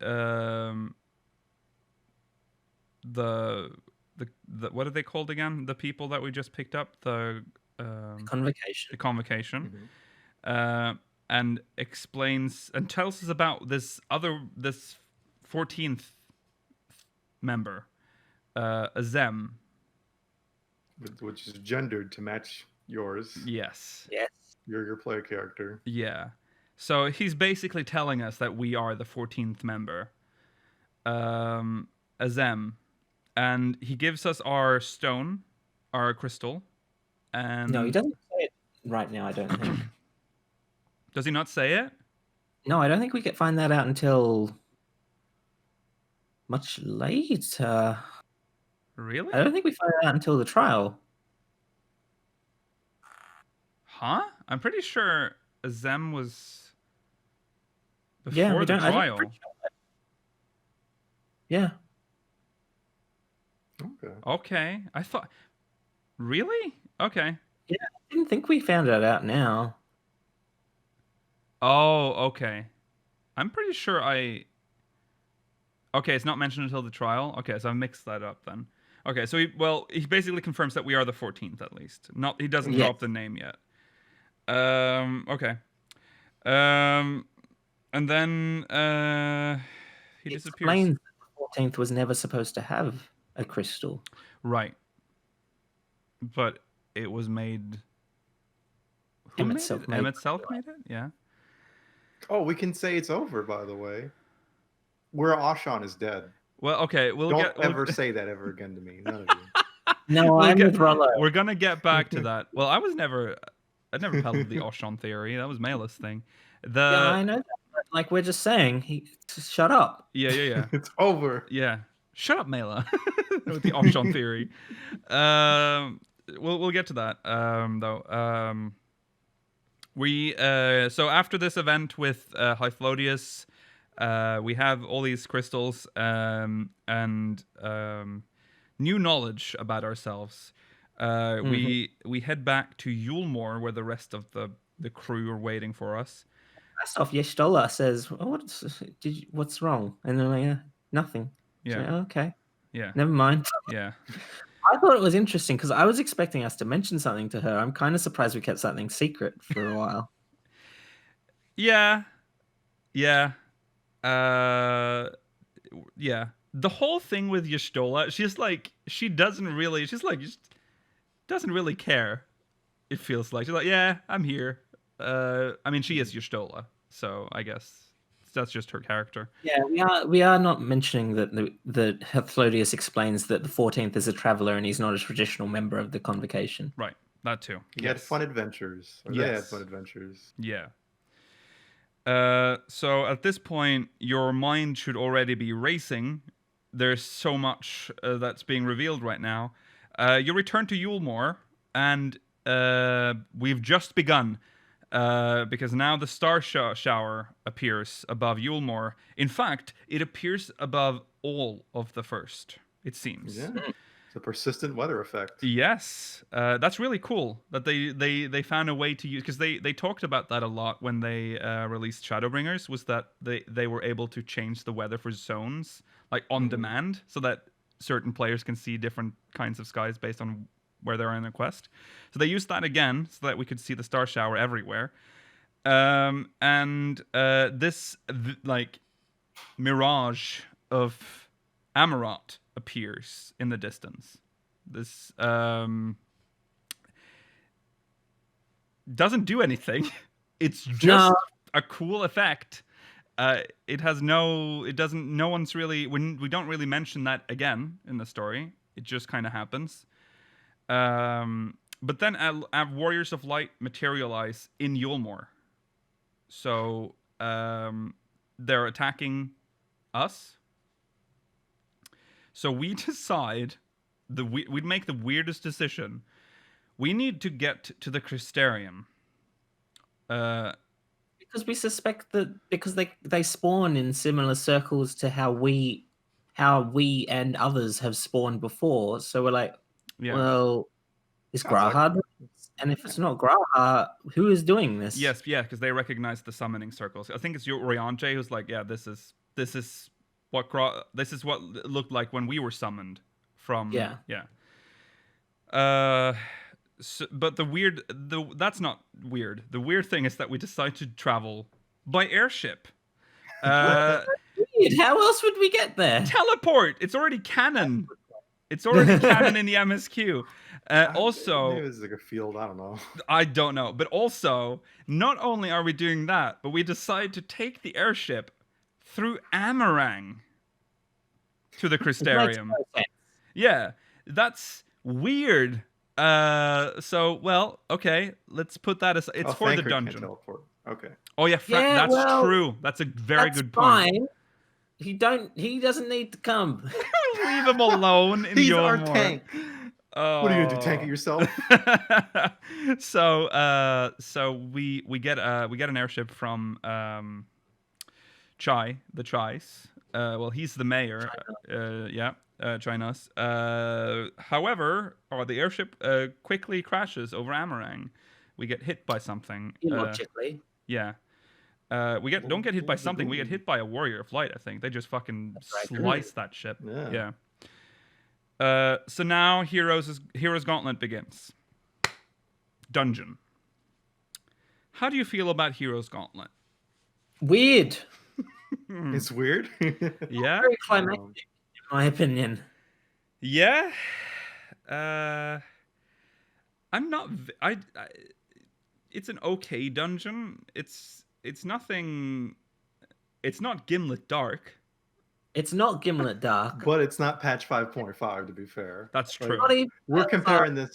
[SPEAKER 1] what are they called again? The people that we just picked up, the
[SPEAKER 4] convocation.
[SPEAKER 1] The convocation, and explains and tells us about this 14th member, Azem,
[SPEAKER 3] which is gendered to match yours.
[SPEAKER 1] Yes.
[SPEAKER 3] You're your player character.
[SPEAKER 1] Yeah. So he's basically telling us that we are the 14th member, Azem. And he gives us our stone, our crystal. And
[SPEAKER 4] no, he doesn't say it right now, I don't think.
[SPEAKER 1] Does he not say it?
[SPEAKER 4] No, I don't think we can find that out until much later.
[SPEAKER 1] Really?
[SPEAKER 4] I don't think we find it out until the trial.
[SPEAKER 1] Huh? I'm pretty sure Azem was before the trial.
[SPEAKER 4] Yeah.
[SPEAKER 1] Okay. I thought... Really? Okay.
[SPEAKER 4] Yeah, I didn't think we found it out now.
[SPEAKER 1] Oh, okay. I'm pretty sure Okay, it's not mentioned until the trial. Okay, so I mixed that up then. Okay, so he basically confirms that we are the 14th at least. He doesn't drop the name yet. Okay. And then he disappears.
[SPEAKER 4] Explains that the 14th was never supposed to have a crystal.
[SPEAKER 1] Right. But it was made...
[SPEAKER 4] Emmett Self made
[SPEAKER 1] it? Yeah.
[SPEAKER 3] Oh, we can say it's over, by the way. YoRHa is dead.
[SPEAKER 1] Well, okay,
[SPEAKER 3] Don't ever say that ever again to me. None of you.
[SPEAKER 4] No, I'm with Rollo.
[SPEAKER 1] We're gonna get back to that. Well, I never peddled the Oshon theory. That was Mela's thing.
[SPEAKER 4] Yeah, I know that. But like we're just saying, shut up.
[SPEAKER 1] Yeah.
[SPEAKER 3] It's over.
[SPEAKER 1] Yeah. Shut up, Mela. With the Oshon theory. We'll get to that though. So after this event with Hyphlodius, we have all these crystals and new knowledge about ourselves. We head back to Yulmore, where the rest of the crew are waiting for us.
[SPEAKER 4] First off, YoShitola says, "What's wrong?" And they're like, "Nothing."
[SPEAKER 1] Yeah.
[SPEAKER 4] So, okay.
[SPEAKER 1] Yeah.
[SPEAKER 4] Never mind.
[SPEAKER 1] Yeah.
[SPEAKER 4] I thought it was interesting because I was expecting us to mention something to her. I'm kind of surprised we kept something secret for a while.
[SPEAKER 1] Yeah. Yeah. Yeah. The whole thing with YoShitola, she doesn't really care. It feels like she's like, yeah, I'm here. I mean, she is YoShitola, so I guess that's just her character.
[SPEAKER 4] Yeah, we are not mentioning that the Hyphlodius explains that the 14th is a traveler and he's not a traditional member of the convocation.
[SPEAKER 1] Right, that too.
[SPEAKER 3] He had fun adventures. They had fun adventures.
[SPEAKER 1] Yeah. So at this point, your mind should already be racing. There's so much that's being revealed right now. You return to Yulmore, and we've just begun. Because now the star shower appears above Yulmore. In fact, it appears above all of the first, it seems.
[SPEAKER 3] Yeah. It's a persistent weather effect.
[SPEAKER 1] Yes. That's really cool that they found a way to use... Because they talked about that a lot when they released Shadowbringers, was that they were able to change the weather for zones, like on demand, so that certain players can see different kinds of skies based on where they're in a quest. So they used that again so that we could see the star shower everywhere. This mirage of Amarat appears in the distance. This doesn't do anything. It's just a cool effect. We don't really mention that again in the story. It just kind of happens. But then Warriors of Light materialize in Yulmore. So they're attacking us. So we decide we'd make the weirdest decision. We need to get to the Crystarium.
[SPEAKER 4] Because we suspect that because they spawn in similar circles to how we and others have spawned before. So we're like, well, is Grahad And if it's not YoRHa, who is doing this?
[SPEAKER 1] Yes, yeah, because they recognize the summoning circles. I think it's YoRHa who's like, yeah, this is what it looked like when we were summoned from.
[SPEAKER 4] Yeah.
[SPEAKER 1] So, but that's not weird. The weird thing is that we decided to travel by airship.
[SPEAKER 4] How else would we get there?
[SPEAKER 1] Teleport. It's already canon. It's already canon in the MSQ. Also,
[SPEAKER 3] maybe it's like a field. I don't know.
[SPEAKER 1] I don't know. But also, not only are we doing that, but we decide to take the airship through Amarang to the Crystarium. Yeah, that's weird. So, well, okay, let's put that aside. It's for the dungeon.
[SPEAKER 3] Okay.
[SPEAKER 1] Oh yeah, that's true. That's a very good point.
[SPEAKER 4] He doesn't need to come.
[SPEAKER 1] Leave him alone in
[SPEAKER 3] He's
[SPEAKER 1] your
[SPEAKER 3] our tank.
[SPEAKER 1] Oh.
[SPEAKER 3] What are you gonna do? Tank it yourself?
[SPEAKER 1] So we get an airship from Chai, the Chais. Well, he's the mayor. Chinos. However, the airship quickly crashes over Amarang. We get hit by something.
[SPEAKER 4] Illogically.
[SPEAKER 1] Don't get hit by something. We get hit by a warrior of light. I think they just fucking slice that ship. Yeah. So now Hero's Gauntlet begins. Dungeon. How do you feel about Hero's Gauntlet?
[SPEAKER 4] Weird.
[SPEAKER 3] It's weird.
[SPEAKER 1] Yeah.
[SPEAKER 4] Very climactic, in my opinion.
[SPEAKER 1] Yeah. I'm not. It's an okay dungeon. It's nothing. It's not Gimlet Dark.
[SPEAKER 4] It's not Gimlet Dark.
[SPEAKER 3] But it's not patch 5.5, to be fair.
[SPEAKER 1] That's true.
[SPEAKER 3] We're comparing this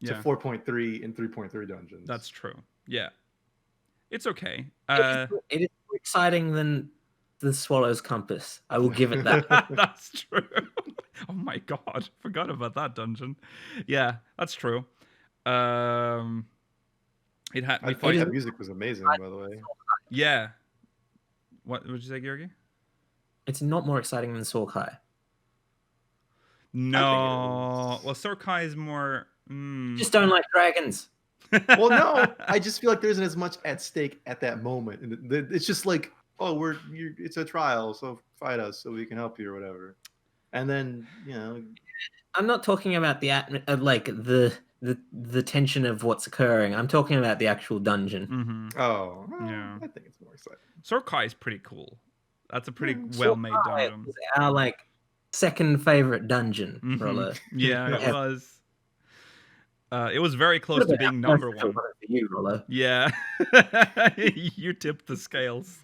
[SPEAKER 3] to
[SPEAKER 1] Yeah.
[SPEAKER 3] 4.3 and 3.3 dungeons.
[SPEAKER 1] That's true. Yeah. It's okay.
[SPEAKER 4] It is more exciting than the Swallow's Compass. I will give it that.
[SPEAKER 1] That's true. Oh my god. Forgot about that dungeon. Yeah, that's true. That
[SPEAKER 3] music was amazing, by the way.
[SPEAKER 1] Yeah. What would you say, Georgi?
[SPEAKER 4] It's not more exciting than SoH.
[SPEAKER 1] No. Well, SoH is more.
[SPEAKER 4] Just don't like dragons.
[SPEAKER 3] Well, no, I just feel like there isn't as much at stake at that moment, and it's just like, oh, it's a trial, so fight us so we can help you or whatever. And then
[SPEAKER 4] I'm not talking about the tension of what's occurring. I'm talking about the actual dungeon.
[SPEAKER 1] Mm-hmm.
[SPEAKER 3] Oh,
[SPEAKER 1] yeah.
[SPEAKER 3] I think it's more exciting.
[SPEAKER 1] SoH is pretty cool. That's a pretty well-made dungeon.
[SPEAKER 4] Was our second favorite dungeon,
[SPEAKER 1] Rollo. Yeah, it was. It was very close to being number one.
[SPEAKER 4] For you, Rollo.
[SPEAKER 1] Yeah, you tipped the scales.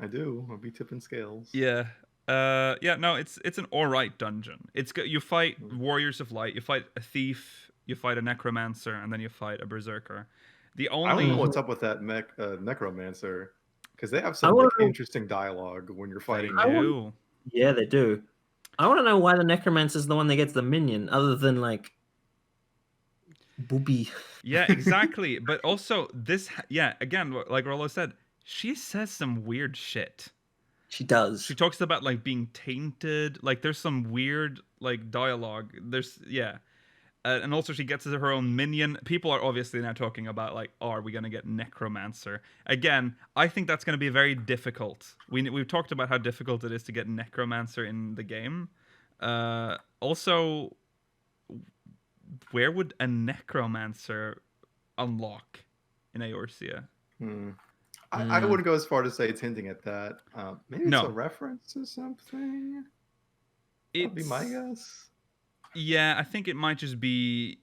[SPEAKER 3] I do. I'll be tipping scales.
[SPEAKER 1] Yeah. No, it's an alright dungeon. You fight warriors of light, you fight a thief, you fight a necromancer, and then you fight a berserker. I
[SPEAKER 3] don't know what's up with that necromancer, because they have some interesting dialogue when you're fighting.
[SPEAKER 4] Yeah, they do. I want to know why the necromancer is the one that gets the minion, other than booby.
[SPEAKER 1] Yeah, exactly. But also again, like Rollo said, she says some weird shit.
[SPEAKER 4] She does.
[SPEAKER 1] She talks about being tainted. There's some weird dialogue. And also she gets her own minion. People are obviously now talking about are we gonna get necromancer again? I think that's gonna be very difficult. We've talked about how difficult it is to get necromancer in the game. Also, where would a necromancer unlock in Eorzea?
[SPEAKER 3] I wouldn't go as far to say it's hinting at that. Maybe it's a reference to something. That'd be my guess.
[SPEAKER 1] Yeah, I think it might just be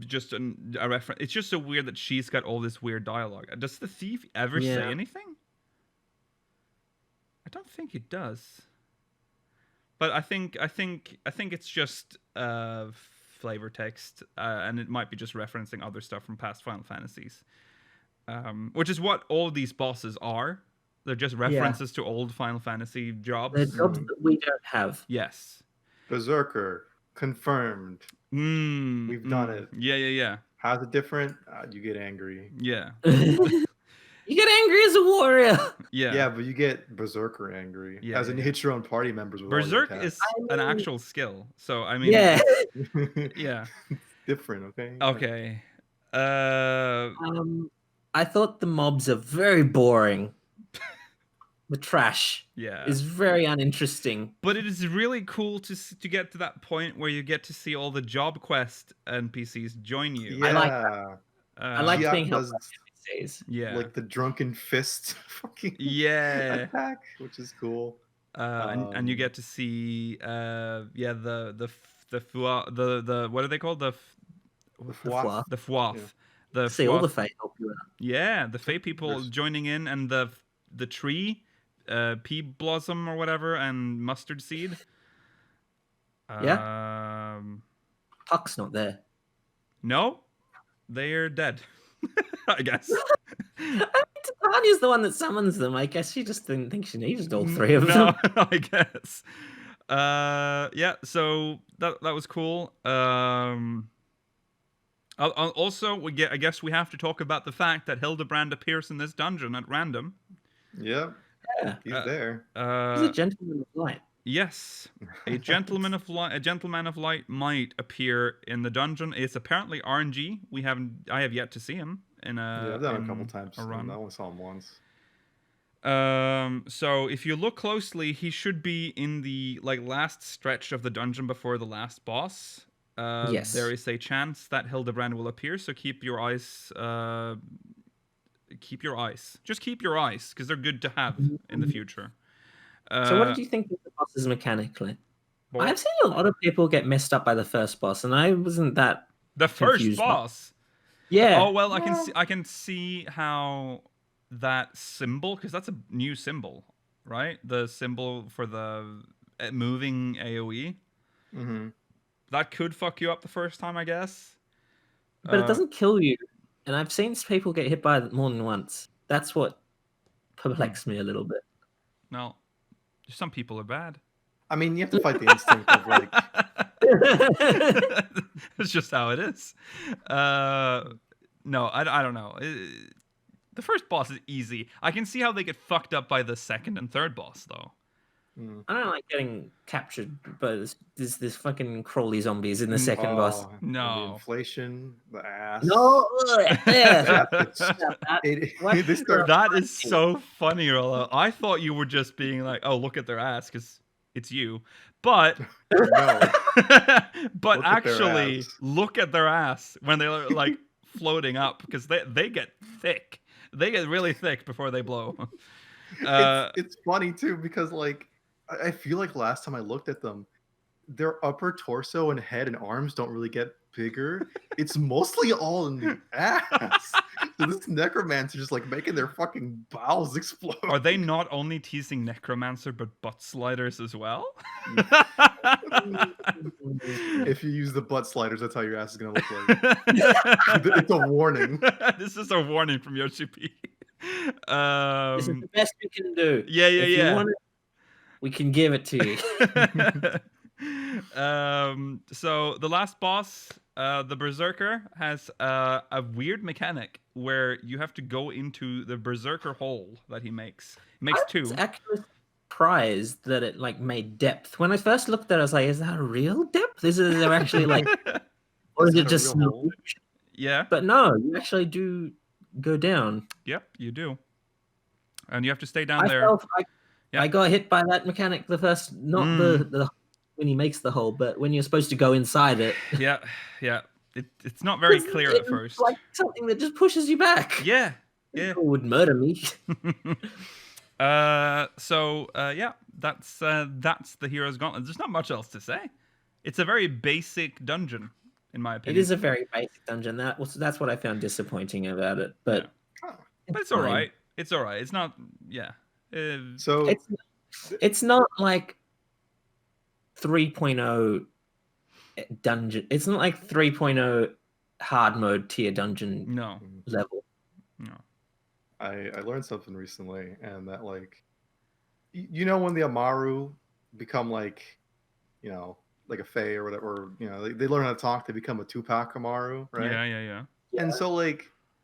[SPEAKER 1] just a reference. It's just so weird that she's got all this weird dialogue. Does the thief ever say anything? I don't think it does. But I think it's just flavor text, and it might be just referencing other stuff from past Final Fantasies. Which is what all these bosses are. They're just references to old Final Fantasy jobs.
[SPEAKER 4] They're jobs that we don't have.
[SPEAKER 1] Yes.
[SPEAKER 3] Berserker, confirmed. We've done it.
[SPEAKER 1] Yeah.
[SPEAKER 3] How's it different? You get angry.
[SPEAKER 1] Yeah.
[SPEAKER 4] You get angry as a warrior.
[SPEAKER 3] Yeah, but you get Berserker angry.
[SPEAKER 1] Yeah,
[SPEAKER 3] as in you hit your own party members with
[SPEAKER 1] Berserk is an actual skill. So, I mean...
[SPEAKER 4] Yeah.
[SPEAKER 1] Yeah.
[SPEAKER 3] different. Okay.
[SPEAKER 1] Okay.
[SPEAKER 4] I thought the mobs are very boring. The trash is very uninteresting.
[SPEAKER 1] But it is really cool to get to that point where you get to see all the job quest NPCs join you.
[SPEAKER 3] Yeah.
[SPEAKER 4] I like that. I like being helped by NPCs.
[SPEAKER 1] Yeah.
[SPEAKER 3] Like the drunken fist fucking attack, which is cool.
[SPEAKER 1] And you get to see the what are they called? The
[SPEAKER 3] Fwath.
[SPEAKER 1] The Fwath.
[SPEAKER 3] Yeah.
[SPEAKER 1] The
[SPEAKER 4] see all the Fae help you out.
[SPEAKER 1] Yeah, the Fae people joining in, and the tree, pea blossom or whatever, and mustard seed.
[SPEAKER 4] Puck's not there.
[SPEAKER 1] No, they're dead. I guess.
[SPEAKER 4] Tanya's the one that summons them. I guess she just didn't think she needed all three of them.
[SPEAKER 1] No, I guess. Yeah, so that was cool. Also, I guess we have to talk about the fact that Hildebrand appears in this dungeon at random.
[SPEAKER 3] Yep. Yeah, he's there.
[SPEAKER 4] He's a gentleman of light.
[SPEAKER 1] Yes, a gentleman of light. A gentleman of light might appear in the dungeon. It's apparently RNG. I have yet to see him in a.
[SPEAKER 3] Yeah, I've done it a couple times. I only saw him once.
[SPEAKER 1] So if you look closely, he should be in the last stretch of the dungeon before the last boss.
[SPEAKER 4] Yes.
[SPEAKER 1] There is a chance that Hildebrand will appear, so keep your eyes. Keep your eyes. Just keep your eyes, because they're good to have in the future.
[SPEAKER 4] So what did you think of the bosses mechanically?
[SPEAKER 1] Well,
[SPEAKER 4] I've seen a lot of people get messed up by the first boss, and I wasn't that.
[SPEAKER 1] The first boss.
[SPEAKER 4] Yeah.
[SPEAKER 1] Oh well, I can see how that symbol, because that's a new symbol, right? The symbol for the moving AOE.
[SPEAKER 3] Mm-hmm.
[SPEAKER 1] That could fuck you up the first time, I guess.
[SPEAKER 4] But it doesn't kill you. And I've seen people get hit by it more than once. That's what perplexed me a little bit.
[SPEAKER 1] No, some people are bad.
[SPEAKER 3] I mean, you have to fight the instinct of
[SPEAKER 1] It's just how it is. No, I don't know. The first boss is easy. I can see how they get fucked up by the second and third boss, though.
[SPEAKER 4] I don't like getting captured, but there's this fucking crawly zombies in the second boss.
[SPEAKER 1] No.
[SPEAKER 3] The inflation, the ass.
[SPEAKER 4] No, yeah.
[SPEAKER 1] That is so funny, Rollo. I thought you were just being like, "Oh, look at their ass," because it's you. But but actually, look at their ass when they're like floating up, because they get thick. They get really thick before they blow.
[SPEAKER 3] It's funny too, because I feel like last time I looked at them, their upper torso and head and arms don't really get bigger. It's mostly all in the ass. So this necromancer just making their fucking bowels explode.
[SPEAKER 1] Are they not only teasing necromancer but butt sliders as well?
[SPEAKER 3] If you use the butt sliders, that's how your ass is gonna look like. It's a warning.
[SPEAKER 1] This is a warning from Yoshi-P.
[SPEAKER 4] This is the best we can do.
[SPEAKER 1] Yeah.
[SPEAKER 4] If you want it, we can give it to you.
[SPEAKER 1] So the last boss, the Berserker, has a weird mechanic where you have to go into the Berserker hole that he makes. He makes two.
[SPEAKER 4] It's actually surprised that it made depth. When I first looked at it, I was like, "Is that a real depth? Is there actually or is it just no?"
[SPEAKER 1] Yeah.
[SPEAKER 4] But no, you actually do go down.
[SPEAKER 1] Yep, you do, and you have to stay down there.
[SPEAKER 4] I got hit by that mechanic the first, not the when he makes the hole, but when you're supposed to go inside it.
[SPEAKER 1] Yeah. It's not very clear at first.
[SPEAKER 4] Like something that just pushes you back.
[SPEAKER 1] Yeah.
[SPEAKER 4] People would murder me.
[SPEAKER 1] That's the Hero's Gauntlet. There's not much else to say. It's a very basic dungeon, in my opinion.
[SPEAKER 4] It is a very basic dungeon. That's what I found disappointing about it. But
[SPEAKER 1] it's all right. It's all right. It's not. Yeah.
[SPEAKER 3] So
[SPEAKER 4] it's not like 3.0 dungeon. It's not like 3.0 hard mode tier dungeon level.
[SPEAKER 1] No.
[SPEAKER 3] I learned something recently, and that when the Amaru become a Fae or whatever, they learn how to talk, they become a Tupac Amaru, right?
[SPEAKER 1] Yeah.
[SPEAKER 3] And so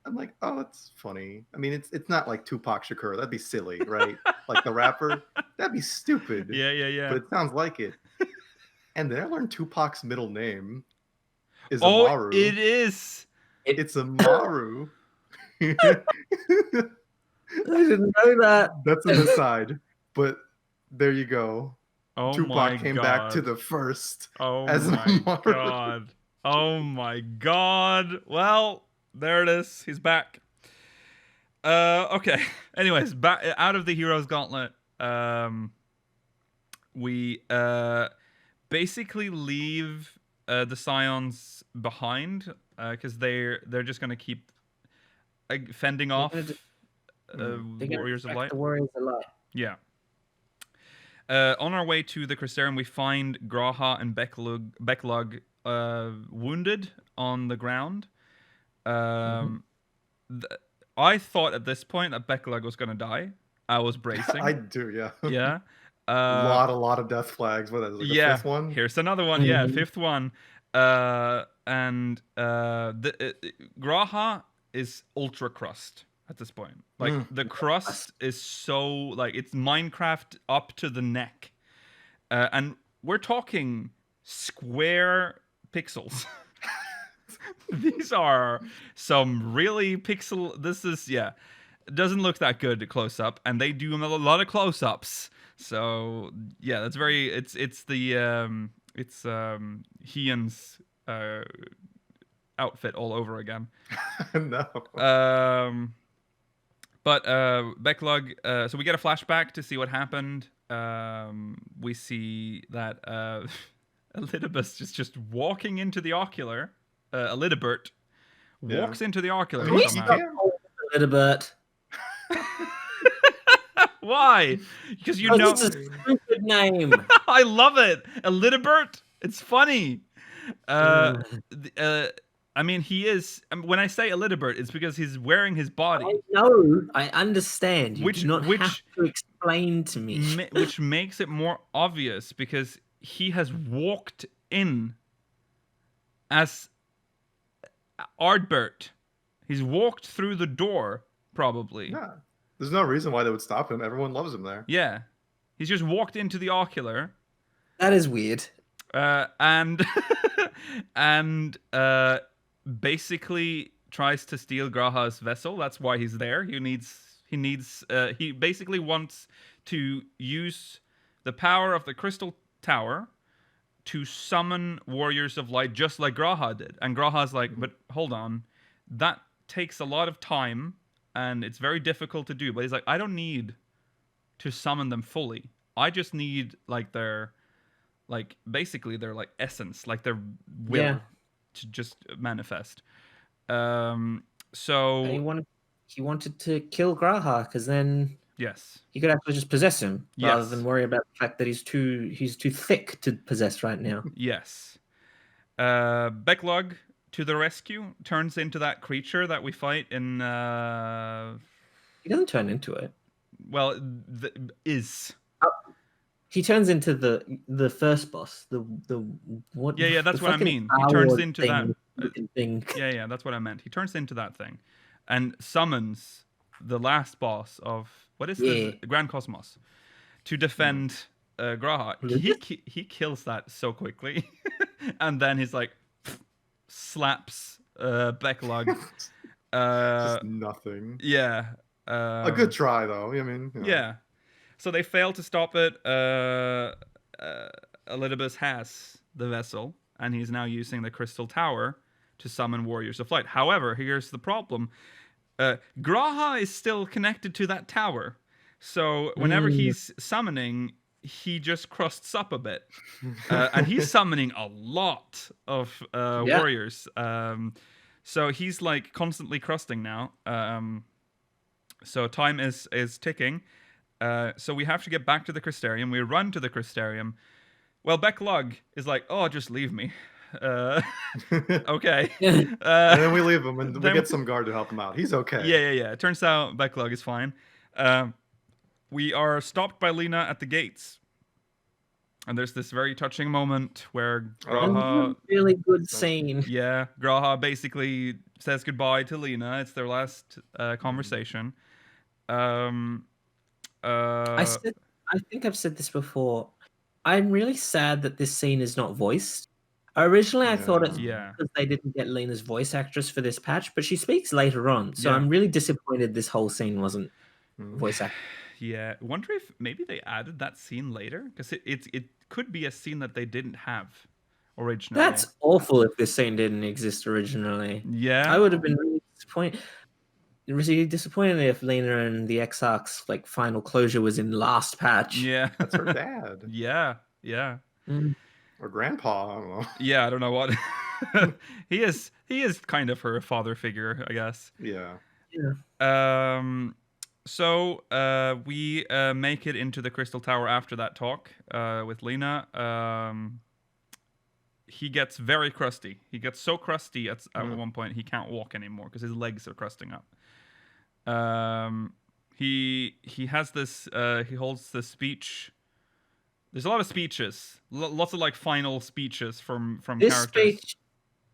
[SPEAKER 3] I'm like, oh, that's funny. I mean, it's not like Tupac Shakur. That'd be silly, right? Like the rapper. That'd be stupid.
[SPEAKER 1] Yeah.
[SPEAKER 3] But it sounds like it. And then I learned Tupac's middle name. is a Maru.
[SPEAKER 1] It is.
[SPEAKER 3] It's a Maru.
[SPEAKER 4] I didn't know that.
[SPEAKER 3] That's an aside, but there you go.
[SPEAKER 1] Oh
[SPEAKER 3] Tupac came back to the first. As my
[SPEAKER 1] god! Oh my god! Well, there it is. He's back. Okay. Anyways, back out of the Heroes Gauntlet. We basically leave the Scions behind because they're just gonna keep fending off Warriors of Light.
[SPEAKER 4] The Warriors of Light.
[SPEAKER 1] Yeah. On our way to the Crystarium, we find YoRHa and Becklug wounded on the ground. I thought at this point that Becklug was going to die. I was bracing.
[SPEAKER 3] I do, yeah.
[SPEAKER 1] Yeah.
[SPEAKER 3] A lot of death flags. What is it, the fifth one?
[SPEAKER 1] Here's another one. Yeah, fifth one. And YoRHa is ultra crust at this point. Like the crust is so like it's Minecraft up to the neck, and we're talking square pixels. These are some really pixel. This is it doesn't look that good close up, and they do a lot of close ups. So yeah, that's very. It's Hian's outfit all over again.
[SPEAKER 3] No.
[SPEAKER 1] But Becklug, so we get a flashback to see what happened. We see that Elidibus is just walking into the ocular. Elidibert walks into the ocular.
[SPEAKER 4] Elidibert.
[SPEAKER 1] Why? Because you know.
[SPEAKER 4] It's a stupid name.
[SPEAKER 1] I love it. Elidibert. It's funny. I mean, he is. When I say Elidibert, it's because he's wearing his body.
[SPEAKER 4] I know. I understand. You do not have to explain to me.
[SPEAKER 1] Which makes it more obvious because he has walked in as Ardbert. He's walked through the door, probably.
[SPEAKER 3] Yeah. There's no reason why they would stop him. Everyone loves him there.
[SPEAKER 1] Yeah. He's just walked into the ocular.
[SPEAKER 4] That is weird.
[SPEAKER 1] And basically tries to steal YoRHa's vessel. That's why he's there. He basically wants to use the power of the Crystal Tower to summon Warriors of Light just like YoRHa did. And YoRHa's like, but hold on. That takes a lot of time and it's very difficult to do. But he's like, I don't need to summon them fully. I just need like their basically their like essence, like their will to just manifest. So
[SPEAKER 4] he wanted to kill YoRHa because then he could actually just possess him rather than worry about the fact that he's too thick to possess right now.
[SPEAKER 1] Yes. Becklug to the rescue, turns into that creature that we fight in.
[SPEAKER 4] He doesn't turn into it.
[SPEAKER 1] Well,
[SPEAKER 4] he turns into the first boss. The what?
[SPEAKER 1] Yeah, that's what I mean. He turns into that thing. Yeah, that's what I meant. He turns into that thing, and summons the last boss of the Grand Cosmos to defend YoRHa. He kills that so quickly, and then he's like slaps Becklug.
[SPEAKER 3] Just nothing.
[SPEAKER 1] Yeah.
[SPEAKER 3] A good try though. I mean. You know.
[SPEAKER 1] Yeah. So they fail to stop it. Elidibus has the vessel, and he's now using the Crystal Tower to summon Warriors of Light. However, here's the problem. YoRHa is still connected to that tower. So whenever he's summoning, he just crusts up a bit. And he's summoning a lot of warriors. So he's like constantly crusting now. So time is ticking. So we have to get back to the Crystarium. We run to the Crystarium. Well, Becklug is like, oh, just leave me. Okay.
[SPEAKER 3] And then we leave him, and we get some guard to help him out. He's okay.
[SPEAKER 1] Yeah. It turns out Becklug is fine. We are stopped by Lena at the gates. And there's this very touching moment where YoRHa...
[SPEAKER 4] really good scene.
[SPEAKER 1] Yeah, YoRHa basically says goodbye to Lena. It's their last conversation.
[SPEAKER 4] I think I've said this before. I'm really sad that this scene is not voiced. Originally, I thought it's because they didn't get Lena's voice actress for this patch, but she speaks later on. So I'm really disappointed this whole scene wasn't voice actor.
[SPEAKER 1] Yeah, I wonder if maybe they added that scene later, because it could be a scene that they didn't have originally.
[SPEAKER 4] That's awful if this scene didn't exist originally.
[SPEAKER 1] Yeah,
[SPEAKER 4] I would have been really disappointed if Lena and the Exarch's like final closure was in last patch.
[SPEAKER 1] Yeah,
[SPEAKER 3] that's her dad.
[SPEAKER 1] Yeah.
[SPEAKER 3] Or grandpa, I don't know.
[SPEAKER 1] Yeah, I don't know what. he is kind of her father figure, I guess.
[SPEAKER 3] Yeah.
[SPEAKER 1] So we make it into the Crystal Tower after that talk with Lena. He gets very crusty. He gets so crusty at one point he can't walk anymore because his legs are crusting up. He has this. He holds this speech. There's a lot of speeches, lots of like final speeches from
[SPEAKER 4] this
[SPEAKER 1] characters.
[SPEAKER 4] This speech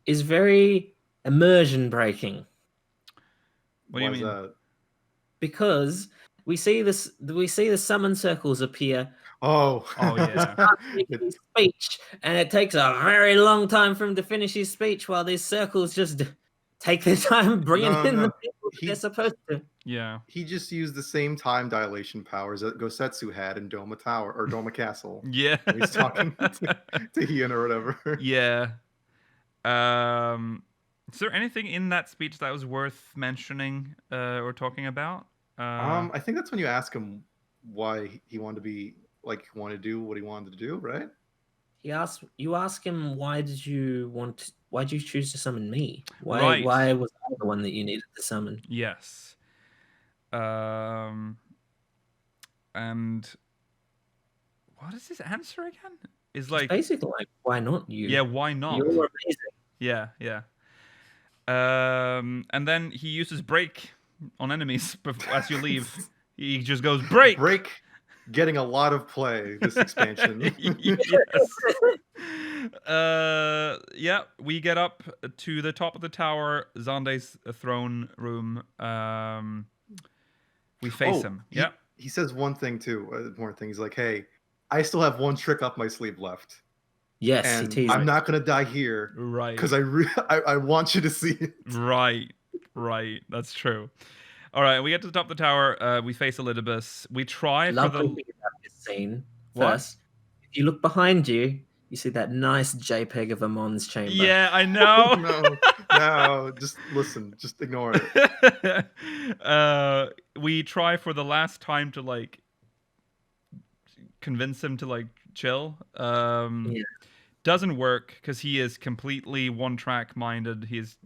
[SPEAKER 4] is very immersion breaking.
[SPEAKER 1] What do you mean? That?
[SPEAKER 4] Because we see the summon circles appear.
[SPEAKER 3] Oh
[SPEAKER 4] yeah. His speech, and it takes a very long time for him to finish his speech while these circles just take their time bringing in the people they're supposed to.
[SPEAKER 1] Yeah.
[SPEAKER 3] He just used the same time dilation powers that Gosetsu had in Doma Tower or Doma Castle.
[SPEAKER 1] Yeah.
[SPEAKER 3] He's talking to Hien or whatever.
[SPEAKER 1] Yeah. Is there anything in that speech that was worth mentioning or talking about?
[SPEAKER 3] I think that's when you ask him why he wanted to be wanted to do what he wanted to do, right?
[SPEAKER 4] You ask him why did you choose to summon me? Why was I the one that you needed to summon?
[SPEAKER 1] Yes. And what is his answer again? It's
[SPEAKER 4] basically like, why not you?
[SPEAKER 1] Yeah, why not?
[SPEAKER 4] You're amazing.
[SPEAKER 1] Yeah. And then he uses break on enemies as you leave. He just goes break.
[SPEAKER 3] Getting a lot of play this expansion.
[SPEAKER 1] Yeah, we get up to the top of the tower, Xande's throne room. We face him.
[SPEAKER 3] He says one thing too. Important thing. He's like, "Hey, I still have one trick up my sleeve left.
[SPEAKER 4] Yes,
[SPEAKER 3] and I'm not gonna die here,
[SPEAKER 1] right?
[SPEAKER 3] Because I want you to see it.
[SPEAKER 1] Right. That's true. All right, we get to the top of the tower. We face Elidibus. We try
[SPEAKER 4] for the...
[SPEAKER 1] thing
[SPEAKER 4] about this scene first. If you look behind you, you see that nice JPEG of Amon's chamber.
[SPEAKER 1] Yeah, I know.
[SPEAKER 3] no, just listen. Just ignore it.
[SPEAKER 1] We try for the last time to convince him to chill. Doesn't work because he is completely one-track minded. He is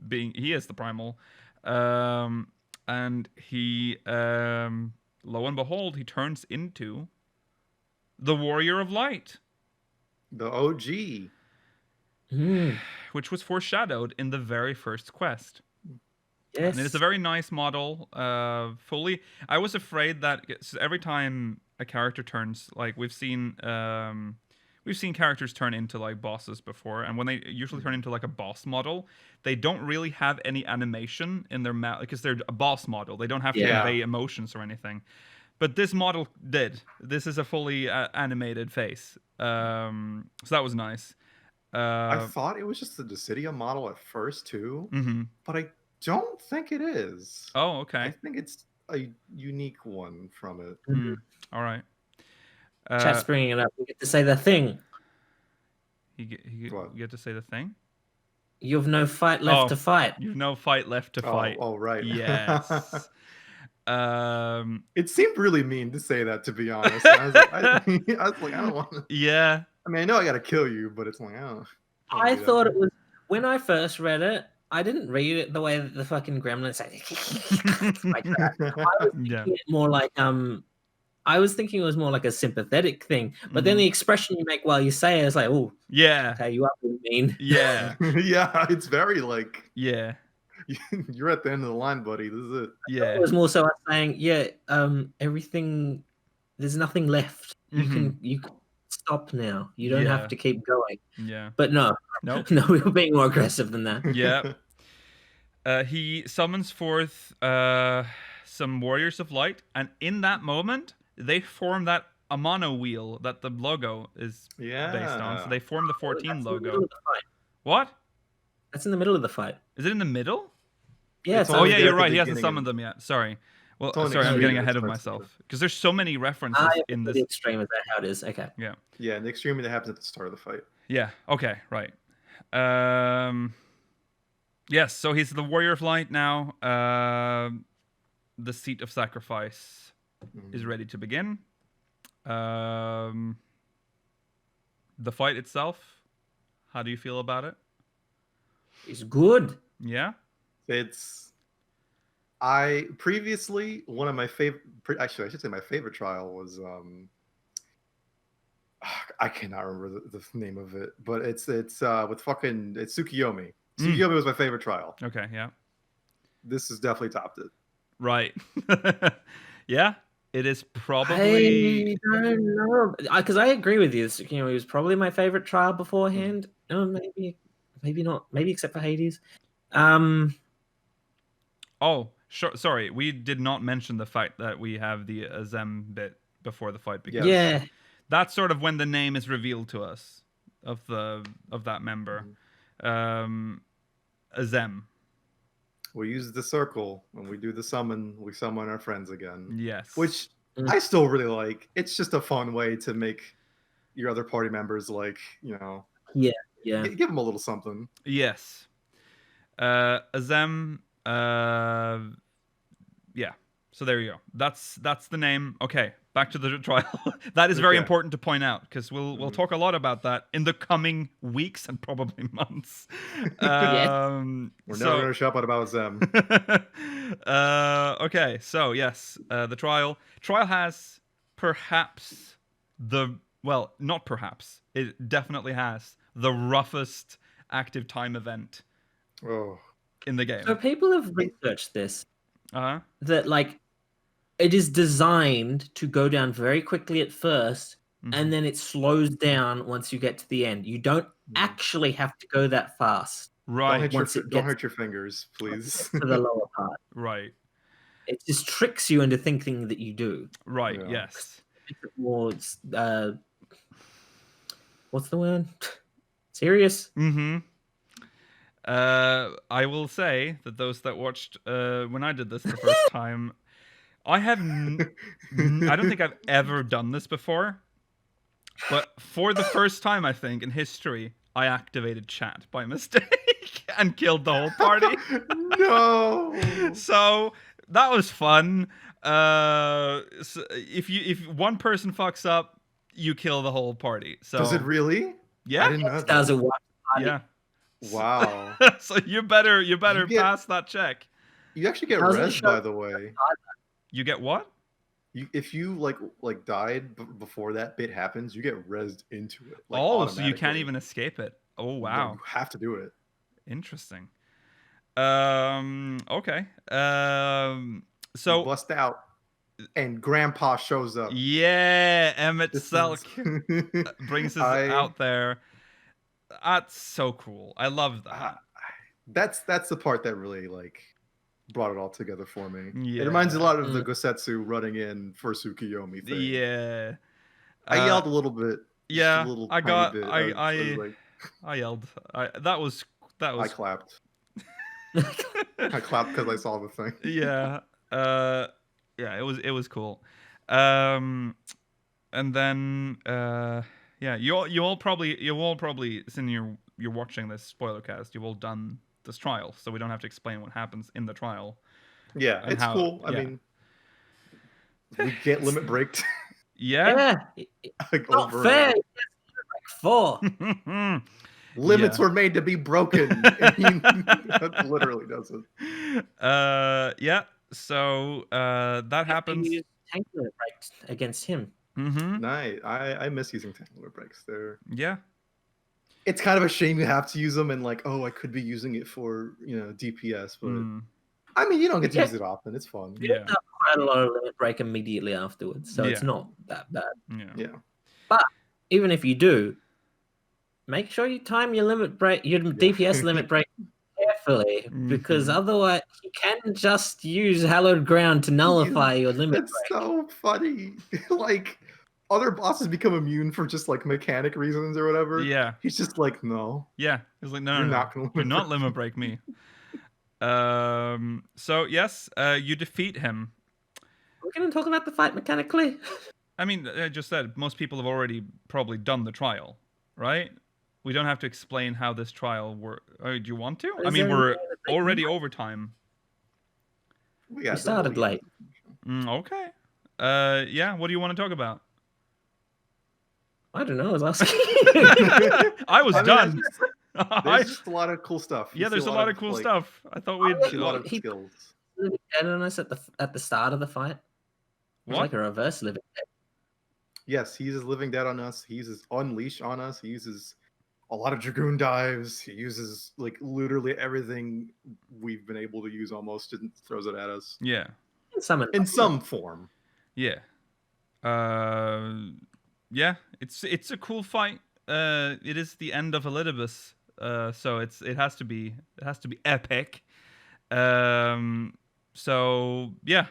[SPEAKER 1] the primal. And he, lo and behold, he turns into the Warrior of Light.
[SPEAKER 3] The OG.
[SPEAKER 1] Which was foreshadowed in the very first quest.
[SPEAKER 4] Yes.
[SPEAKER 1] And it's a very nice model. Fully. I was afraid that every time a character turns, we've seen characters turn into bosses before, and when they usually turn into a boss model, they don't really have any animation in their mouth because they're a boss model. They don't have to convey emotions or anything. But this model did. This is a fully animated face. So that was nice.
[SPEAKER 3] I thought it was just the Dissidia model at first too, but I don't think it is.
[SPEAKER 1] Oh, okay.
[SPEAKER 3] I think it's a unique one from it.
[SPEAKER 1] All right.
[SPEAKER 4] Chat's bringing it up. We get to say the thing.
[SPEAKER 1] You get to say the thing?
[SPEAKER 4] You've no fight left to fight.
[SPEAKER 1] You've no fight left to fight.
[SPEAKER 3] Oh, right.
[SPEAKER 1] Yes.
[SPEAKER 3] It seemed really mean to say that, to be honest. I was like, I don't want to.
[SPEAKER 1] Yeah.
[SPEAKER 3] I mean, I know I got to kill you, but it's like, I don't.
[SPEAKER 4] I thought it was, when I first read it, I didn't read it the way that the fucking gremlins say like that. I was thinking it more like I was thinking it was more like a sympathetic thing, but then the expression you make while you say it is like, "Oh,
[SPEAKER 1] yeah,
[SPEAKER 4] okay, you up with mean."
[SPEAKER 1] Yeah,
[SPEAKER 3] yeah, it's very
[SPEAKER 1] yeah.
[SPEAKER 3] You're at the end of the line, buddy. This is it.
[SPEAKER 4] Yeah, it was more so us saying, everything. There's nothing left. You can stop now. You don't have to keep going.
[SPEAKER 1] Yeah,
[SPEAKER 4] but no, we were being more aggressive than that.
[SPEAKER 1] Yeah. He summons forth some warriors of light, and in that moment, they form that a mono wheel that the logo is based on. So they formed the 14 logo. What?
[SPEAKER 4] That's in the middle of the fight.
[SPEAKER 1] Is it in the middle?
[SPEAKER 4] Yeah.
[SPEAKER 1] Oh yeah, you're right. He hasn't summoned them yet. Sorry. Well, sorry, I'm getting ahead of myself because there's so many references in this.
[SPEAKER 4] The extreme, is that how it is? Okay.
[SPEAKER 1] Yeah.
[SPEAKER 3] Yeah, and the extreme that happens at the start of the fight.
[SPEAKER 1] Yeah. Okay. Right. Yes. So he's the warrior of light now. The seat of sacrifice is ready to begin. The fight itself. How do you feel about it?
[SPEAKER 4] It's good.
[SPEAKER 1] Yeah.
[SPEAKER 3] Previously one of my favorite. Actually, I should say my favorite trial was I cannot remember the name of it, but it's with fucking Tsukiyomi. Tsukiyomi was my favorite trial.
[SPEAKER 1] Okay, yeah.
[SPEAKER 3] This has definitely topped it.
[SPEAKER 1] Right. Yeah, it is probably.
[SPEAKER 4] I don't know, because I agree with you. Tsukiyomi was probably my favorite trial beforehand. Maybe not. Maybe except for Hades.
[SPEAKER 1] Oh, sure. Sorry, we did not mention the fact that we have the Azem bit before the fight begins.
[SPEAKER 4] Yeah.
[SPEAKER 1] That's sort of when the name is revealed to us of that member. Azem.
[SPEAKER 3] We use the circle when we do the summon. We summon our friends again.
[SPEAKER 1] Yes.
[SPEAKER 3] Which I still really like. It's just a fun way to make your other party members
[SPEAKER 4] Yeah.
[SPEAKER 3] Give them a little something.
[SPEAKER 1] Yes. Azem. Yeah. So there you go. That's the name. Okay, back to the trial. That is very important to point out because we'll talk a lot about that in the coming weeks and probably months.
[SPEAKER 3] We're never going to shut up about them.
[SPEAKER 1] Okay, so yes, the trial has perhaps not perhaps. It definitely has the roughest active time event in the game.
[SPEAKER 4] So people have researched this.
[SPEAKER 1] That
[SPEAKER 4] it is designed to go down very quickly at first, and then it slows down once you get to the end. You don't actually have to go that fast.
[SPEAKER 1] Right.
[SPEAKER 3] Don't hurt your fingers, please.
[SPEAKER 4] To the lower part.
[SPEAKER 1] Right.
[SPEAKER 4] It just tricks you into thinking that you do.
[SPEAKER 1] Right. Yeah. Yes.
[SPEAKER 4] More, what's the word? Serious?
[SPEAKER 1] Mm-hmm. I will say that those that watched when I did this the first time, I don't think I've ever done this before, but for the first time, I think, in history, I activated chat by mistake and killed the whole party.
[SPEAKER 3] No!
[SPEAKER 1] So that was fun. So if one person fucks up, you kill the whole party. So
[SPEAKER 3] does it really?
[SPEAKER 1] Yeah.
[SPEAKER 3] I didn't know that.
[SPEAKER 4] Does it?
[SPEAKER 1] Yeah.
[SPEAKER 3] Wow.
[SPEAKER 1] So you better pass that check.
[SPEAKER 3] You actually get res, by the way.
[SPEAKER 1] You get what?
[SPEAKER 3] If you like died before that bit happens, you get rezzed into it.
[SPEAKER 1] So you can't even escape it. Oh wow.
[SPEAKER 3] No, you have to do it.
[SPEAKER 1] Interesting. Okay. So
[SPEAKER 3] you bust out, and Grandpa shows up.
[SPEAKER 1] Yeah, Emmett Selk brings us out there. That's so cool. I love that.
[SPEAKER 3] That's the part that really brought it all together for me.
[SPEAKER 1] Yeah.
[SPEAKER 3] It reminds me a lot of the Gosetsu running in for Tsukiyomi thing.
[SPEAKER 1] Yeah.
[SPEAKER 3] I yelled a little bit.
[SPEAKER 1] Yeah.
[SPEAKER 3] I
[SPEAKER 1] yelled. That was.
[SPEAKER 3] I clapped. I clapped because I saw the thing.
[SPEAKER 1] Yeah. Yeah. It was cool. And then you all probably since you're watching this spoilercast, you've all done this trial, so we don't have to explain what happens in the trial.
[SPEAKER 3] Yeah, it's cool. I mean, we get limit breaked.
[SPEAKER 1] Yeah.
[SPEAKER 4] Not fair. 4.
[SPEAKER 3] Limits were made to be broken. That literally doesn't.
[SPEAKER 1] Yeah. So that happens.
[SPEAKER 4] You use tank limit breaks against him.
[SPEAKER 1] Mm-hmm.
[SPEAKER 3] Nice. I miss using tank limit breaks.
[SPEAKER 1] Yeah.
[SPEAKER 3] It's kind of a shame you have to use them and I could be using it for DPS, but I mean you don't get to use it often. It's fun.
[SPEAKER 1] Yeah.
[SPEAKER 4] Quite a lot of limit break immediately afterwards, so it's not that bad.
[SPEAKER 1] Yeah.
[SPEAKER 4] But even if you do, make sure you time your DPS limit break carefully, because otherwise you can just use Hallowed Ground to nullify your limit break.
[SPEAKER 3] It's so funny. other bosses become immune for just like mechanic reasons or whatever.
[SPEAKER 1] Yeah.
[SPEAKER 3] He's just like, no.
[SPEAKER 1] Yeah. He's like, no,
[SPEAKER 3] You're
[SPEAKER 1] no,
[SPEAKER 3] not
[SPEAKER 1] no.
[SPEAKER 3] gonna
[SPEAKER 1] Do
[SPEAKER 3] limit
[SPEAKER 1] not
[SPEAKER 3] break
[SPEAKER 1] limit break me. So yes, you defeat him.
[SPEAKER 4] We're going to talk about the fight mechanically.
[SPEAKER 1] I mean, I just said most people have already probably done the trial, right? We don't have to explain how this trial works. Do you want to? I mean, we're already over time.
[SPEAKER 3] We
[SPEAKER 4] started late.
[SPEAKER 1] Okay. Yeah. What do you want to talk about?
[SPEAKER 4] I don't know. I was asking.
[SPEAKER 1] I was done.
[SPEAKER 3] There's just a lot of cool stuff.
[SPEAKER 1] Yeah, there's a lot of cool stuff. I thought we'd
[SPEAKER 3] a lot of skills.
[SPEAKER 4] Living dead on us at the start of the fight.
[SPEAKER 1] What?
[SPEAKER 4] Like a reverse living dead.
[SPEAKER 3] Yes, he uses living dead on us. He uses unleash on us. He uses a lot of dragoon dives. He uses like literally everything we've been able to use almost and throws it at us.
[SPEAKER 1] Yeah.
[SPEAKER 3] In some form.
[SPEAKER 1] Yeah. Yeah. It's a cool fight. It is the end of Elidibus. So it has to be epic. So yeah.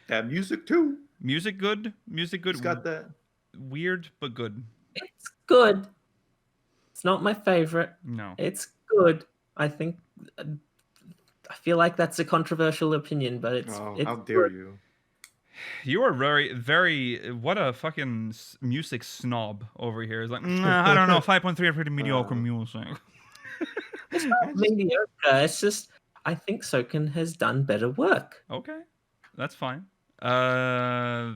[SPEAKER 3] That music too.
[SPEAKER 1] Music good. It's
[SPEAKER 3] got that.
[SPEAKER 1] Weird but good.
[SPEAKER 4] It's good. It's not my favorite.
[SPEAKER 1] No.
[SPEAKER 4] It's good. I think. I feel like that's a controversial opinion, but it's.
[SPEAKER 3] How dare you?
[SPEAKER 1] You are very, very. What a fucking music snob over here. It's like, I don't know, 5.3 are pretty mediocre music.
[SPEAKER 4] It's not mediocre. It's just I think Soken has done better work.
[SPEAKER 1] Okay, that's fine. I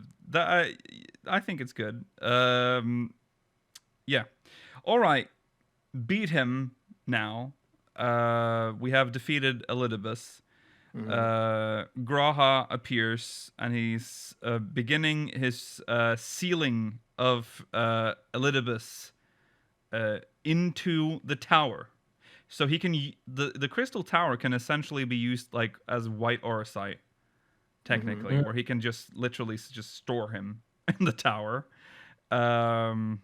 [SPEAKER 1] think it's good. Yeah. All right. Beat him now. We have defeated Elidibus. YoRHa appears and he's beginning his sealing of Elidibus into the tower. So he can the crystal tower can essentially be used like as white auracite, technically, where he can just literally just store him in the tower. And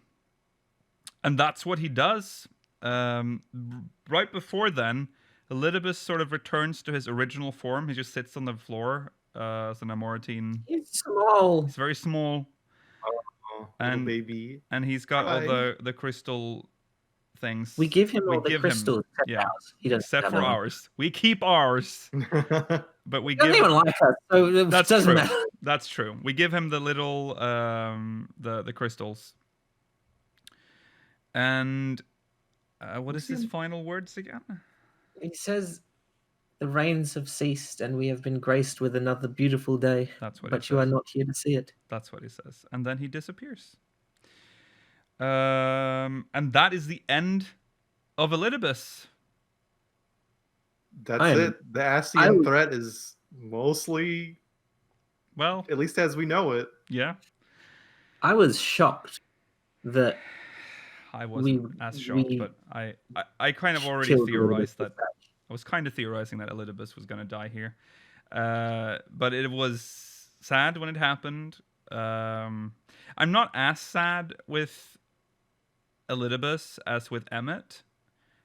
[SPEAKER 1] that's what he does. Right before then, Elidibus sort of returns to his original form. He just sits on the floor as an Amoritine.
[SPEAKER 4] He's small.
[SPEAKER 1] He's very small.
[SPEAKER 3] And baby.
[SPEAKER 1] And he's got all the crystal things.
[SPEAKER 4] We give him all the crystals.
[SPEAKER 1] Yeah.
[SPEAKER 4] He doesn't
[SPEAKER 1] except for ours. We keep ours. But we
[SPEAKER 4] doesn't even like us, so it doesn't matter.
[SPEAKER 1] That's true. We give him the little the crystals. And what is his final words again?
[SPEAKER 4] He says, "The rains have ceased, and we have been graced with another beautiful day.
[SPEAKER 1] That's what.
[SPEAKER 4] But you are not here to see it."
[SPEAKER 1] That's what he says, and then he disappears. And that is the end of Elidibus.
[SPEAKER 3] That's it. The Ascian threat is mostly,
[SPEAKER 1] well,
[SPEAKER 3] at least as we know it.
[SPEAKER 1] Yeah.
[SPEAKER 4] I was shocked that.
[SPEAKER 1] I wasn't as shocked, but I kind of already theorized that. I was kind of theorizing that Elidibus was going to die here. But it was sad when it happened. I'm not as sad with Elidibus as with Emmet.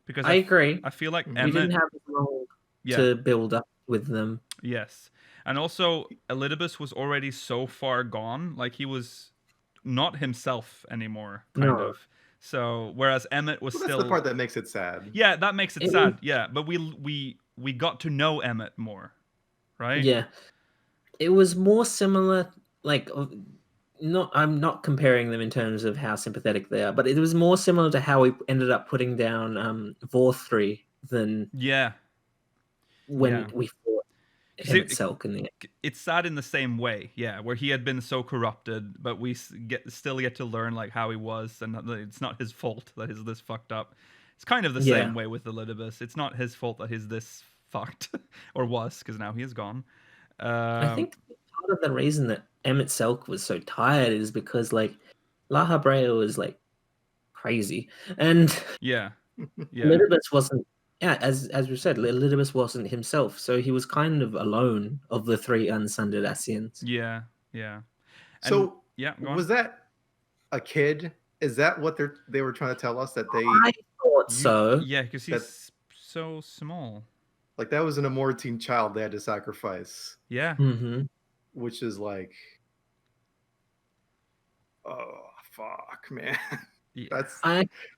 [SPEAKER 1] Because
[SPEAKER 4] I agree.
[SPEAKER 1] I feel like
[SPEAKER 4] we
[SPEAKER 1] Emmet...
[SPEAKER 4] didn't have long to build up with them.
[SPEAKER 1] Yes. And also, Elidibus was already so far gone. Like, he was not himself anymore, kind of. So, whereas Emmet was still...
[SPEAKER 3] That's the part that makes it sad.
[SPEAKER 1] Yeah, that makes it sad. Yeah, but we got to know Emmet more, right?
[SPEAKER 4] Yeah. It was more similar, like... I'm not comparing them in terms of how sympathetic they are, but it was more similar to how we ended up putting down Vorthri than when we fought him itself.
[SPEAKER 1] It's sad in the same way, yeah, where he had been so corrupted, but we still get to learn like how he was, and it's not his fault that he's this fucked up. It's kind of the same way with Elidibus. It's not his fault that he's this fucked, or was, because now he is gone.
[SPEAKER 4] I think part of the reason that Emmet Selk was so tired is because like Laha Brea was like crazy, and Elidibus wasn't. Yeah, as we said, Elidibus wasn't himself, so he was kind of alone of the three unsundered Ascians.
[SPEAKER 1] Yeah, yeah. And,
[SPEAKER 3] so
[SPEAKER 1] go on.
[SPEAKER 3] Was that a kid? Is that what they were trying to tell us that they?
[SPEAKER 4] I thought so.
[SPEAKER 1] Yeah, because he's so small.
[SPEAKER 3] Like that was an Amoritine child they had to sacrifice.
[SPEAKER 1] Yeah.
[SPEAKER 3] Which is like, Oh fuck, man.
[SPEAKER 1] Yeah.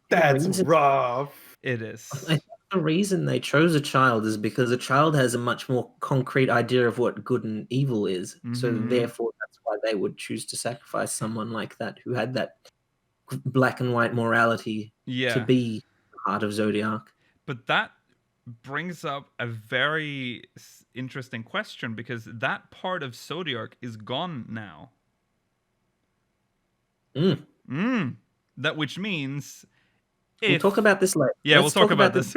[SPEAKER 3] That's rough.
[SPEAKER 1] It is.
[SPEAKER 4] I think the reason they chose a child is because a child has a much more concrete idea of what good and evil is. So therefore, that's why they would choose to sacrifice someone like that who had that black and white morality to be the heart of Zodiac.
[SPEAKER 1] But that brings up a very interesting question, because that part of Zodiac is gone now. That which means
[SPEAKER 4] we'll talk about this later.
[SPEAKER 1] Yeah, we'll talk about this.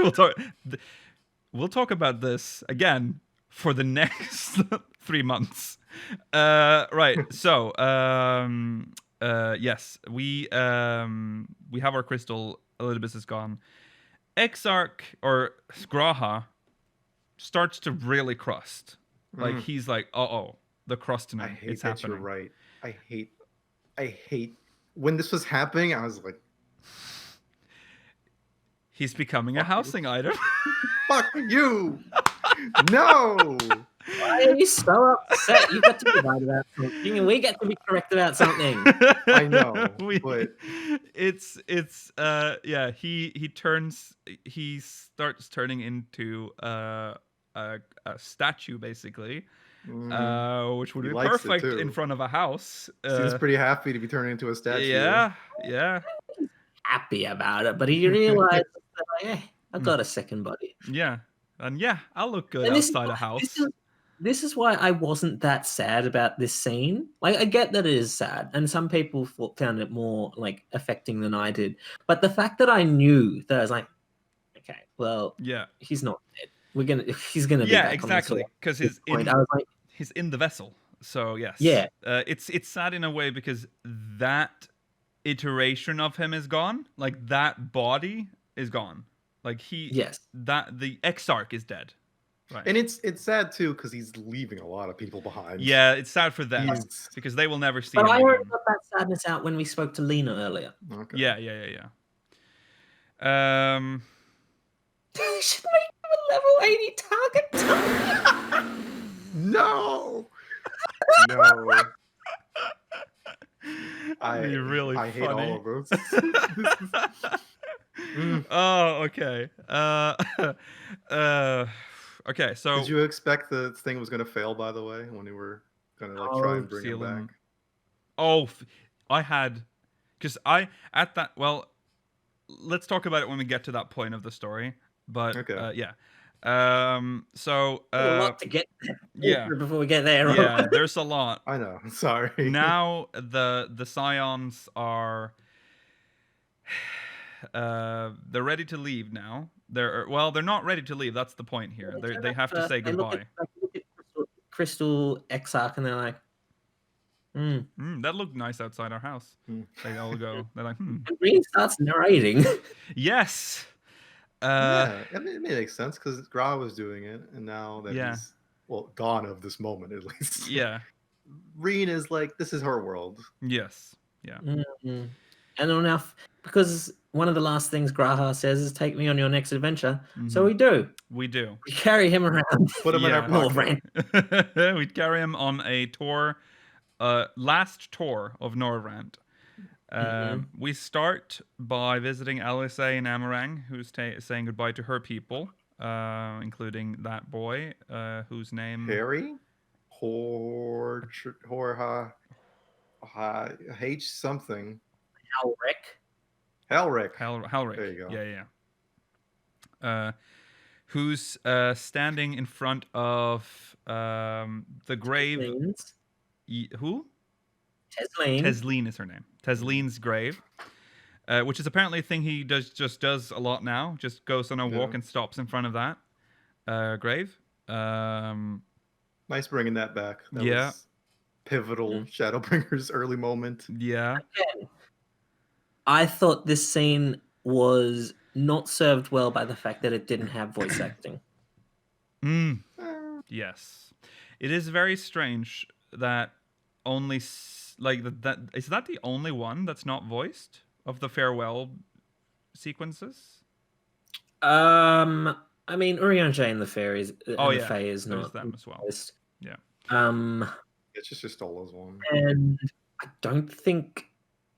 [SPEAKER 1] We'll talk about this again for the next 3 months. Right. So, yes, we have our crystal. Elidibus is gone. Exarch or YoRHa starts to really crust. Like he's like, the crusting.
[SPEAKER 3] I hate
[SPEAKER 1] it's
[SPEAKER 3] that
[SPEAKER 1] happening.
[SPEAKER 3] You're right. I hate when this was happening. I was like,
[SPEAKER 1] he's becoming a housing item.
[SPEAKER 3] Fuck you! No.
[SPEAKER 4] Why are you so upset? You got to be right about something, and we get to be correct about something.
[SPEAKER 3] I know, but
[SPEAKER 1] he starts turning into a statue, basically, which would be perfect in front of a house.
[SPEAKER 3] Seems pretty happy to be turning into a statue.
[SPEAKER 1] Yeah.
[SPEAKER 4] Happy about it, but he realized that, I've got a second body.
[SPEAKER 1] Yeah, and I'll look good outside a house.
[SPEAKER 4] This is why I wasn't that sad about this scene. Like, I get that it is sad, and some people found it more like affecting than I did. But the fact that I knew that I was like, okay, well, he's not dead. He's gonna be back
[SPEAKER 1] exactly, because he's in the vessel. So yes, it's sad in a way because that iteration of him is gone. Like that body is gone. Like the Exarch is dead. Right.
[SPEAKER 3] And it's sad too because he's leaving a lot of people behind.
[SPEAKER 1] Yeah, it's sad for them because they will never see him
[SPEAKER 4] I
[SPEAKER 1] again.
[SPEAKER 4] already got that sadness out when we spoke to Lena earlier.
[SPEAKER 3] Okay.
[SPEAKER 1] Yeah.
[SPEAKER 4] Should make him a level 80 target.
[SPEAKER 3] No.
[SPEAKER 1] I
[SPEAKER 3] hate all of those.
[SPEAKER 1] Oh, okay. Okay, so
[SPEAKER 3] did you expect the thing was going to fail? By the way, when you were going to try and bring it back.
[SPEAKER 1] I had, because well, let's talk about it when we get to that point of the story. But so
[SPEAKER 4] a lot to get there before we get there.
[SPEAKER 1] Yeah, there's a lot.
[SPEAKER 3] I know. Sorry.
[SPEAKER 1] Now the Scions are they're ready to leave now. They're not ready to leave. That's the point here. They have to say goodbye.
[SPEAKER 4] Look at Crystal Exarch, and they're like,
[SPEAKER 1] that looked nice outside our house. They all go. They're like,
[SPEAKER 4] And Green starts narrating.
[SPEAKER 1] Yes.
[SPEAKER 3] It makes sense because YoRHa was doing it, and now that he's gone of this moment at least.
[SPEAKER 1] Yeah.
[SPEAKER 3] Reen is like, this is her world.
[SPEAKER 1] Yes. Yeah.
[SPEAKER 4] And enough, because one of the last things YoRHa says is, "Take me on your next adventure." So we do. We carry him around.
[SPEAKER 3] Put him in our pocket.
[SPEAKER 1] We'd carry him on a tour, last tour of Norrand. We start by visiting Alisa in Amarang, who's saying goodbye to her people, including that boy, whose name...
[SPEAKER 3] Harry? YoRHa... H something. Helric.
[SPEAKER 1] There you go. Yeah. Who's standing in front of the grave... Who? Tesleen is her name. Teslene's grave, which is apparently a thing he does a lot now. Just goes on a walk and stops in front of that grave.
[SPEAKER 3] Nice bringing that back. That was pivotal Shadowbringers early moment.
[SPEAKER 1] Yeah.
[SPEAKER 4] Again, I thought this scene was not served well by the fact that it didn't have voice acting.
[SPEAKER 1] Yes. It is very strange that only... that is that the only one that's not voiced of the farewell sequences?
[SPEAKER 4] I mean, Urianger and the Faire is Fae is not
[SPEAKER 1] them as well.
[SPEAKER 4] Voiced.
[SPEAKER 1] Yeah.
[SPEAKER 3] It's just Stola's one.
[SPEAKER 4] And I don't think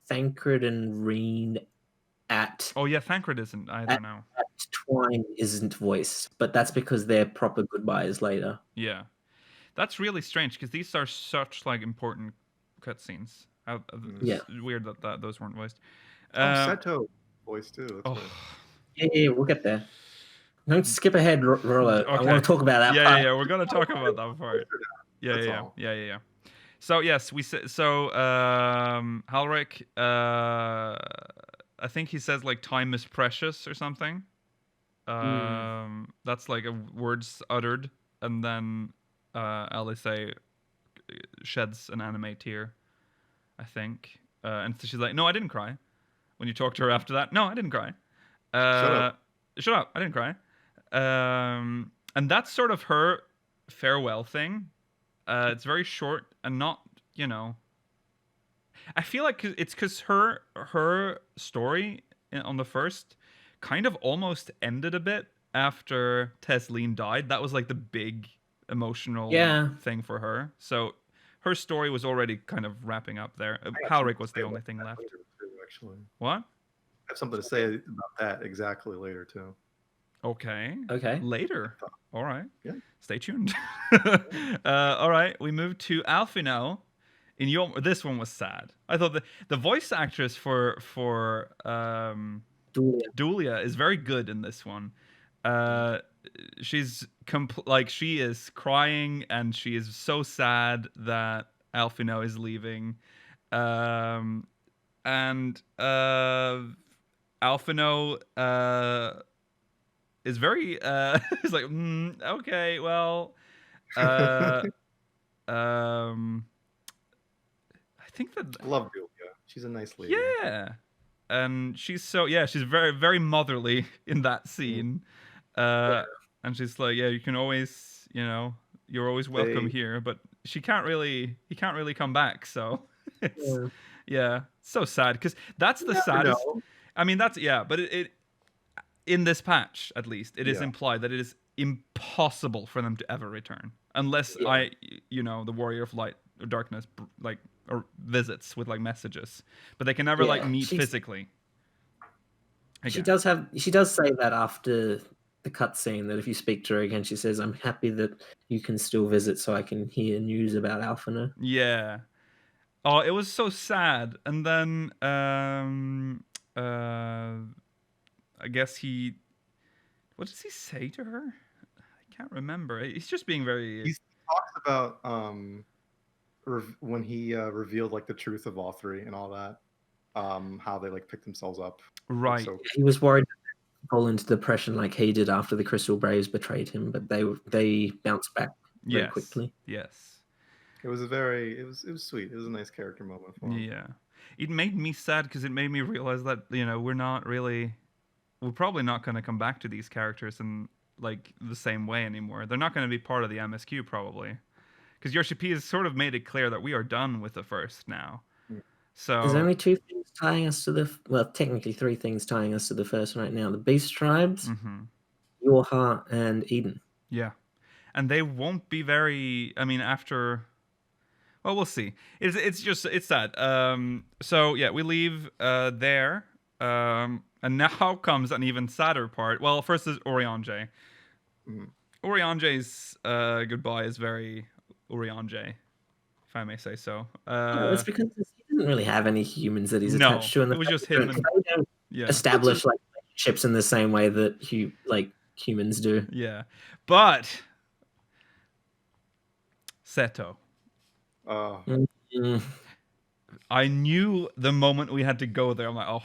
[SPEAKER 4] Thancred and Reen at...
[SPEAKER 1] Oh, yeah, Thancred isn't either now.
[SPEAKER 4] At Twine isn't voiced, but that's because they're proper goodbyes later.
[SPEAKER 1] Yeah. That's really strange, because these are such, like, important cutscenes. It's weird that those weren't voiced.
[SPEAKER 3] Seto voiced, too. That's right.
[SPEAKER 4] Yeah, we'll get there. Don't skip ahead, Rollo. Okay. I want to talk about that part.
[SPEAKER 1] Yeah, we're going to talk about that part. Yeah. So, yes, Halric, I think he says, like, time is precious or something. That's, like, words uttered, and then Alice sheds an anime tear, I think. And so she's like, no, I didn't cry. When you talk to her after that, no, I didn't cry. Shut up, I didn't cry. And that's sort of her farewell thing. It's very short and not, I feel like it's because her story on the first kind of almost ended a bit after Tesleen died. That was like the big emotional thing for her. So her story was already kind of wrapping up there. Halric was the only thing left.
[SPEAKER 3] Too, actually.
[SPEAKER 1] What?
[SPEAKER 3] I have something to say about that exactly later too.
[SPEAKER 1] Okay.
[SPEAKER 4] Later.
[SPEAKER 1] All right.
[SPEAKER 3] Yeah.
[SPEAKER 1] Stay tuned. All right. We move to Alfie now. This one was sad. I thought the voice actress for Dulia is very good in this one. She's she is crying and she is so sad that Alfino is leaving. And Alfino is very is like, okay, well, I think that
[SPEAKER 3] I love Julia. She's a nice lady.
[SPEAKER 1] Yeah. And she's she's very, very motherly in that scene. And she's like, yeah, you can always, you're always welcome here, but he can't really come back. So it's, so sad, because that's the saddest. I mean, that's, but it in this patch, at least, it is implied that it is impossible for them to ever return unless the Warrior of Light or Darkness, or visits with messages, but they can never meet physically. Again.
[SPEAKER 4] She does say that after the cutscene, that if you speak to her again, she says, "I'm happy that you can still visit, so I can hear news about Alphina."
[SPEAKER 1] Yeah. Oh, it was so sad. And then I guess what does he say to her? I can't remember. He's just being very.
[SPEAKER 3] He talks about when he revealed the truth of all three and all that, how they picked themselves up.
[SPEAKER 1] Right.
[SPEAKER 3] So,
[SPEAKER 4] he was worried to fall into depression like he did after the Crystal Braves betrayed him, but they bounced back very quickly.
[SPEAKER 1] Yes.
[SPEAKER 3] It was sweet. It was a nice character moment for him.
[SPEAKER 1] Yeah. It made me sad because it made me realize that we're probably not going to come back to these characters in the same way anymore. They're not going to be part of the MSQ probably. Because Yoshi-P has sort of made it clear that we are done with the first now. So
[SPEAKER 4] there's only two things tying us to technically three things tying us to the first right now: the Beast Tribes, YoRHa, and Eden.
[SPEAKER 1] Yeah, and they won't be very. I mean, after. Well, we'll see. It's sad. So yeah, we leave there, and now comes an even sadder part. Well, first is Urianger. Urianger's goodbye is very Urianger, if I may say so.
[SPEAKER 4] It's because he doesn't really have any humans that he's attached to.
[SPEAKER 1] It was just him.
[SPEAKER 4] They don't establish relationships in the same way that humans do.
[SPEAKER 1] Yeah, but Seto. I knew the moment we had to go there. I'm like, oh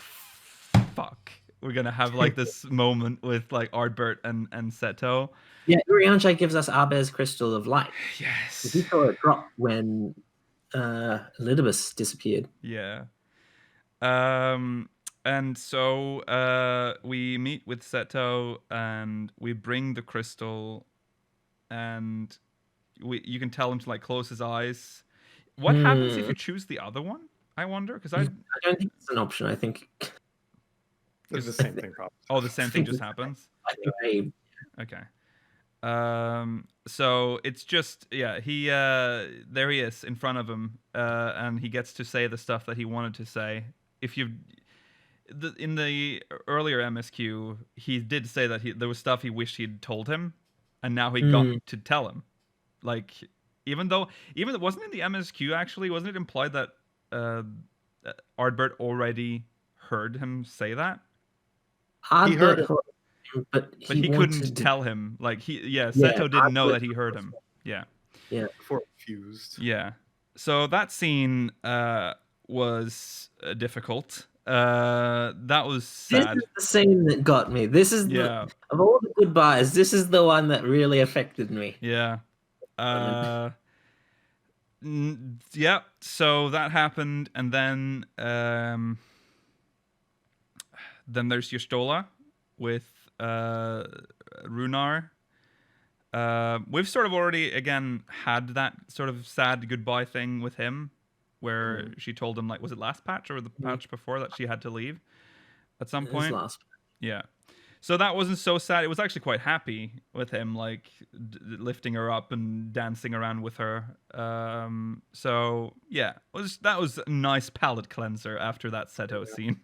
[SPEAKER 1] fuck, we're gonna have this moment with Ardbert and Seto.
[SPEAKER 4] Yeah, Urianger gives us Arbe's Crystal of Light.
[SPEAKER 1] Yes.
[SPEAKER 4] We saw it drop when Elidibus disappeared.
[SPEAKER 1] Yeah. And so we meet with Seto and we bring the crystal, and you can tell him to close his eyes. What happens if you choose the other one? I wonder, because I
[SPEAKER 4] don't think it's an option. I think
[SPEAKER 3] it's the same thing. Probably.
[SPEAKER 1] Oh, the same thing just happens.
[SPEAKER 4] I think
[SPEAKER 1] Okay. So it's just he there he is in front of him, and he gets to say the stuff that he wanted to say, if you in the earlier MSQ, he did say that there was stuff he wished he'd told him, and now he got to tell him. Like, even it wasn't in the MSQ actually, wasn't it implied that Ardbert already heard him say that?
[SPEAKER 4] He heard him, but
[SPEAKER 1] he couldn't tell him. Like Seto didn't know that he heard him. Yeah.
[SPEAKER 3] Before fused.
[SPEAKER 1] Yeah. So that scene was difficult. That was sad.
[SPEAKER 4] This is the scene that got me. This is of all the goodbyes, this is the one that really affected me.
[SPEAKER 1] Yeah. Yeah. So that happened, and then there's Y'shtola with Runar. We've sort of already again had that sort of sad goodbye thing with him, where she told him, like, was it last patch or the patch before that she had to leave at some point?
[SPEAKER 4] Last.
[SPEAKER 1] Yeah. So that wasn't so sad. It was actually quite happy with him, like lifting her up and dancing around with her. So yeah, that was a nice palate cleanser after that Seto scene.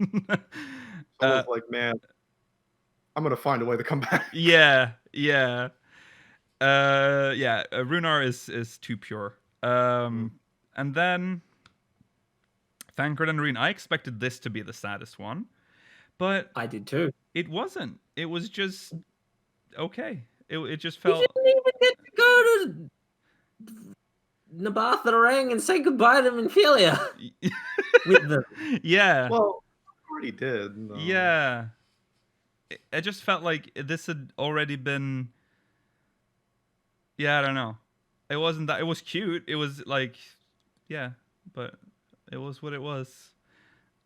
[SPEAKER 3] I was like, man, I'm gonna find a way to come back.
[SPEAKER 1] Yeah. Runar is too pure. And then Thancred and Reen. I expected this to be the saddest one, but
[SPEAKER 4] I did too.
[SPEAKER 1] It wasn't. It was just okay. It just felt.
[SPEAKER 4] You didn't even get to go to Nabath Arang and say goodbye to Minfilia with them.
[SPEAKER 1] Yeah.
[SPEAKER 3] Well, I already did. No.
[SPEAKER 1] Yeah. It just felt like this had already been. Yeah, I don't know. It wasn't that. It was cute. It was like, yeah, but it was what it was.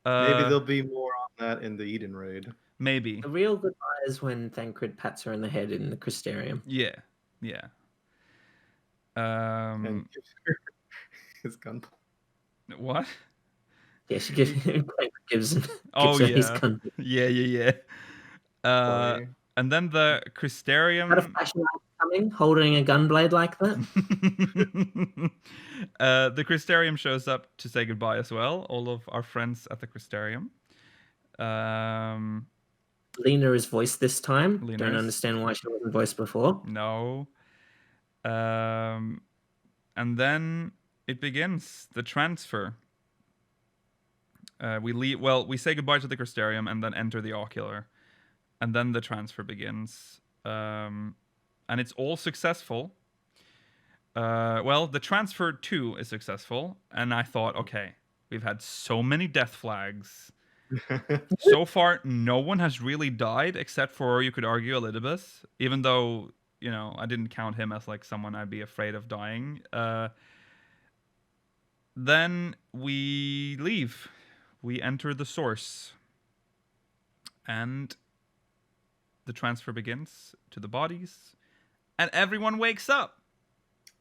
[SPEAKER 3] Maybe there'll be more on that in the Eden raid.
[SPEAKER 1] Maybe.
[SPEAKER 4] The real goodbye is when Thancred pats her in the head in the Crystarium.
[SPEAKER 1] Yeah.
[SPEAKER 3] And his gun.
[SPEAKER 1] What?
[SPEAKER 4] Yeah, she gives him his gun.
[SPEAKER 1] Yeah. And then the Crystarium.
[SPEAKER 4] Had a flashlight coming, holding a gunblade like that.
[SPEAKER 1] The Crystarium shows up to say goodbye as well. All of our friends at the Crystarium.
[SPEAKER 4] Lena is voiced this time. Don't understand why she wasn't voiced before.
[SPEAKER 1] No. And then it begins, the transfer. We say goodbye to the Crystarium and then enter the Ocular. And then the transfer begins. And it's all successful. The transfer 2 is successful. And I thought, okay, we've had so many death flags. So far, no one has really died except for, you could argue, Elidibus. Even though, I didn't count him as like someone I'd be afraid of dying. Then we leave. We enter the source. And the transfer begins to the bodies. And everyone wakes up.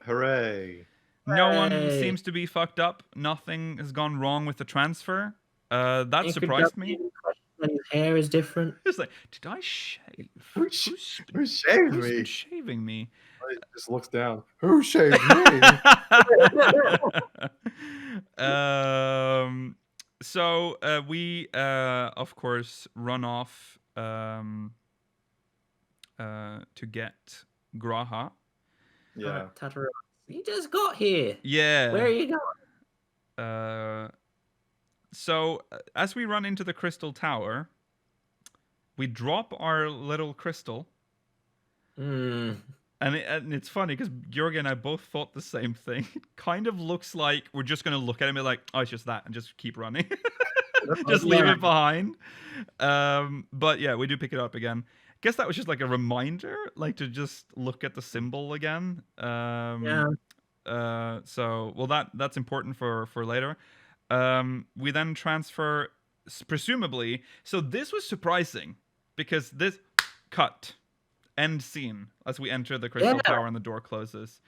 [SPEAKER 3] Hooray.
[SPEAKER 1] No one seems to be fucked up. Nothing has gone wrong with the transfer. That surprised me.
[SPEAKER 4] His hair is different.
[SPEAKER 1] It's like, did I shave?
[SPEAKER 3] Who shaved me?
[SPEAKER 1] Who's shaving me?
[SPEAKER 3] He just looks down. Who shaved me?
[SPEAKER 1] So we, of course, run off to get YoRHa.
[SPEAKER 3] Yeah.
[SPEAKER 4] You just got here.
[SPEAKER 1] Yeah.
[SPEAKER 4] Where are you going?
[SPEAKER 1] So as we run into the crystal tower, we drop our little crystal. And it's funny because Georgi and I both thought the same thing. It kind of looks like we're just going to look at him and be like, oh, it's just that, and just keep running. Just leave it behind. But yeah, we do pick it up again. Guess that was just like a reminder, like to just look at the symbol again. So, that's important for later. We then transfer, presumably. So this was surprising because this cut. End scene as we enter the crystal tower and the door closes.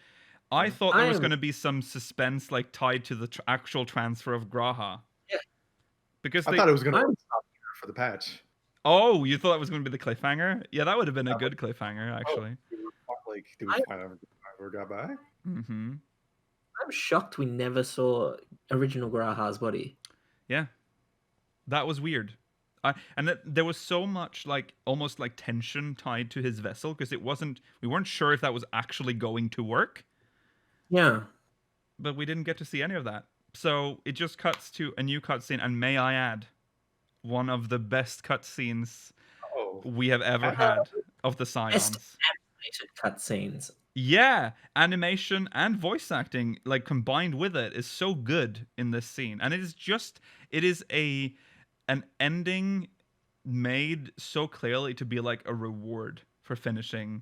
[SPEAKER 1] I thought there was going to be some suspense like tied to the actual transfer of YoRHa. Yeah. Because
[SPEAKER 3] I thought it was going to stop for the patch.
[SPEAKER 1] Oh, you thought it was going to be the cliffhanger? Yeah, that would have been a good cliffhanger, actually.
[SPEAKER 3] Like, do we find out where got by?
[SPEAKER 1] Mm-hmm.
[SPEAKER 4] I'm shocked we never saw original YoRHa's body.
[SPEAKER 1] Yeah. That was weird. And there was so much like almost like tension tied to his vessel because we weren't sure if that was actually going to work.
[SPEAKER 4] Yeah.
[SPEAKER 1] But we didn't get to see any of that. So it just cuts to a new cutscene, and may I add, one of the best cutscenes we have ever had of the Scions.
[SPEAKER 4] Best animated cutscenes.
[SPEAKER 1] Yeah, animation and voice acting, like combined with it, is so good in this scene, and it is an ending made so clearly to be like a reward for finishing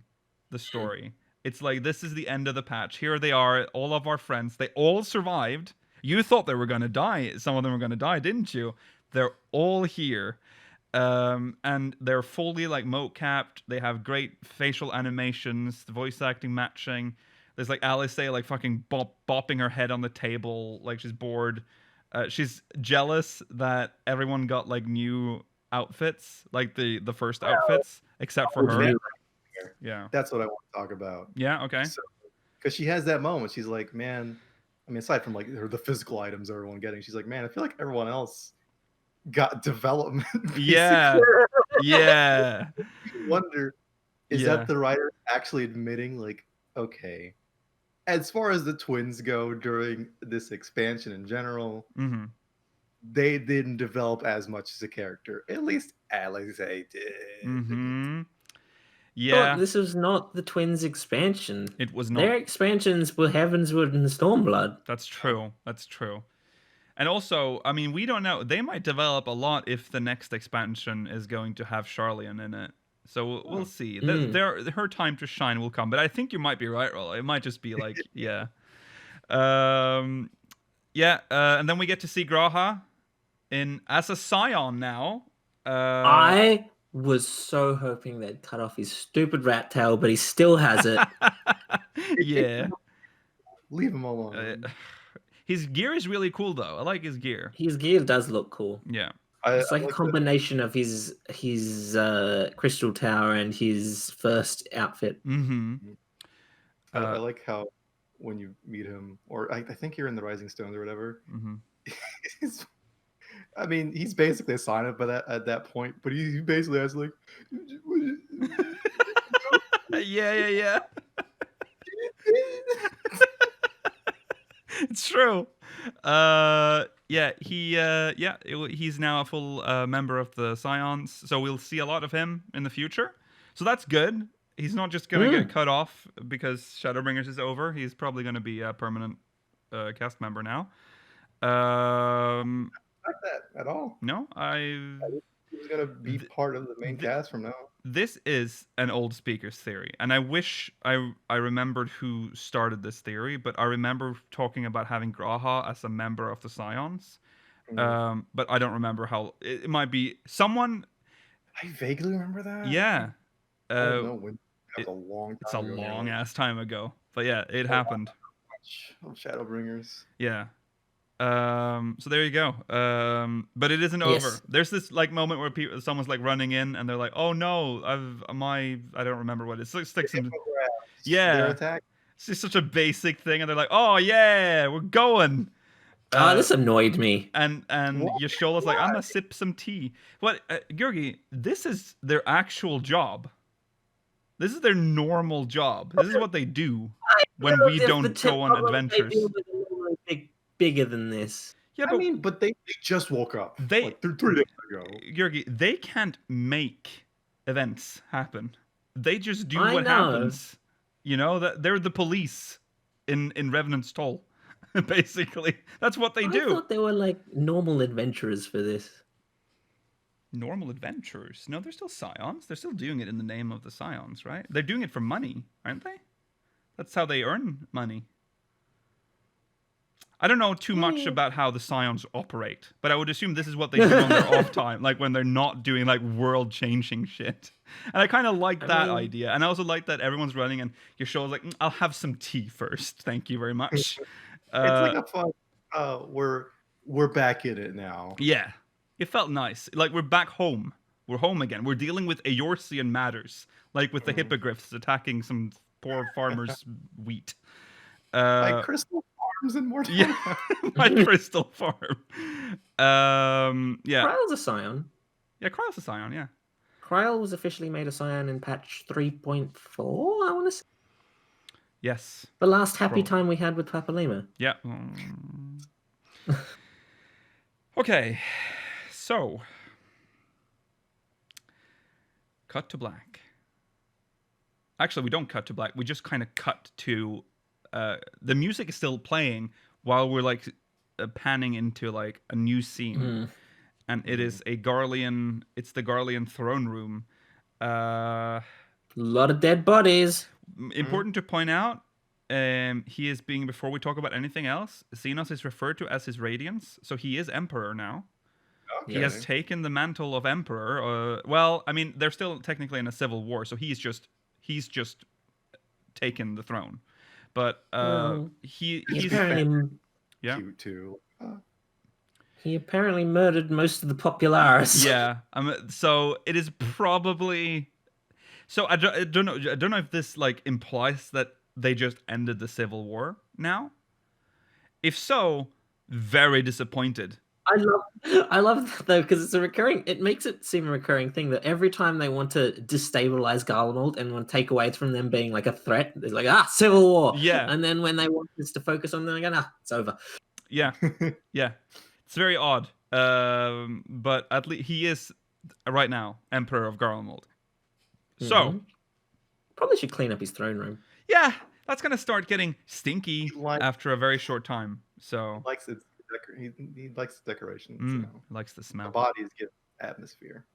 [SPEAKER 1] the story. It's like, this is the end of the patch. Here they are, all of our friends. They all survived. You thought they were going to die. Some of them were going to die, didn't you? They're all here. And they're fully like mocapped. They have great facial animations, the voice acting matching. There's like Alice like fucking bopping her head on the table like she's bored. She's jealous that everyone got like new outfits, like the first outfits, except for her. Yeah,
[SPEAKER 3] that's what I want to talk about.
[SPEAKER 1] Yeah, okay.
[SPEAKER 3] Because she has that moment. She's like, man, I mean, aside from like the physical items everyone getting, she's like, man, I feel like everyone else got development.
[SPEAKER 1] Yeah. Yeah.
[SPEAKER 3] You wonder, is that the writer actually admitting, like, okay, as far as the twins go during this expansion in general, they didn't develop as much as a character. At least Alice did.
[SPEAKER 1] Yeah.
[SPEAKER 4] But this was not the twins' expansion.
[SPEAKER 1] It was not.
[SPEAKER 4] Their expansions were Heavensward and Stormblood.
[SPEAKER 1] That's true. That's true. And also, I mean, we don't know. They might develop a lot if the next expansion is going to have Charlian in it. So we'll see. Her time to shine will come. But I think you might be right, Rolla. It might just be like, yeah. And then we get to see YoRHa as a Scion now.
[SPEAKER 4] I was so hoping they'd cut off his stupid rat tail, but he still has it.
[SPEAKER 1] Yeah.
[SPEAKER 3] Leave him alone.
[SPEAKER 1] His gear is really cool, though. I like his gear.
[SPEAKER 4] His gear does look cool.
[SPEAKER 1] Yeah.
[SPEAKER 4] It's like a combination of his crystal tower and his first outfit.
[SPEAKER 3] I like how when you meet him, or I think you're in the Rising Stones or whatever. I mean, he's basically a sign-up at that point, but he basically has like,
[SPEAKER 1] yeah. It's true. He's now a full member of the Scions, so we'll see a lot of him in the future. So that's good. He's not just gonna get cut off because Shadowbringers is over. He's probably gonna be a permanent cast member now.
[SPEAKER 3] Not that at all.
[SPEAKER 1] No,
[SPEAKER 3] He's gonna be part of the main cast from now.
[SPEAKER 1] This is an old Speakers theory, and I wish I remembered who started this theory, but I remember talking about having YoRHa as a member of the Scions, but I don't remember how. It might be someone.
[SPEAKER 3] I vaguely remember that.
[SPEAKER 1] Yeah.
[SPEAKER 3] It's a long
[SPEAKER 1] It's a long ass time ago, but yeah, it happened.
[SPEAKER 3] Shadowbringers.
[SPEAKER 1] Yeah. So there you go. But it isn't over. There's this like moment where someone's like running in and they're like, "Oh no, I don't remember what it's like." Yeah. It's just such a basic thing, and they're like, "Oh yeah, we're going."
[SPEAKER 4] This annoyed me.
[SPEAKER 1] And Yashola's like, "I'm gonna sip some tea." What, Georgi? This is their actual job. This is their normal job. This is what they do when we don't go on adventures.
[SPEAKER 4] Bigger than this.
[SPEAKER 1] Yeah,
[SPEAKER 3] but they just woke up.
[SPEAKER 1] They
[SPEAKER 3] like 3 days ago.
[SPEAKER 1] Georgi, they can't make events happen. They just do what happens. You know, that they're the police in Revenant's Toll. Basically, that's what they do.
[SPEAKER 4] I thought they were like normal adventurers for this.
[SPEAKER 1] Normal adventurers? No, they're still Scions. They're still doing it in the name of the Scions, right? They're doing it for money, aren't they? That's how they earn money. I don't know too much about how the Scions operate, but I would assume this is what they do on their off time, like when they're not doing like world-changing shit. And I kind of like that idea, and I also like that everyone's running, and your show is like, "I'll have some tea first, thank you very much."
[SPEAKER 3] It's like a fun. We're back in it now.
[SPEAKER 1] Yeah, it felt nice. Like we're back home. We're home again. We're dealing with Eorzean matters, like with the hippogriffs attacking some poor farmer's wheat.
[SPEAKER 3] Like Crystal Farms in more time.
[SPEAKER 1] Yeah, my Crystal Farm. Yeah.
[SPEAKER 4] Kryle's a Scion.
[SPEAKER 1] Yeah, Kryle's a Scion, yeah.
[SPEAKER 4] Kryle was officially made a Scion in patch 3.4, I want to say.
[SPEAKER 1] Yes.
[SPEAKER 4] The last happy time we had with Papalima.
[SPEAKER 1] Yeah. Okay. So. Cut to black. Actually, we don't cut to black. We just kind of cut to... the music is still playing while we're like panning into like a new scene. And it is a Garlean... It's the Garlean throne room.
[SPEAKER 4] A lot of dead bodies.
[SPEAKER 1] Important to point out, he is being, before we talk about anything else, Xenos is referred to as his Radiance, so he is Emperor now. Okay. He has taken the mantle of Emperor. Well, I mean, they're still technically in a civil war, so he's just taken the throne. But he's
[SPEAKER 4] apparently
[SPEAKER 3] cute too.
[SPEAKER 4] He apparently murdered most of the Popularis.
[SPEAKER 1] Yeah. So it is probably. So I don't know. I don't know if this like implies that they just ended the civil war now. If so, very disappointed.
[SPEAKER 4] I love that though, because it's a recurring. It makes it seem a recurring thing that every time they want to destabilize Garlemald and want to take away from them being like a threat, it's like civil war.
[SPEAKER 1] Yeah.
[SPEAKER 4] And then when they want us to focus on them again, it's over.
[SPEAKER 1] Yeah, yeah. It's very odd. But at least he is right now Emperor of Garlemald. So
[SPEAKER 4] probably should clean up his throne room.
[SPEAKER 1] Yeah, that's gonna start getting stinky after a very short time. So
[SPEAKER 3] he likes its he likes the decorations.
[SPEAKER 1] He likes the smell.
[SPEAKER 3] The bodies give atmosphere.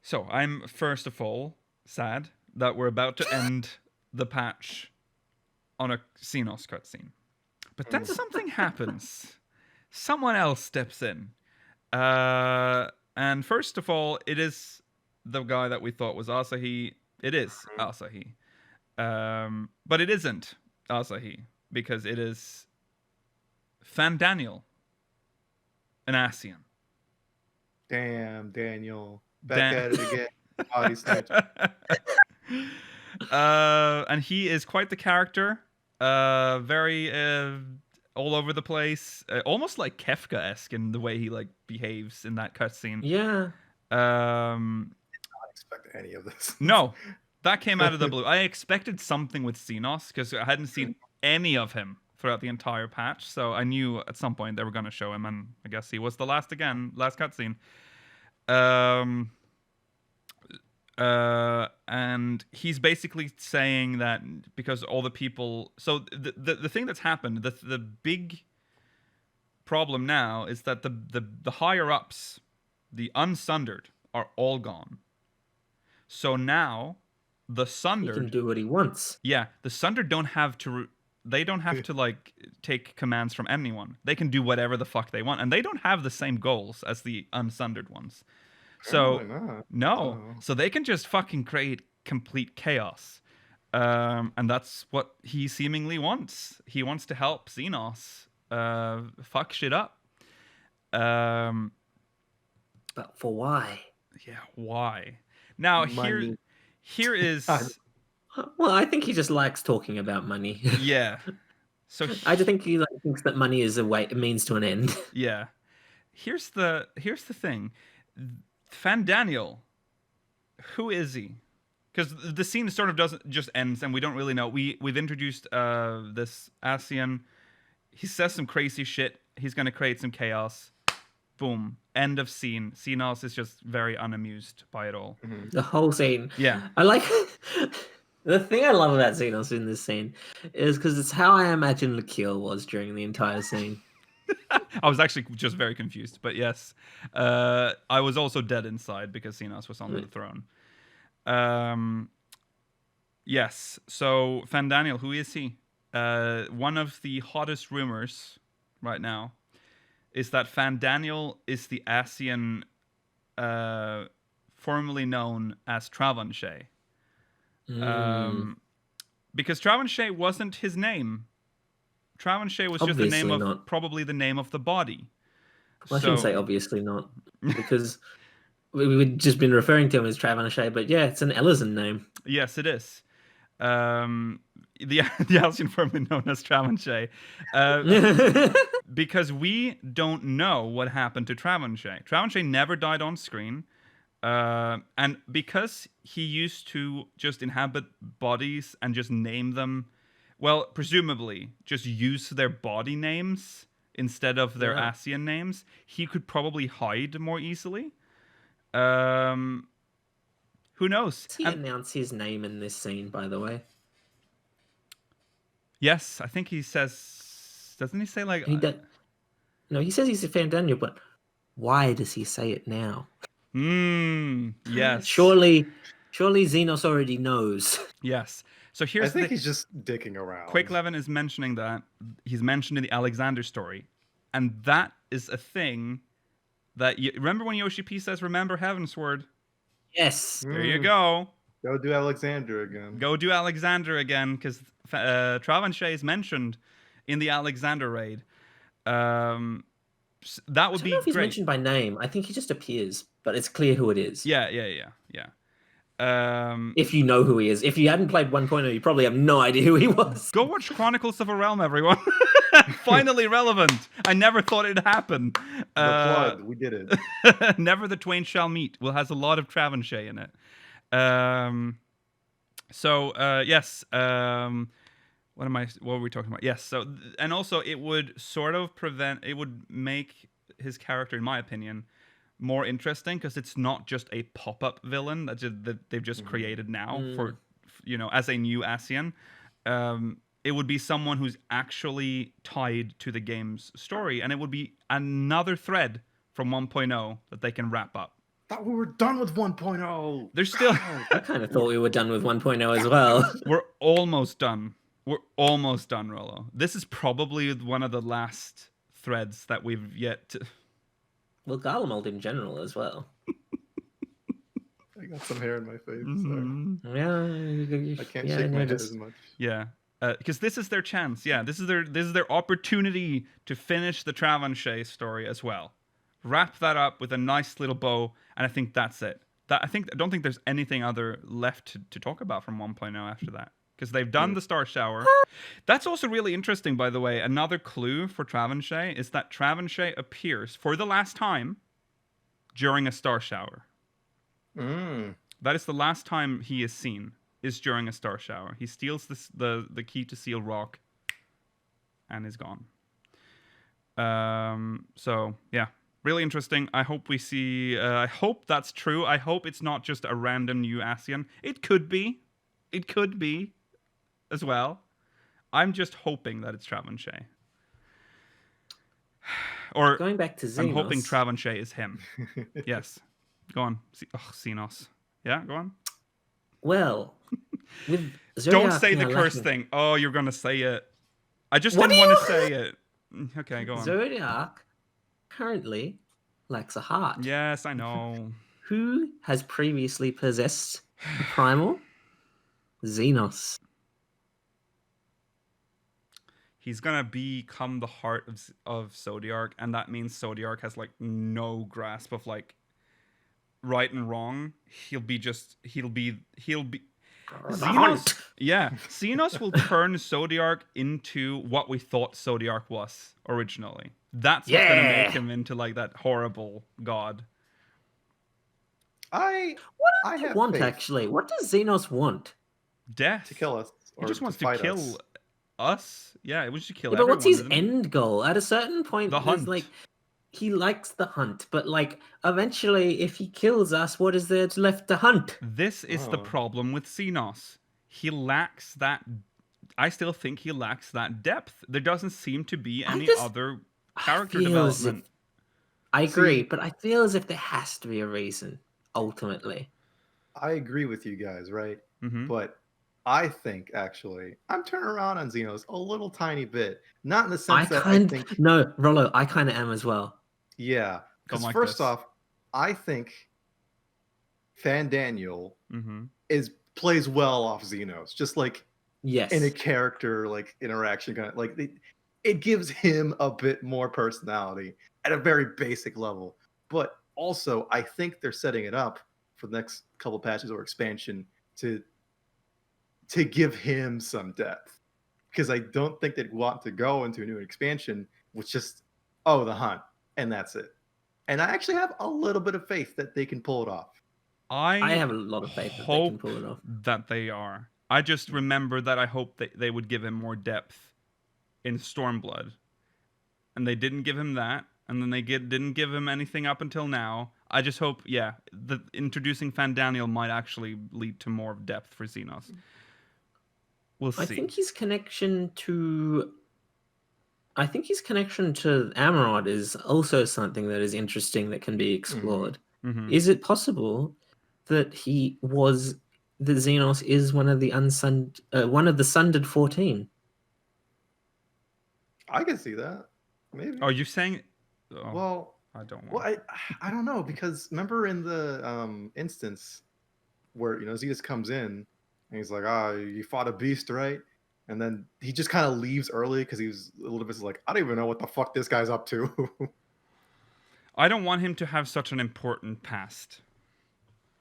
[SPEAKER 1] So I'm first of all sad that we're about to end the patch on a Xenos cutscene, but then something happens. Someone else steps in, and first of all, it is the guy that we thought was Asahi. It is Asahi, but it isn't Asahi because it is Fandaniel, an Asian.
[SPEAKER 3] Damn, Daniel. Back at it again. Body snatch.
[SPEAKER 1] And he is quite the character. Very all over the place. Almost like Kefka-esque in the way he like behaves in that cutscene.
[SPEAKER 4] Yeah.
[SPEAKER 3] I didn't expect any of this.
[SPEAKER 1] No. That came out of the blue. I expected something with Xenos because I hadn't seen any of him throughout the entire patch, so I knew at some point they were going to show him, and I guess he was the last cutscene. And he's basically saying that because all the people... So the thing that's happened, the big problem now is that the higher-ups, the Unsundered, are all gone. So now... The Sundered...
[SPEAKER 4] He can do what he wants.
[SPEAKER 1] Yeah, the Sundered don't have to... They don't have to, like, take commands from anyone. They can do whatever the fuck they want. And they don't have the same goals as the Unsundered ones. So, no. So they can just fucking create complete chaos. And that's what he seemingly wants. He wants to help Xenos fuck shit up.
[SPEAKER 4] But for why?
[SPEAKER 1] Yeah, why? Now, here is...
[SPEAKER 4] Well, I think he just likes talking about money.
[SPEAKER 1] Yeah. So
[SPEAKER 4] I just think he thinks that money is a means to an end.
[SPEAKER 1] Yeah. Here's the thing. Fandaniel, who is he? Because the scene sort of doesn't just ends, and we don't really know. We've introduced this Asian. He says some crazy shit. He's going to create some chaos. Boom. End of scene. Xenos is just very unamused by it all.
[SPEAKER 4] Mm-hmm. The whole scene.
[SPEAKER 1] Yeah.
[SPEAKER 4] I like... The thing I love about Xenos in this scene is because it's how I imagine Lakil was during the entire scene.
[SPEAKER 1] I was actually just very confused, but yes. I was also dead inside because Xenos was on the throne. Yes, so Fandaniel, who is he? One of the hottest rumors right now is that Fandaniel is the Asian formerly known as Travanshay. Because Travanshay wasn't his name. Travanshay was obviously just the name of probably the name of the body.
[SPEAKER 4] Well, I shouldn't say obviously not, because we've just been referring to him as Travanshay, but yeah, it's an Ellison name.
[SPEAKER 1] Yes, it is. the Alcyon formerly known as Travanchet, because we don't know what happened to Travanchet. Travanchet never died on screen, and because he used to just inhabit bodies and just name them, well, presumably just use their body names instead of their Ascian names, he could probably hide more easily. Who knows?
[SPEAKER 4] Does he announce his name in this scene, by the way?
[SPEAKER 1] Yes, I think he says... Doesn't he say, like...
[SPEAKER 4] No, he says he's a fan of Daniel, but why does he say it now?
[SPEAKER 1] Yes.
[SPEAKER 4] Surely Xenos already knows.
[SPEAKER 1] Yes. So here's
[SPEAKER 3] I think he's just dicking around.
[SPEAKER 1] Quake11 is mentioning that. He's mentioned in the Alexander story. And that is a thing that... remember when Yoshi-P says, remember Heavensward?
[SPEAKER 4] Yes.
[SPEAKER 1] There you go.
[SPEAKER 3] Go do Alexander again.
[SPEAKER 1] Go do Alexander again, because Travanchet is mentioned in the Alexander raid. That would be
[SPEAKER 4] I don't know if he's
[SPEAKER 1] great.
[SPEAKER 4] mentioned by name. I think he just appears, but it's clear who it is.
[SPEAKER 1] Yeah.
[SPEAKER 4] If you know who he is. If you hadn't played 1.0, you probably have no idea who he was.
[SPEAKER 1] Go watch Chronicles of a Realm, everyone. Finally relevant. I never thought it'd happen.
[SPEAKER 3] The plug, we did it.
[SPEAKER 1] Never the twain shall meet. Well, has a lot of Travanchet in it. Yes. What were we talking about? Yes. So, and also it would sort of it would make his character, in my opinion, more interesting, because it's not just a pop-up villain that they've just created now for, as a new Ascian. It would be someone who's actually tied to the game's story, and it would be another thread from 1.0 that they can wrap up.
[SPEAKER 3] Thought we were done with 1.0.
[SPEAKER 1] There's still...
[SPEAKER 4] I kind of thought we were done with 1.0 as well.
[SPEAKER 1] We're almost done. Rollo. This is probably one of the last threads that we've yet to...
[SPEAKER 4] Well, Garlemald in general as well.
[SPEAKER 3] I got some hair in my face.
[SPEAKER 1] Mm-hmm.
[SPEAKER 4] Yeah,
[SPEAKER 3] I can't shake my head as much.
[SPEAKER 1] Yeah, because this is their chance. Yeah, this is their opportunity to finish the Travanchet story as well. Wrap that up with a nice little bow, and I think that's it. I don't think there's anything other left to talk about from 1.0 after that, because they've done the Star Shower. That's also really interesting, by the way. Another clue for Travanchet is that Travanchet appears for the last time during a Star Shower. That is the last time he is seen, is during a Star Shower. He steals the key to Seal Rock and is gone. So, yeah. Really interesting. I hope we see... I hope that's true. I hope it's not just a random new Ascian. It could be. It could be as well. I'm just hoping that it's Travanchet. Or
[SPEAKER 4] going back to Xenos.
[SPEAKER 1] I'm hoping Travanchet is him. Yes. Go on. Xenos. Yeah, go on.
[SPEAKER 4] Well, with
[SPEAKER 1] don't say the curse thing. Oh, you're going to say it. I just didn't want to say it. Okay, go on.
[SPEAKER 4] Zodiac currently lacks a heart.
[SPEAKER 1] Yes, I know.
[SPEAKER 4] Who has previously possessed the primal? Xenos.
[SPEAKER 1] He's gonna become the heart of Zodiac, and that means Zodiac has like no grasp of like right and wrong. He'll be Xenos. Yeah, Xenos will turn Zodiac into what we thought Zodiac was originally. That's what's gonna make him into like that horrible god.
[SPEAKER 4] What does he want actually? What does Xenos want?
[SPEAKER 1] Death.
[SPEAKER 3] To kill us.
[SPEAKER 1] He just wants to kill us. Yeah, it was to kill
[SPEAKER 4] but
[SPEAKER 1] everyone.
[SPEAKER 4] What's his end goal? At a certain point,
[SPEAKER 1] the hunt.
[SPEAKER 4] Like, he likes the hunt, but like eventually, if he kills us, what is there left to hunt?
[SPEAKER 1] This is the problem with Xenos. He lacks that. I still think he lacks that depth. There doesn't seem to be any other character development.
[SPEAKER 4] I agree, but I feel as if there has to be a reason. Ultimately,
[SPEAKER 3] I agree with you guys, right?
[SPEAKER 1] Mm-hmm.
[SPEAKER 3] But I think actually I'm turning around on Xenos a little tiny bit. Not in the sense I think
[SPEAKER 4] no, Rollo, I kind of am as well.
[SPEAKER 3] Yeah, because first off, I think Fan Daniel plays well off Xenos, just like in a character like interaction kind of like it gives him a bit more personality at a very basic level. But also, I think they're setting it up for the next couple patches or expansion to to give him some depth, because I don't think they'd want to go into a new expansion with just the hunt and that's it. And I actually have a little bit of faith that they can pull it off.
[SPEAKER 4] I have a lot of faith that they can pull it off.
[SPEAKER 1] That they are. I just remember that I hoped that they would give him more depth in Stormblood, and they didn't give him that, and then they didn't give him anything up until now. I just hope, that introducing Fandaniel might actually lead to more depth for Xenos. We'll see.
[SPEAKER 4] I think his connection to Amarant is also something that is interesting that can be explored.
[SPEAKER 1] Mm-hmm.
[SPEAKER 4] Is it possible that Xenos is one of the Sundered 14?
[SPEAKER 3] I can see that. Maybe.
[SPEAKER 1] Are you saying? Oh,
[SPEAKER 3] well,
[SPEAKER 1] I don't want.
[SPEAKER 3] Well, I don't know, because remember in the instance where Xenos comes in and he's like, you fought a beast, right? And then he just kind of leaves early because he was a little bit like, I don't even know what the fuck this guy's up to.
[SPEAKER 1] I don't want him to have such an important past.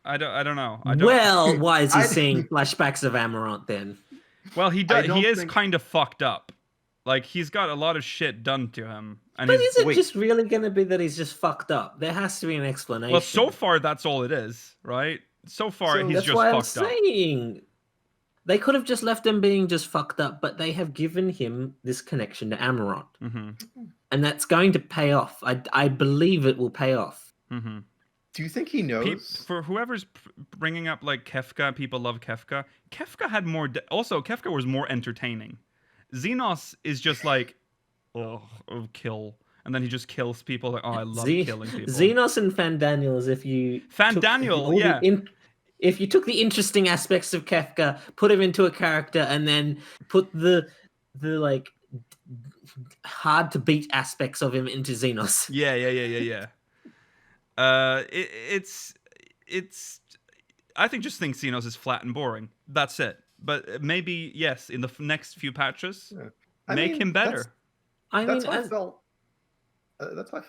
[SPEAKER 1] I don't know.
[SPEAKER 4] Well, why is he seeing flashbacks of Amarant then?
[SPEAKER 1] Well, he does. He is kind of fucked up. Like, he's got a lot of shit done to him. And
[SPEAKER 4] but is it just really going to be that he's just fucked up? There has to be an explanation.
[SPEAKER 1] Well, so far, that's all it is, right? So far, he's just fucked up.
[SPEAKER 4] That's why I'm saying. They could have just left him being just fucked up, but they have given him this connection to Amarant.
[SPEAKER 1] Mm-hmm.
[SPEAKER 4] And that's going to pay off. I believe it will pay off.
[SPEAKER 1] Mm-hmm.
[SPEAKER 3] Do you think he knows?
[SPEAKER 1] For whoever's bringing up, like, Kefka, people love Kefka. Kefka had more... Also, Kefka was more entertaining. Xenos is just like, kill. And then he just kills people. Like, I love killing people.
[SPEAKER 4] Xenos and Fandaniel is if you... If you took the interesting aspects of Kefka, put him into a character, and then put the like hard to beat aspects of him into Xenos.
[SPEAKER 1] Yeah. It's. I think Xenos is flat and boring. That's it. But maybe yes, in the next few patches, make him better.
[SPEAKER 3] That's how I felt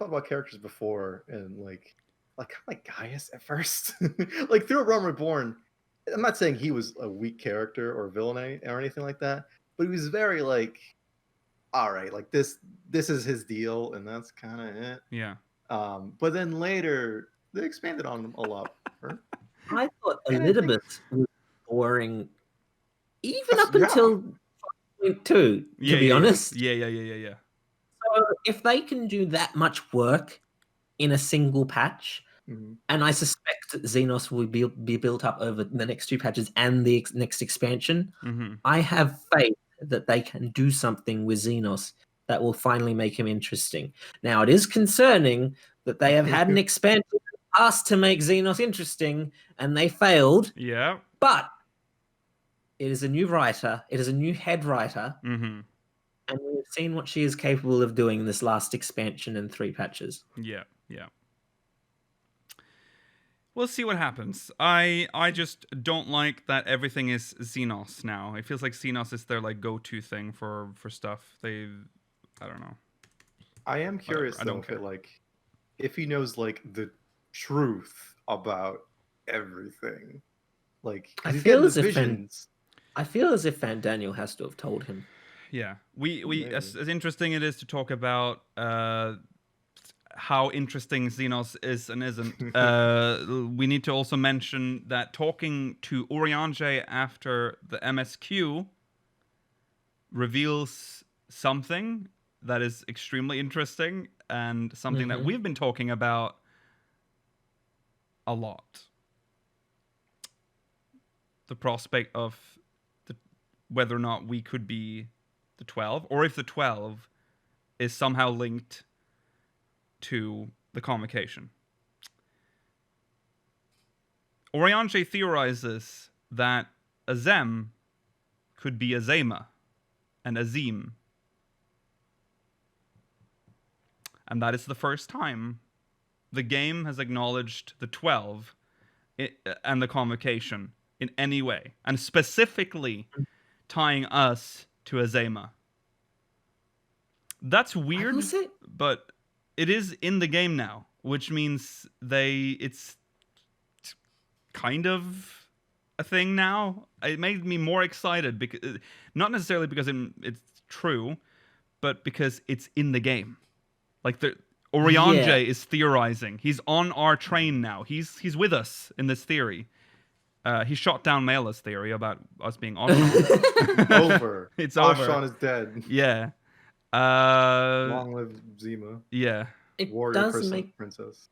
[SPEAKER 3] about characters before, and like kind of like Gaius at first. Like through Realm Reborn, I'm not saying he was a weak character or villain or anything like that, but he was very like, all right, like this is his deal, and that's kind of it.
[SPEAKER 1] Yeah.
[SPEAKER 3] But then later they expanded on him a lot. Right?
[SPEAKER 4] I thought Elizabeth was boring, even up until 5.2. To be honest.
[SPEAKER 1] Yeah.
[SPEAKER 4] So if they can do that much work in a single patch, and I suspect Xenos will be built up over the next two patches and the next expansion, I have faith that they can do something with Xenos that will finally make him interesting. Now, it is concerning that they have had an expansion asked to make Xenos interesting, and they failed.
[SPEAKER 1] Yeah.
[SPEAKER 4] But it is a new writer. It is a new head writer.
[SPEAKER 1] Mm-hmm.
[SPEAKER 4] And we've seen what she is capable of doing in this last expansion and 3 patches.
[SPEAKER 1] Yeah. We'll see what happens. I just don't like that everything is Xenos now. It feels like Xenos is their like go-to thing for stuff. I don't know.
[SPEAKER 3] I am curious though if he knows like the truth about everything. Like
[SPEAKER 4] I feel as if Fandaniel has to have told him.
[SPEAKER 1] Yeah. We as interesting it is to talk about how interesting Xenos is and isn't. We need to also mention that talking to YoRHa after the MSQ reveals something that is extremely interesting and something that we've been talking about a lot. The prospect of whether or not we could be the 12, or if the 12 is somehow linked to the convocation. YoRHa theorizes that Azem could be Azema and Azim. And that is the first time the game has acknowledged the 12 and the convocation in any way, and specifically tying us to Azema. That's weird, but it is in the game now, which means it's kind of a thing now. It made me more excited, because not necessarily because it's true, but because it's in the game. Like Oriange is theorizing. He's on our train now. He's with us in this theory. He shot down Mela's theory about us being on.
[SPEAKER 3] Over.
[SPEAKER 1] It's over.
[SPEAKER 3] Ashan is dead.
[SPEAKER 1] Yeah.
[SPEAKER 3] Long live Zima.
[SPEAKER 1] Yeah.
[SPEAKER 4] It
[SPEAKER 3] Warrior
[SPEAKER 4] does make
[SPEAKER 3] princess.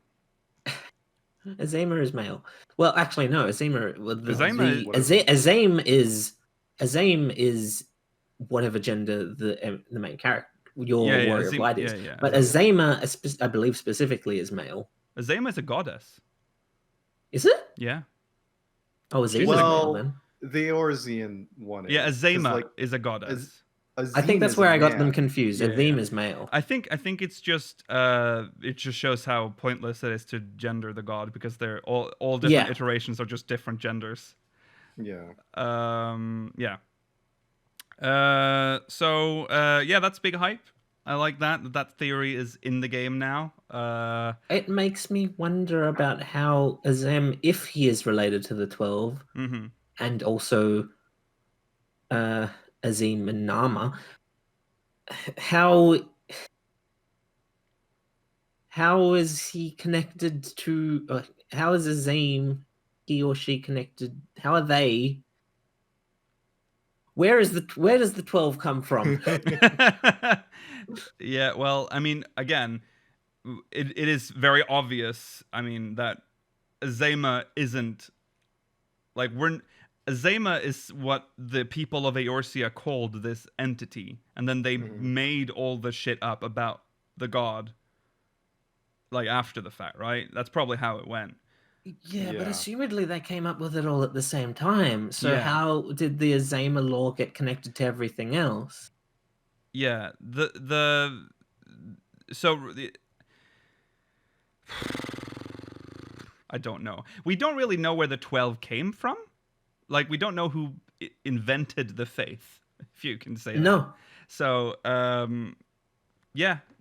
[SPEAKER 4] Azema is male. Well, actually, no. Azema. Azame is whatever gender the main character, Warrior of Light is.
[SPEAKER 1] Yeah.
[SPEAKER 4] But Azema, I believe specifically, is male.
[SPEAKER 1] Azema is a goddess.
[SPEAKER 4] Is it?
[SPEAKER 1] Yeah.
[SPEAKER 4] Oh, Azema is male then.
[SPEAKER 3] The Eorzean one is.
[SPEAKER 1] Yeah, Azema is a goddess.
[SPEAKER 4] I think that's where I got them confused. Azim is male.
[SPEAKER 1] I think it's just it just shows how pointless it is to gender the god, because they're all different iterations are just different genders.
[SPEAKER 3] Yeah.
[SPEAKER 1] That's big hype. I like that theory is in the game now.
[SPEAKER 4] It makes me wonder about how Azem, if he is related to the 12, and also Azim and Nama, how is he connected to? How is Azim, he or she connected? How are they? Where does the 12 come from?
[SPEAKER 1] Yeah, well, I mean, again, it is very obvious. I mean, that Azema isn't like Azema is what the people of Eorzea called this entity, and then they made all the shit up about the god, like after the fact, right? That's probably how it went.
[SPEAKER 4] Yeah, but assumedly they came up with it all at the same time. So how did the Azema lore get connected to everything else?
[SPEAKER 1] Yeah, I don't know. We don't really know where the 12 came from. Like, we don't know who invented the faith, if you can say that.
[SPEAKER 4] No.
[SPEAKER 1] So,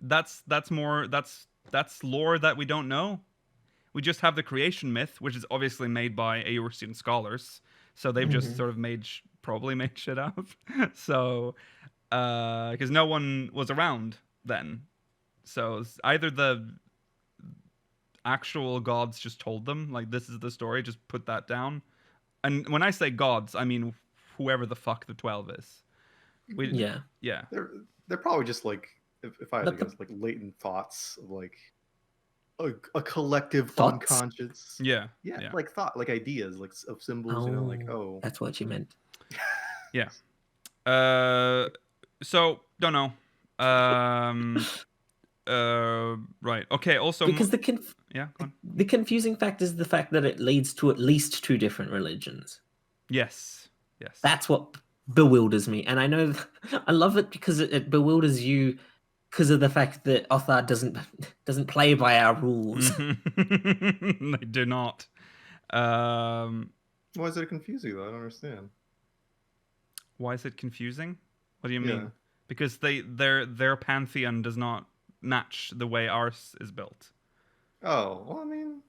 [SPEAKER 1] that's lore that we don't know. We just have the creation myth, which is obviously made by Eorzean scholars. So they've just sort of probably made shit up. So, because no one was around then. So either the actual gods just told them, like, this is the story, just put that down. And when I say gods, I mean whoever the fuck the 12 is. Yeah.
[SPEAKER 3] They're probably just like, if I had to guess, like latent thoughts of like a collective unconscious.
[SPEAKER 1] Yeah,
[SPEAKER 3] like thought, like ideas, like of symbols.
[SPEAKER 4] That's what you meant.
[SPEAKER 1] Yeah. So don't know. Right. Okay. Also,
[SPEAKER 4] because the confusing fact is the fact that it leads to at least 2 different religions.
[SPEAKER 1] Yes.
[SPEAKER 4] That's what bewilders me, and I know I love it because it bewilders you because of the fact that Othar doesn't play by our rules.
[SPEAKER 1] They do not.
[SPEAKER 3] Why is it confusing though? I don't understand.
[SPEAKER 1] Why is it confusing? What do you mean? Because their pantheon does not match the way ours is built.
[SPEAKER 3] Oh, well, I mean,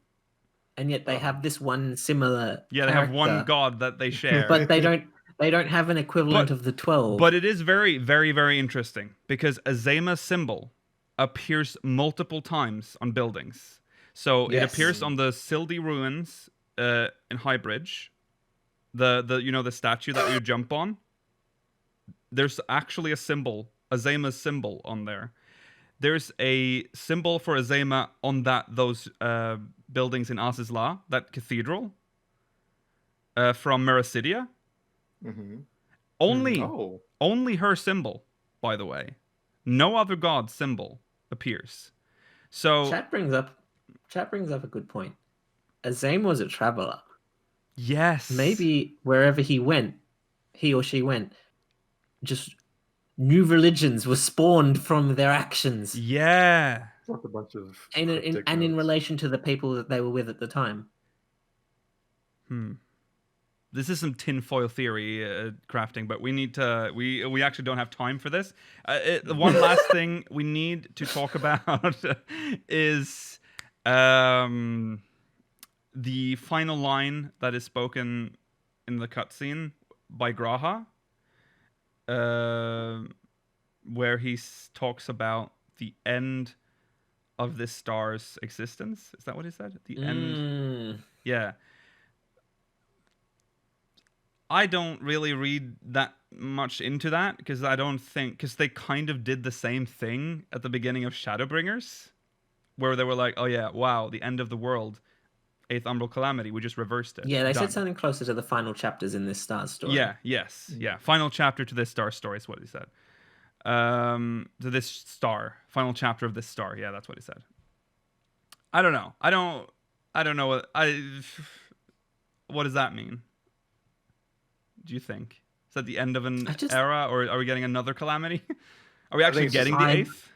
[SPEAKER 4] and yet they have this one similar.
[SPEAKER 1] Yeah, they have one god that they share,
[SPEAKER 4] but they don't have an equivalent of the 12.
[SPEAKER 1] But it is very, very, very interesting because Azema's symbol appears multiple times on buildings. So it appears on the Sildi ruins in Highbridge. The statue that you jump on. There's actually a symbol, Azema's symbol, on there. There's a symbol for Azema on those buildings in Azizla, that cathedral from Mericidia. Only her symbol, by the way. No other god's symbol appears. So
[SPEAKER 4] Chat brings up a good point. Azem was a traveler.
[SPEAKER 1] Yes.
[SPEAKER 4] Maybe wherever he or she went, just new religions were spawned from their actions.
[SPEAKER 1] Yeah.
[SPEAKER 3] Like a bunch of
[SPEAKER 4] in relation to the people that they were with at the time.
[SPEAKER 1] This is some tinfoil theory crafting, but we need to. We actually don't have time for this. One last thing we need to talk about is the final line that is spoken in the cutscene by YoRHa, where he talks about the end of this star's existence. Is that what he said? The end. Yeah. I don't really read that much into that because they kind of did the same thing at the beginning of Shadowbringers, where they were like, "Oh yeah, wow, the end of the world, 8th Umbral Calamity. We just reversed it."
[SPEAKER 4] Yeah, they
[SPEAKER 1] Done.
[SPEAKER 4] said something closer to the final chapters in this Star's story.
[SPEAKER 1] Yeah. Yes. Yeah. Final chapter to this star story is what he said. To this star, final chapter of this star. Yeah, that's what he said. I don't know. I don't know what does that mean? Do you think? Is that the end of an era, or are we getting another calamity? Are we actually getting the 8th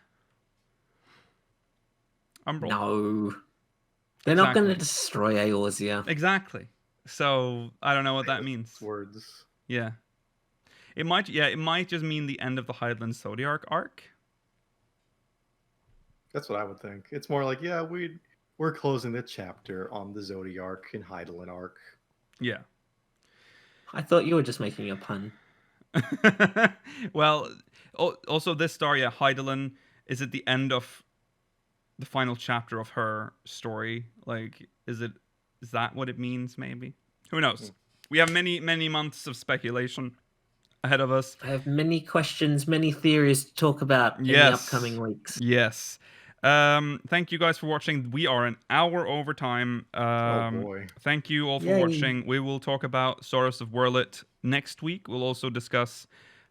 [SPEAKER 1] Umbral?
[SPEAKER 4] No. They're not going to destroy Eorzea.
[SPEAKER 1] Exactly. So I don't know what that means.
[SPEAKER 3] Words.
[SPEAKER 1] Yeah. It might just mean the end of the Hydaelyn Zodiarch arc.
[SPEAKER 3] That's what I would think. It's more like, yeah, we're closing the chapter on the Zodiarch and Hydaelyn arc.
[SPEAKER 1] Yeah.
[SPEAKER 4] I thought you were just making a pun.
[SPEAKER 1] Well, also this star, yeah, Hydaelyn is at the end of the final chapter of her story. Like, is that what it means? Maybe. Who knows? We have many months of speculation ahead of us.
[SPEAKER 4] I have many questions, many theories to talk about in the upcoming weeks.
[SPEAKER 1] Yes. Thank you guys for watching. We are an hour over time.
[SPEAKER 3] Oh boy.
[SPEAKER 1] Thank you all for watching. We will talk about Sorrows of YoRHa next week. We'll also discuss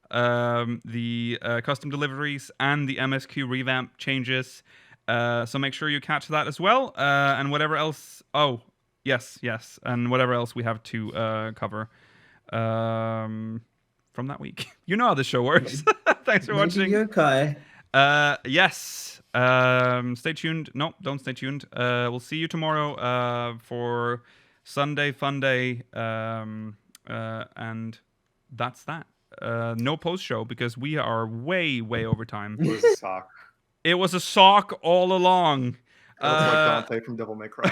[SPEAKER 1] the custom deliveries and the MSQ revamp changes. So make sure you catch that as well. And whatever else. Oh, yes. And whatever else we have to cover from that week. You know how this show works. Thanks for watching.
[SPEAKER 4] Yokai.
[SPEAKER 1] Yes. Stay tuned. No, don't stay tuned. We'll see you tomorrow for Sunday Fun Day. And that's that. No post show because we are way over time.
[SPEAKER 3] It was a sock.
[SPEAKER 1] It was a sock all along.
[SPEAKER 3] It looks like Dante from Devil May Cry.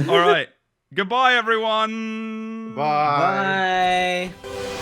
[SPEAKER 1] All right. Goodbye, everyone.
[SPEAKER 3] Bye.
[SPEAKER 4] Bye.